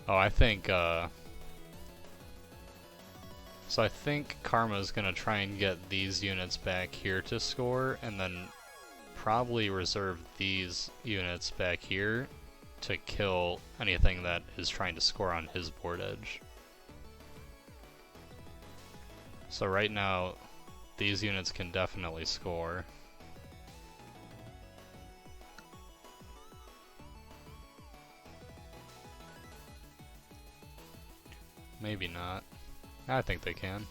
Oh, I think, so I think Karma's gonna try and get these units back here to score, and then probably reserve these units back here to kill anything that is trying to score on his board edge. So right now, these units can definitely score. Maybe not. I think they can.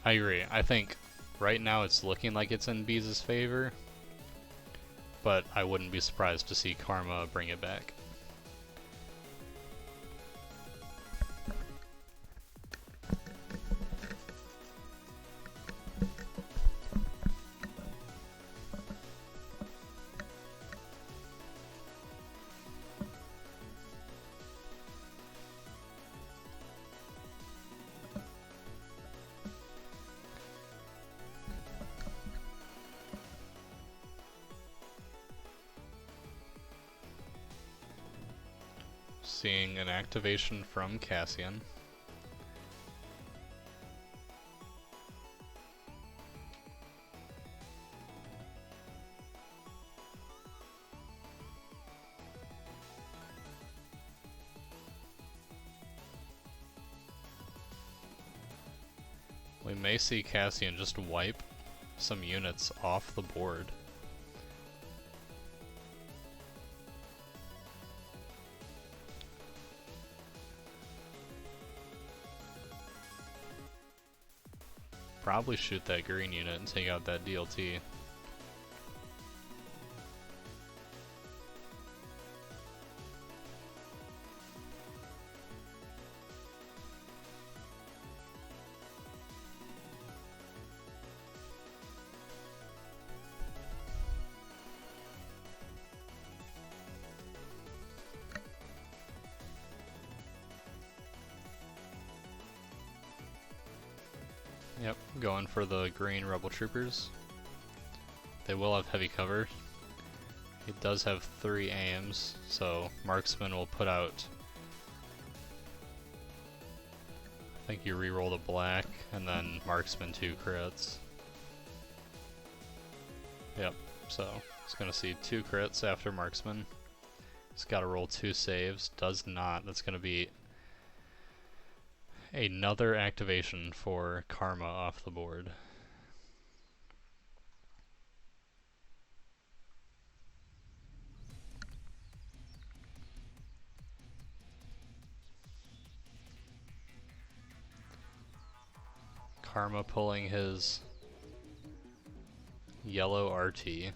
I agree. I think right now it's looking like it's in Beez's favor, but I wouldn't be surprised to see Karma bring it back. Seeing an activation from Cassian. We may see Cassian just wipe some units off the board. Probably shoot that green unit and take out that DLT. Yep, going for the green Rebel Troopers. They will have heavy cover. It does have 3 AIMs, so Marksman will put out... I think you reroll the black, and then Marksman 2 crits. Yep, so it's gonna see 2 crits after Marksman. It's gotta roll 2 saves, does not. That's gonna be another activation for Karma off the board. Karma pulling his yellow RT.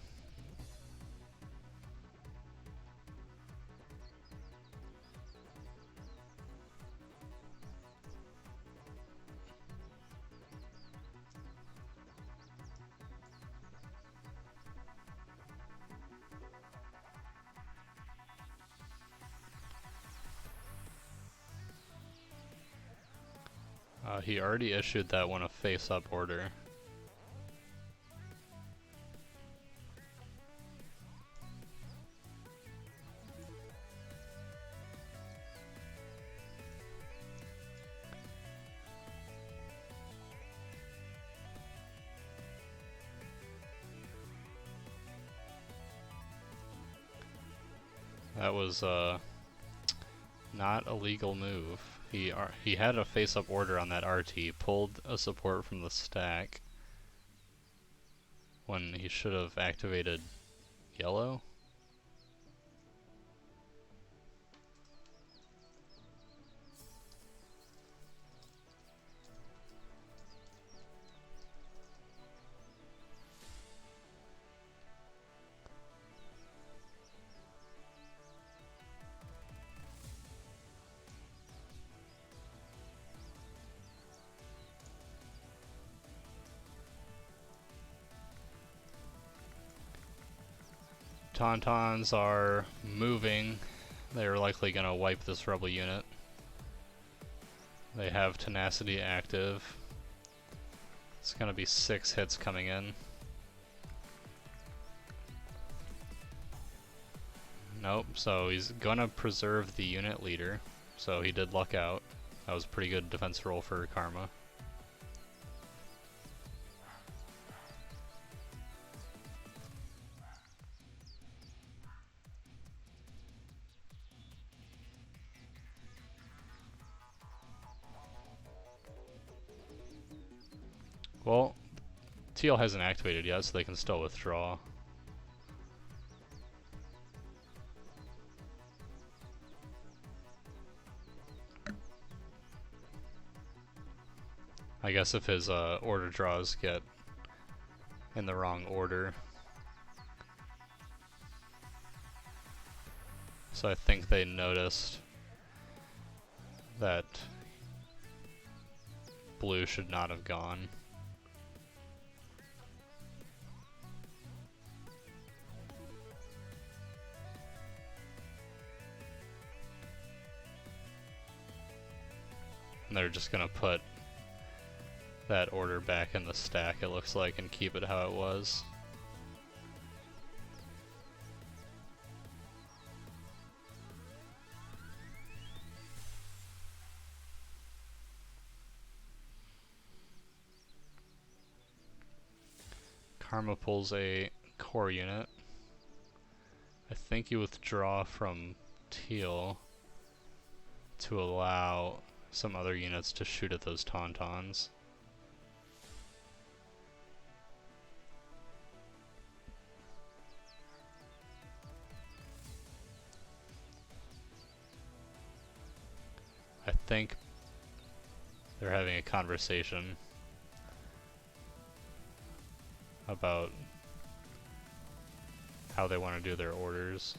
He already issued that one a face-up order. That was not a legal move. He had a face-up order on that RT, pulled a support from the stack when he should have activated yellow. Tauntauns are moving. They're likely going to wipe this rebel unit. They have tenacity active. It's going to be 6 hits coming in. Nope, so he's going to preserve the unit leader. So he did luck out. That was a pretty good defense roll for Karma. Well, Teal hasn't activated yet, so they can still withdraw. I guess if his order draws get in the wrong order. So I think they noticed that blue should not have gone. And they're just gonna put that order back in the stack, it looks like, and keep it how it was. Karma pulls a core unit. I think you withdraw from Teal to allow some other units to shoot at those Tauntauns. I think they're having a conversation about how they want to do their orders.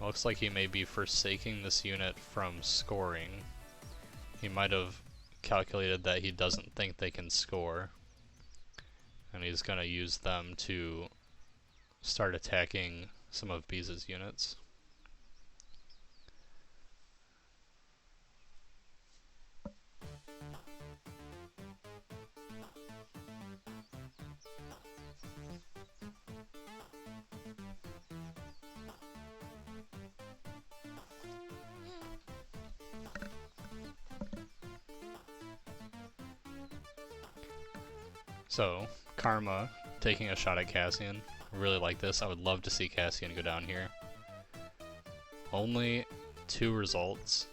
Looks like he may be forsaking this unit from scoring. He might have calculated that he doesn't think they can score, and he's going to use them to start attacking some of Beez's units. So, Karma taking a shot at Cassian. I really like this. I would love to see Cassian go down here. Only 2 results.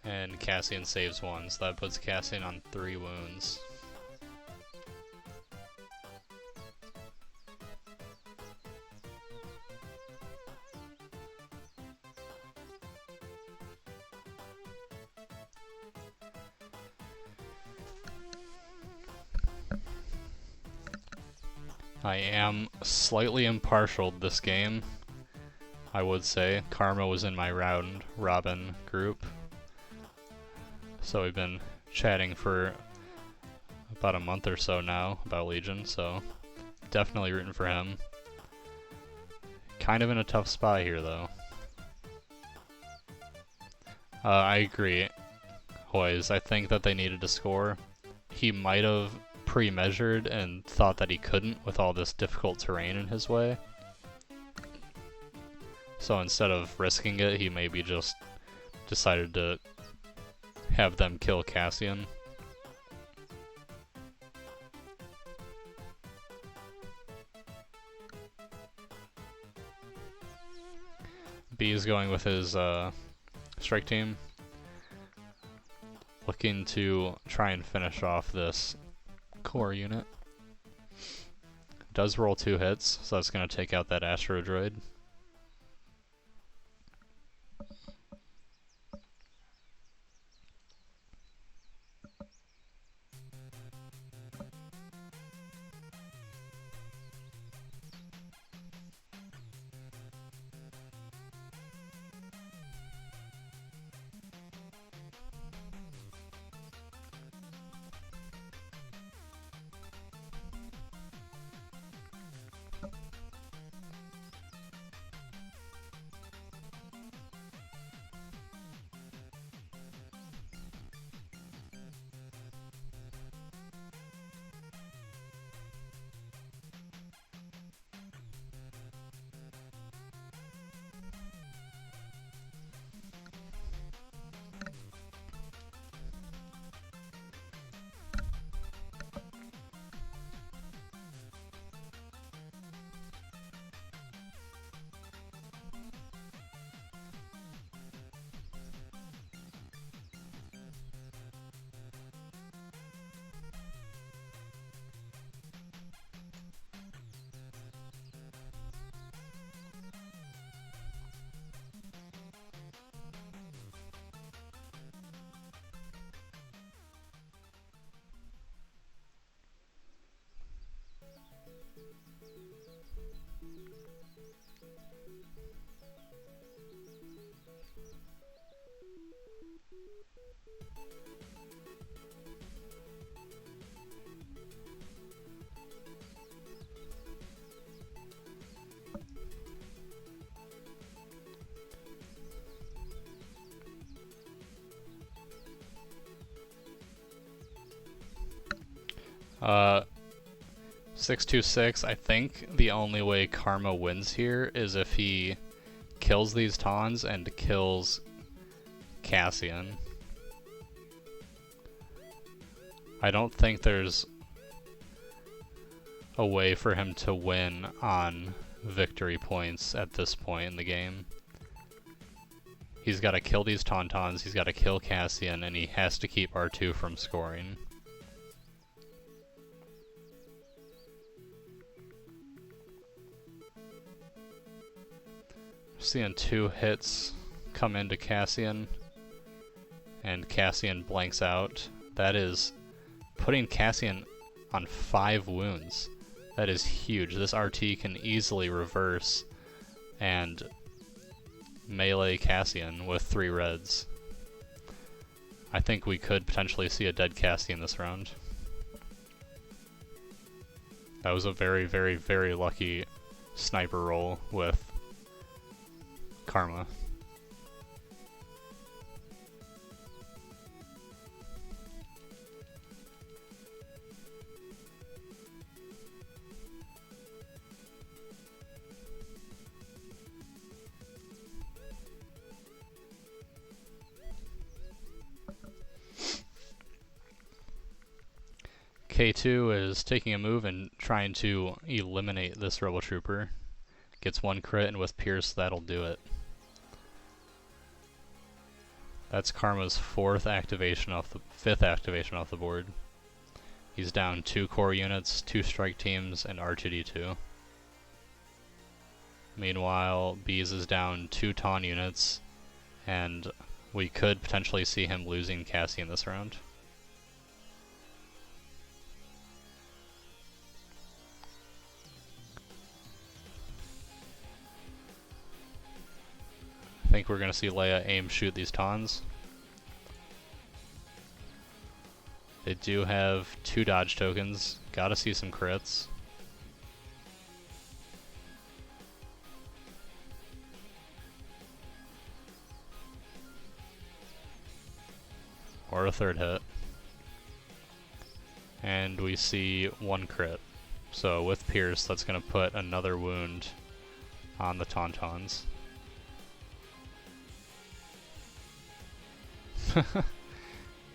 And Cassian saves 1, so that puts Cassian on 3 wounds. I am slightly impartial this game, I would say. Karma was in my round robin group, so we've been chatting for about a month or so now about Legion, so definitely rooting for him. Kind of in a tough spot here though. I agree, Hoys. I think that they needed to score. He might have pre-measured and thought that he couldn't with all this difficult terrain in his way. So instead of risking it, he maybe just decided to have them kill Cassian. Beez going with his strike team, looking to try and finish off this core unit. Does roll 2 hits, so that's going to take out that Astro Droid. Uh, 626, I think the only way Karma wins here is if he kills these Tawns and kills Cassian. I don't think there's a way for him to win on victory points at this point in the game. He's got to kill these Tauntauns, he's got to kill Cassian, and he has to keep R2 from scoring. Seeing 2 hits come into Cassian, and Cassian blanks out. That is putting Cassian on 5 wounds. That is huge. This RT can easily reverse and melee Cassian with 3 reds. I think we could potentially see a dead Cassian this round. That was a very, very, very lucky sniper roll with Karma. K2 is taking a move and trying to eliminate this Rebel Trooper. Gets 1 crit, and with Pierce that'll do it. That's Karma's fifth activation off the board. He's down 2 core units, 2 strike teams, and R2D2. Meanwhile, Beez is down 2 Taun units, and we could potentially see him losing Cassie in this round. I think we're going to see Leia aim shoot these Tauns. They do have 2 dodge tokens. Gotta see some crits. Or a 3rd hit. And we see 1 crit. So with Pierce, that's going to put another wound on the Tauntauns.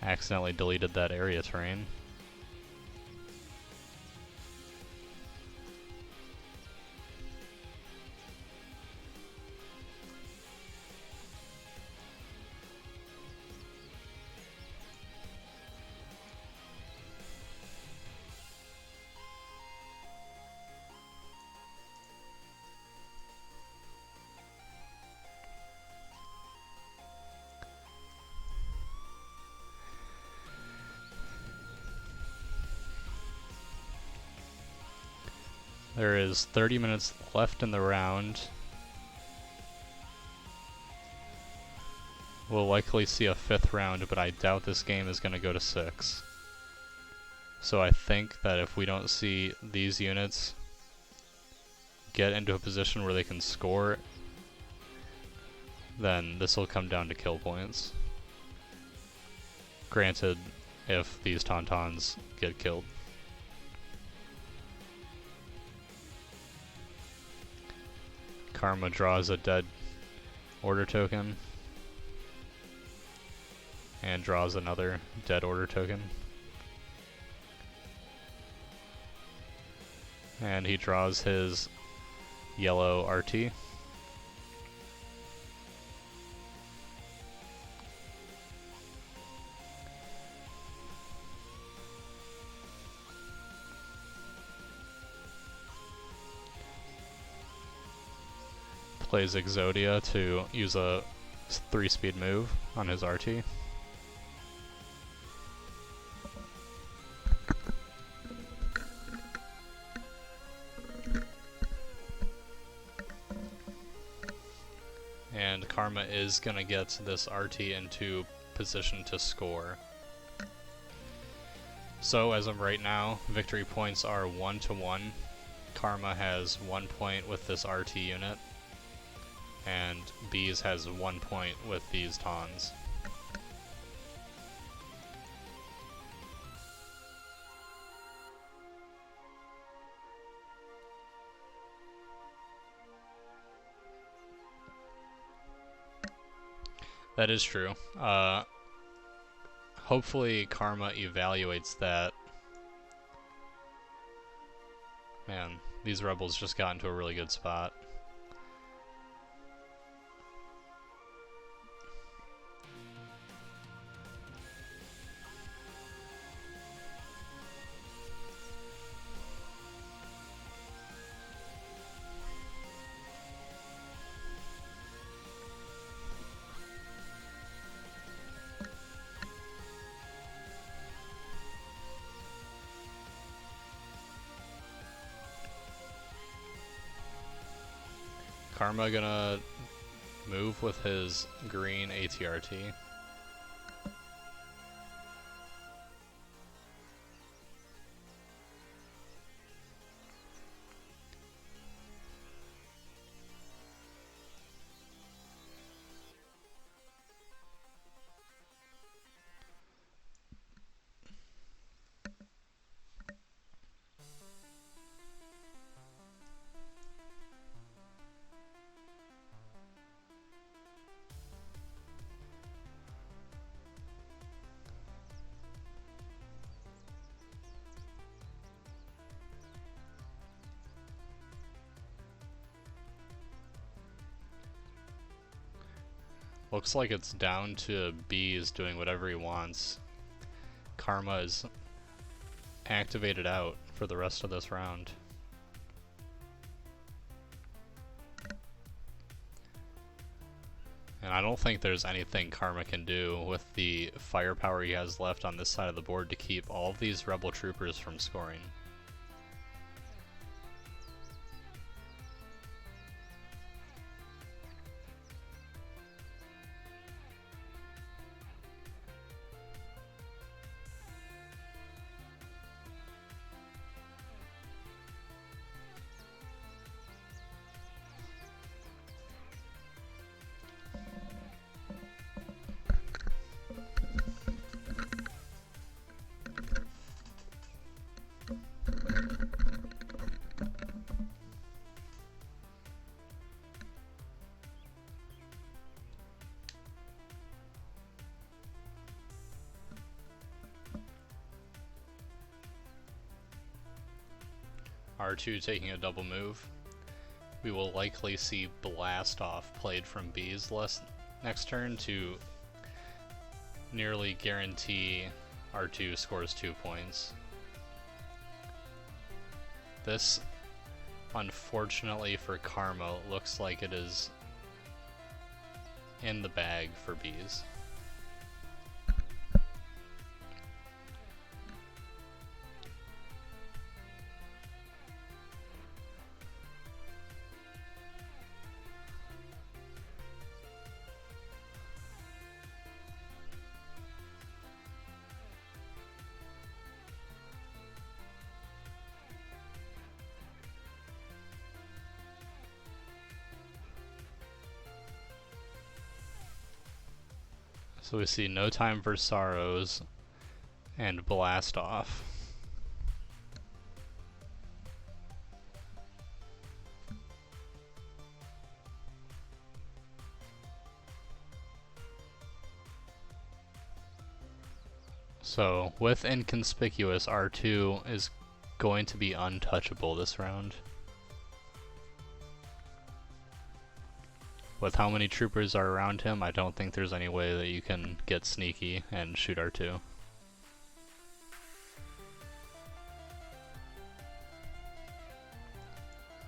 Accidentally deleted that area terrain. There is 30 minutes left in the round. We'll likely see a 5th round, but I doubt this game is going to go to 6. So I think that if we don't see these units get into a position where they can score, then this will come down to kill points. Granted, if these Tauntauns get killed. Karma draws a dead order token and draws another dead order token. And he draws his yellow RT. Plays Exodia to use a 3-speed move on his RT. And Karma is gonna get this RT into position to score. So as of right now, victory points are 1-1. Karma has 1 point with this RT unit, and Beez has 1 point with these Tauns. That is true. Hopefully Karma evaluates that. Man, these rebels just got into a really good spot. Karma gonna move with his green ATRT. Looks like it's down to Beez doing whatever he wants. Karma is activated out for the rest of this round. And I don't think there's anything Karma can do with the firepower he has left on this side of the board to keep all of these rebel troopers from scoring. R2 taking a double move. We will likely see Blast Off played from Beez next turn to nearly guarantee R2 scores 2 points. This, unfortunately for Karma, looks like it is in the bag for Beez. So we see No Time for Sorrows and Blast Off. So with Inconspicuous, R2 is going to be untouchable this round. With how many troopers are around him, I don't think there's any way that you can get sneaky and shoot R2.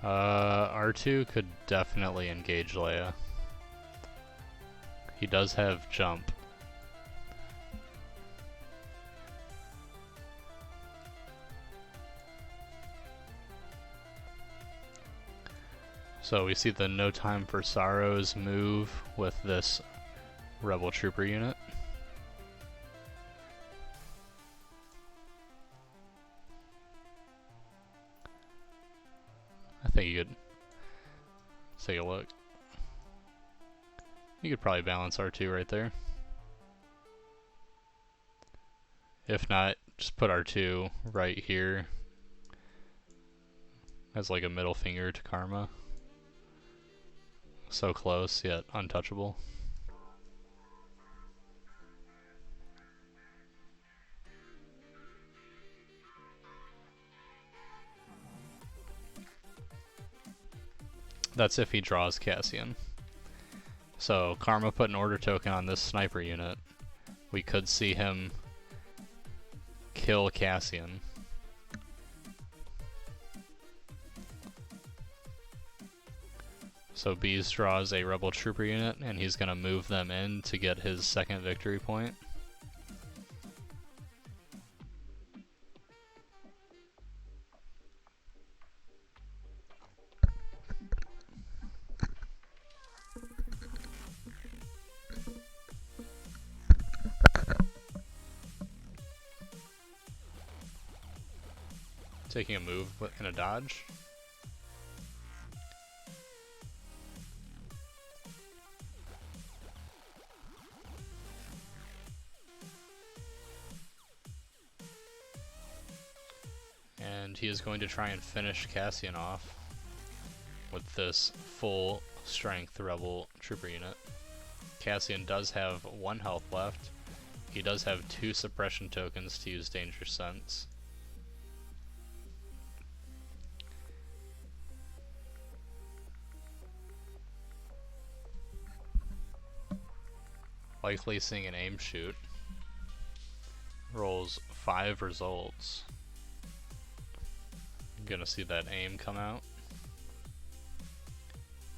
R2 could definitely engage Leia. He does have jump. So we see the No Time for Sorrows move with this Rebel Trooper unit. I think you could take a look. You could probably balance R2 right there. If not, just put R2 right here as like a middle finger to Karma. So close, yet untouchable. That's if he draws Cassian. So Karma put an order token on this sniper unit. We could see him kill Cassian. So Beez draws a Rebel Trooper unit, and he's going to move them in to get his second victory point. Taking a move in a dodge. And he is going to try and finish Cassian off with this full strength Rebel Trooper unit. Cassian does have 1 health left. He does have 2 suppression tokens to use Danger Sense. Likely seeing an aim shoot. Rolls 5 results. I'm gonna see that aim come out.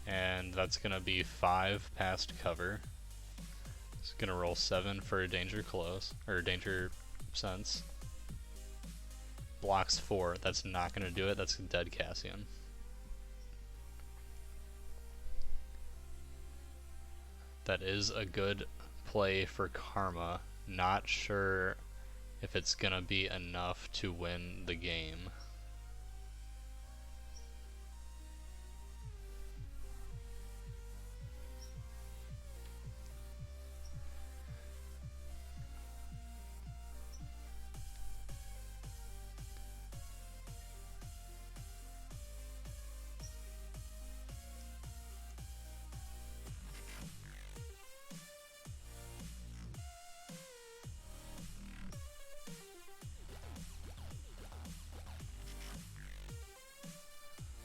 And that's gonna be 5 past cover. It's gonna roll 7 for danger close, or danger sense. Blocks 4, that's not gonna do it, that's dead Cassian. That is a good play for Karma. Not sure if it's gonna be enough to win the game.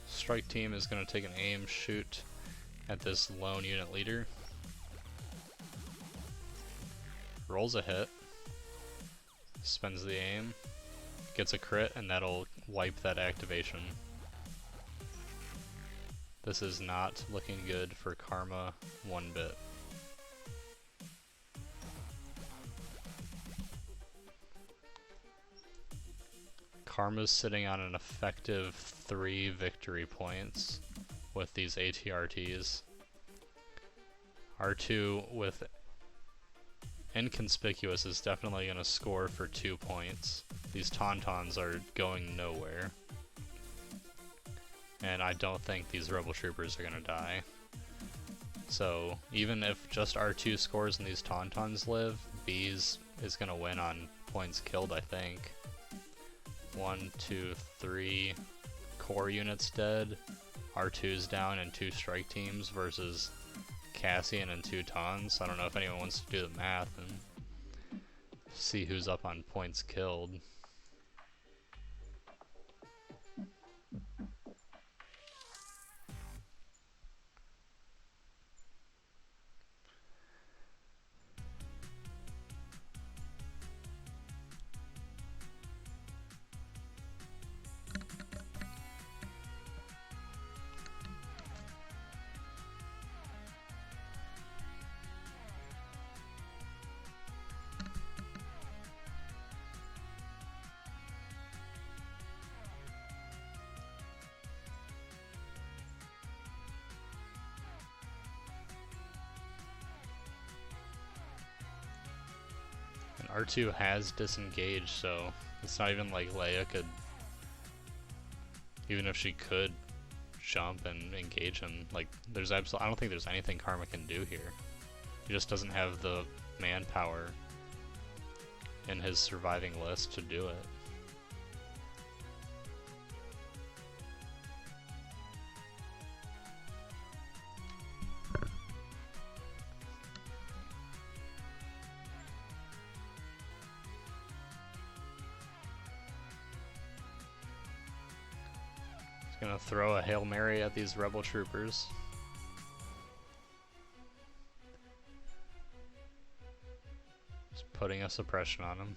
Strike team is going to take an aim shoot at this lone unit leader. Rolls a hit. Spends the aim. Gets a crit, and that'll wipe that activation. This is not looking good for Karma one bit. Karma's sitting on an effective 3 victory points with these ATRTs. R2 with Inconspicuous is definitely going to score for 2 points. These Tauntauns are going nowhere. And I don't think these Rebel Troopers are going to die. So even if just R2 scores and these Tauntauns live, Beez is going to win on points killed, I think. 1, 2, 3 core units dead, R2's down and 2 strike teams versus Cassian and 2 Taunts. I don't know if anyone wants to do the math and see who's up on points killed. R2 has disengaged, so it's not even like Leia could, even if she could jump and engage him, like there's absolutely, I don't think there's anything Karma can do here. He just doesn't have the manpower in his surviving list to do it. Gonna throw a Hail Mary at these Rebel Troopers. Just putting a suppression on them.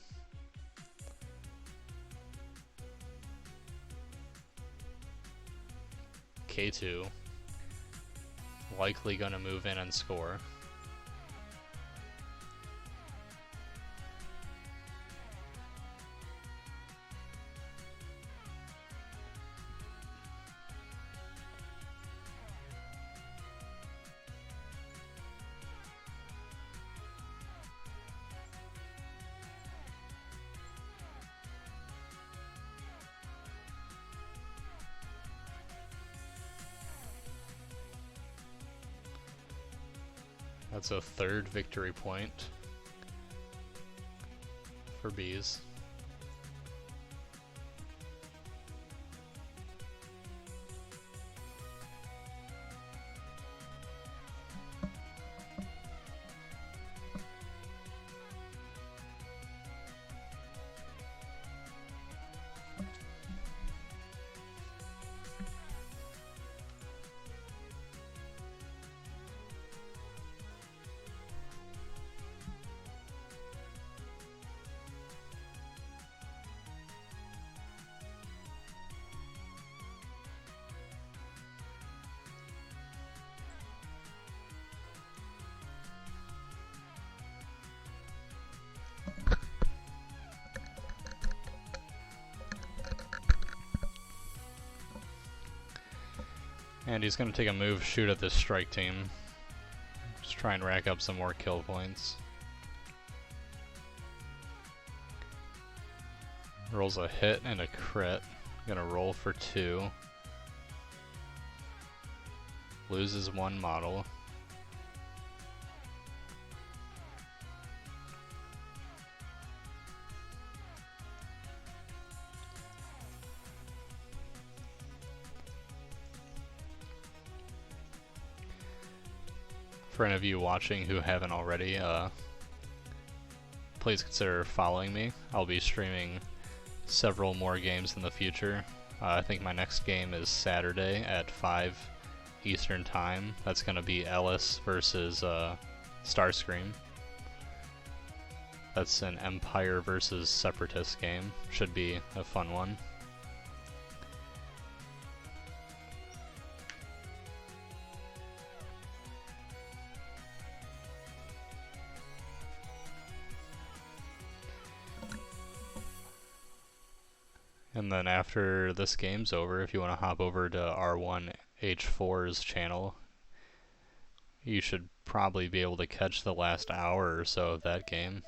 K2 likely gonna move in and score. That's a 3rd victory point for Beez. And he's gonna take a move, shoot at this strike team. Just try and rack up some more kill points. Rolls a hit and a crit. Gonna roll for 2. Loses 1 model. For any of you watching who haven't already, please consider following me. I'll be streaming several more games in the future. I think my next game is Saturday at 5 Eastern Time. That's going to be Ellis versus Starscream. That's an Empire versus Separatist game. Should be a fun one. And then after this game's over, if you want to hop over to R1H4's channel, you should probably be able to catch the last hour or so of that game.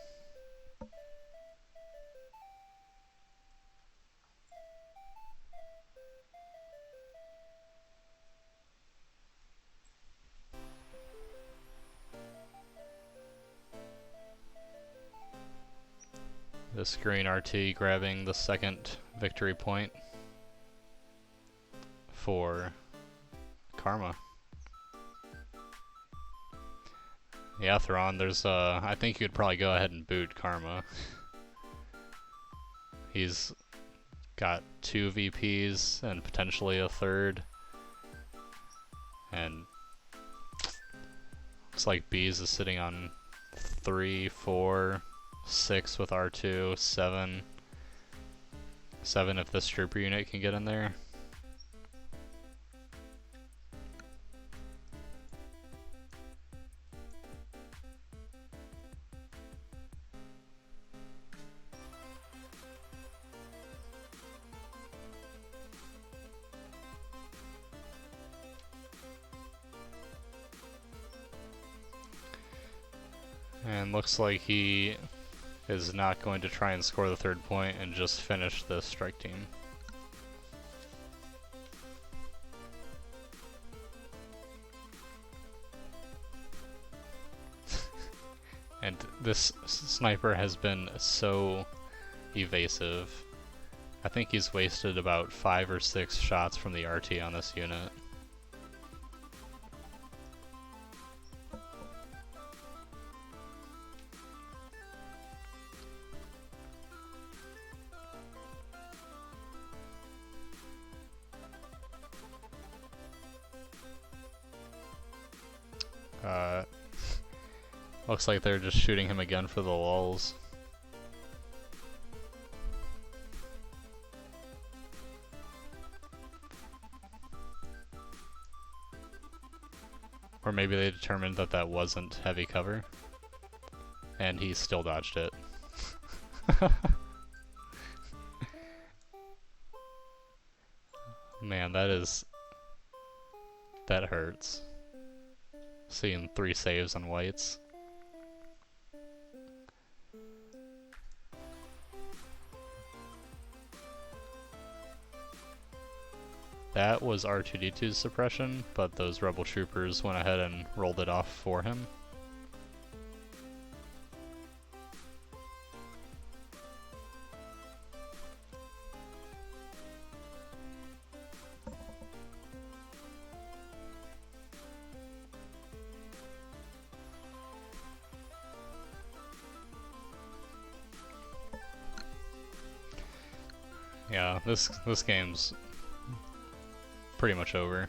This green RT grabbing the second victory point for Karma. Yeah, Thrawn, there's I think you'd probably go ahead and boot Karma. He's got 2 VPs and potentially a third. And looks like Beez is sitting on 3, 4, 6 with R2, 7 if this trooper unit can get in there. And looks like he is not going to try and score the 3rd point and just finish the strike team. And this sniper has been so evasive. I think he's wasted about 5 or 6 shots from the RT on this unit. Looks like they're just shooting him again for the lulz. Or maybe they determined that that wasn't heavy cover, and he still dodged it. Man, that hurts. Seeing 3 saves on whites. That was R2-D2's suppression, but those rebel troopers went ahead and rolled it off for him. Yeah, this game's pretty much over.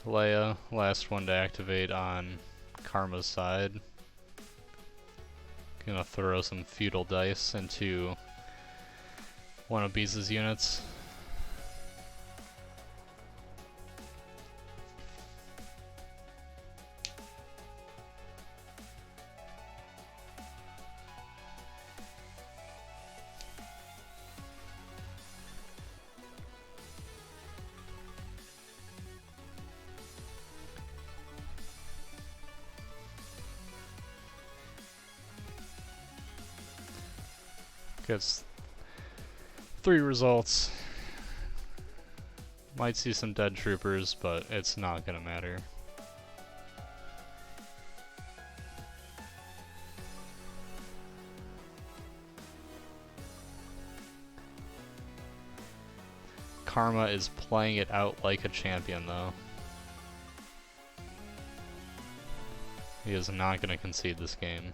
Leia, last one to activate on Karma's side. Gonna throw some feudal dice into one of Beez's units. Gets 3 results. Might see some dead troopers, but it's not gonna matter. Karma is playing it out like a champion, though. He is not going to concede this game.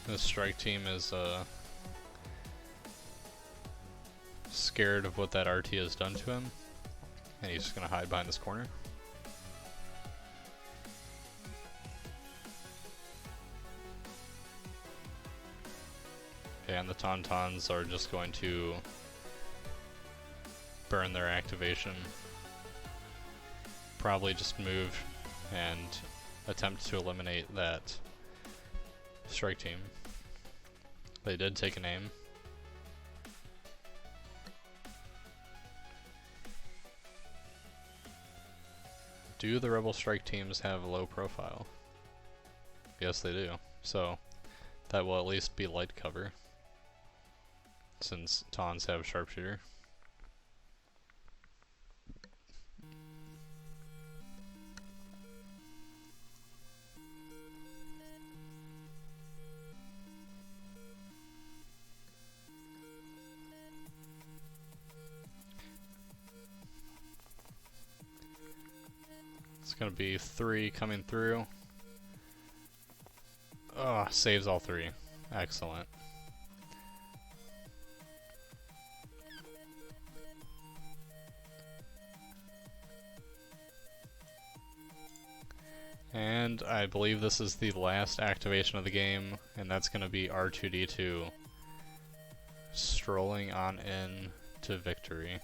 The strike team is scared of what that RT has done to him, and he's just going to hide behind this corner. And the Tauntauns are just going to burn their activation. Probably just move and attempt to eliminate that strike team. They did take an aim. Do the Rebel strike teams have a low profile? Yes, they do. So that will at least be light cover, since Taunts have sharpshooter. It's gonna be 3 coming through. Oh, saves all 3. Excellent. And I believe this is the last activation of the game, and that's gonna be R2D2 strolling on in to victory.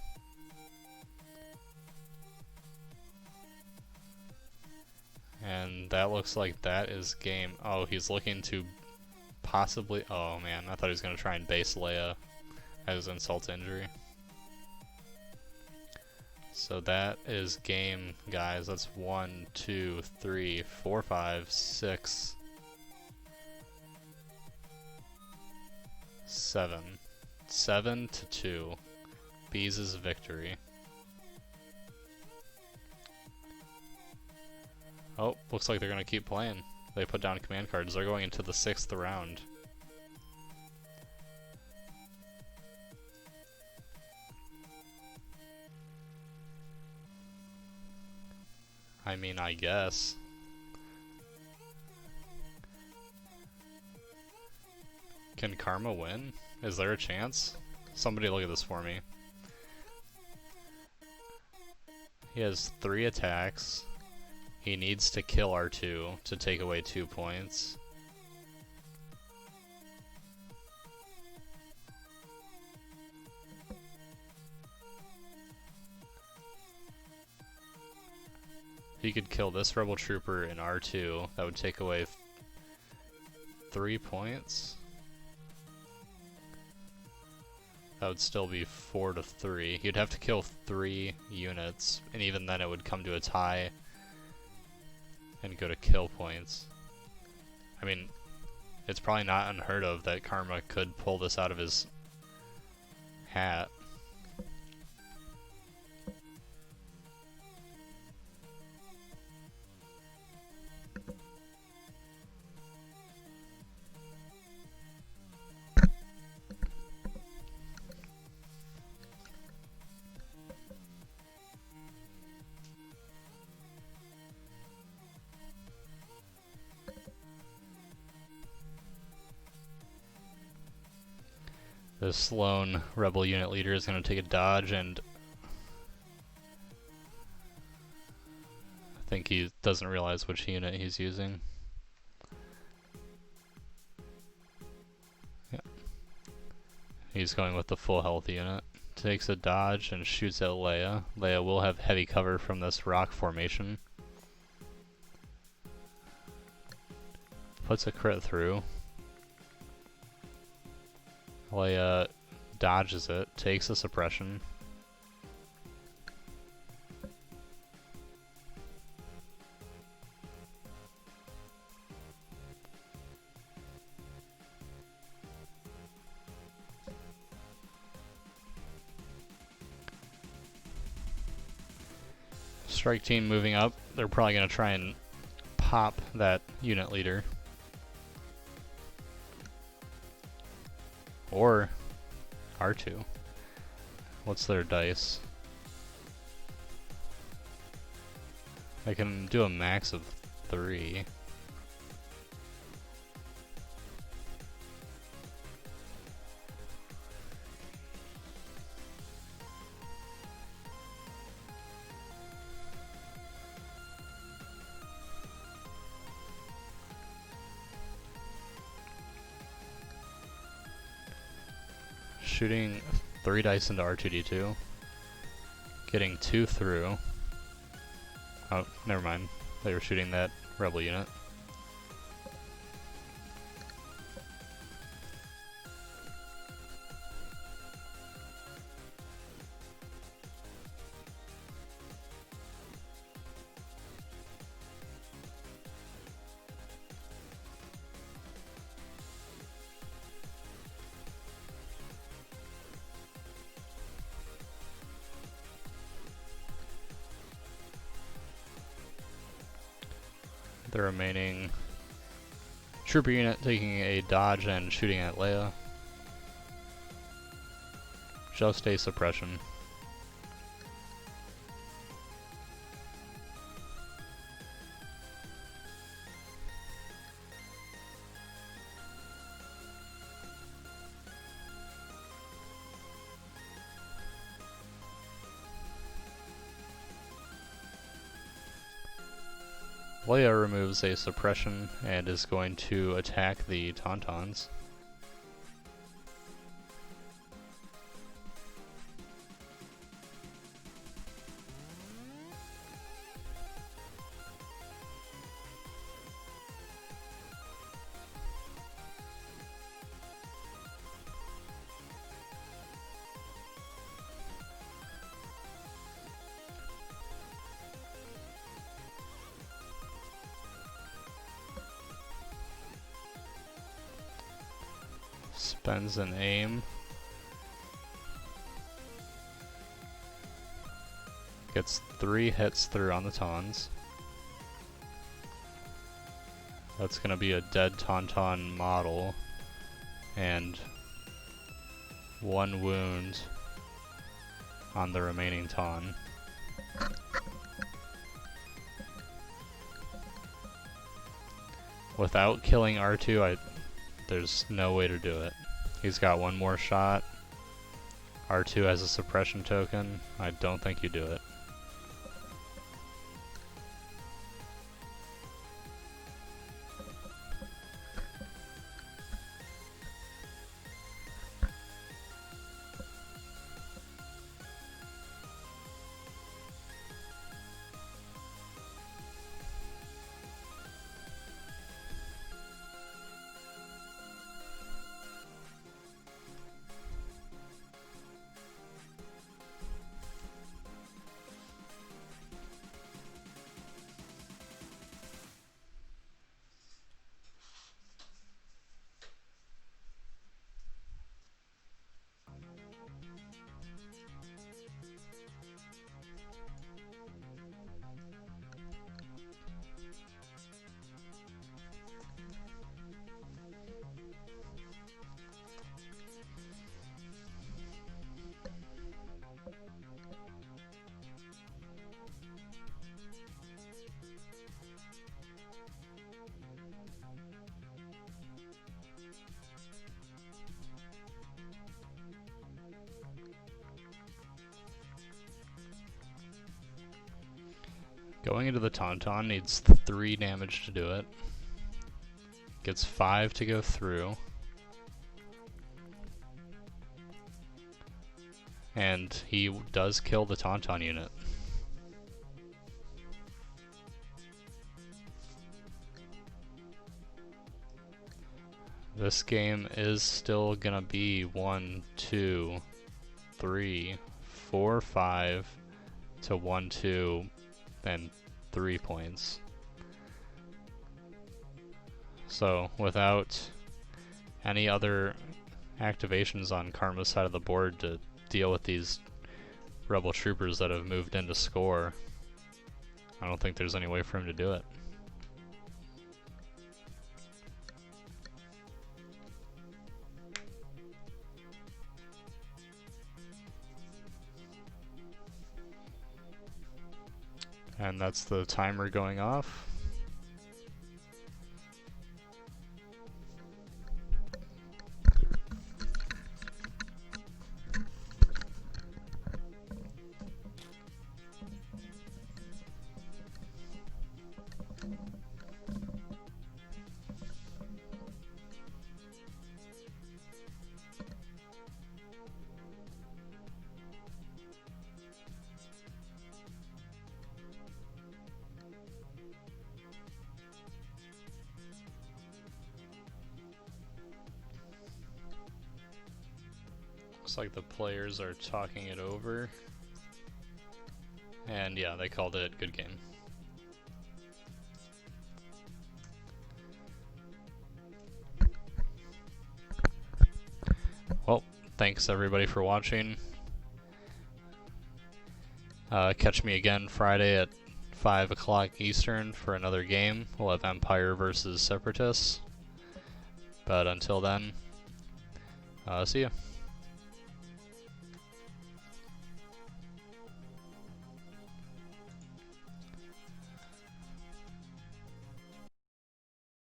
And that looks like that is game. Oh, he's looking to possibly... Oh man, I thought he was going to try and base Leia as insult to injury. So that is game, guys. That's 1, 2, 3, 4, 5, 6, 7. 7-2. Beez' victory. Oh, looks like they're going to keep playing. They put down command cards. They're going into the 6th round. I mean, I guess. Can Karma win? Is there a chance? Somebody look at this for me. He has 3 attacks. He needs to kill R2 to take away 2 points. He could kill this rebel trooper in R2. That would take away 3 points. That would still be 4-3. He'd have to kill 3 units, and even then it would come to a tie and go to kill points. I mean, it's probably not unheard of that Karma could pull this out of his hat. This lone rebel unit leader is going to take a dodge, and I think he doesn't realize which unit he's using. Yeah. He's going with the full health unit. Takes a dodge and shoots at Leia. Leia will have heavy cover from this rock formation. puts a crit through. Leia dodges it, takes a suppression. Strike team moving up. They're probably going to try and pop that unit leader. Or R2. What's their dice? They can do a max of 3. Shooting 3 dice into R2D2. Getting 2 through. Oh, never mind. They were shooting that rebel unit. The remaining trooper unit taking a dodge and shooting at Leia. Just a suppression. Leia removes a suppression and is going to attack the Tauntauns. Spends an aim. Gets 3 hits through on the Tauns. That's gonna be a dead Tauntaun model. And 1 wound on the remaining Taun. Without killing R2, there's no way to do it. He's got 1 more shot. R2 has a suppression token. I don't think you do it. Going into the Tauntaun needs 3 damage to do it. Gets 5 to go through. And he does kill the Tauntaun unit. This game is still gonna be 1, 2, 3, 4, 5 to 1, 2, and 3 points. So without any other activations on Karma's side of the board to deal with these rebel troopers that have moved in to score, I don't think there's any way for him to do it. And that's the timer going off. Looks like the players are talking it over. And yeah, they called it good game. Well, thanks everybody for watching. Catch me again Friday at 5 o'clock Eastern for another game. We'll have Empire versus Separatists. But until then, see ya.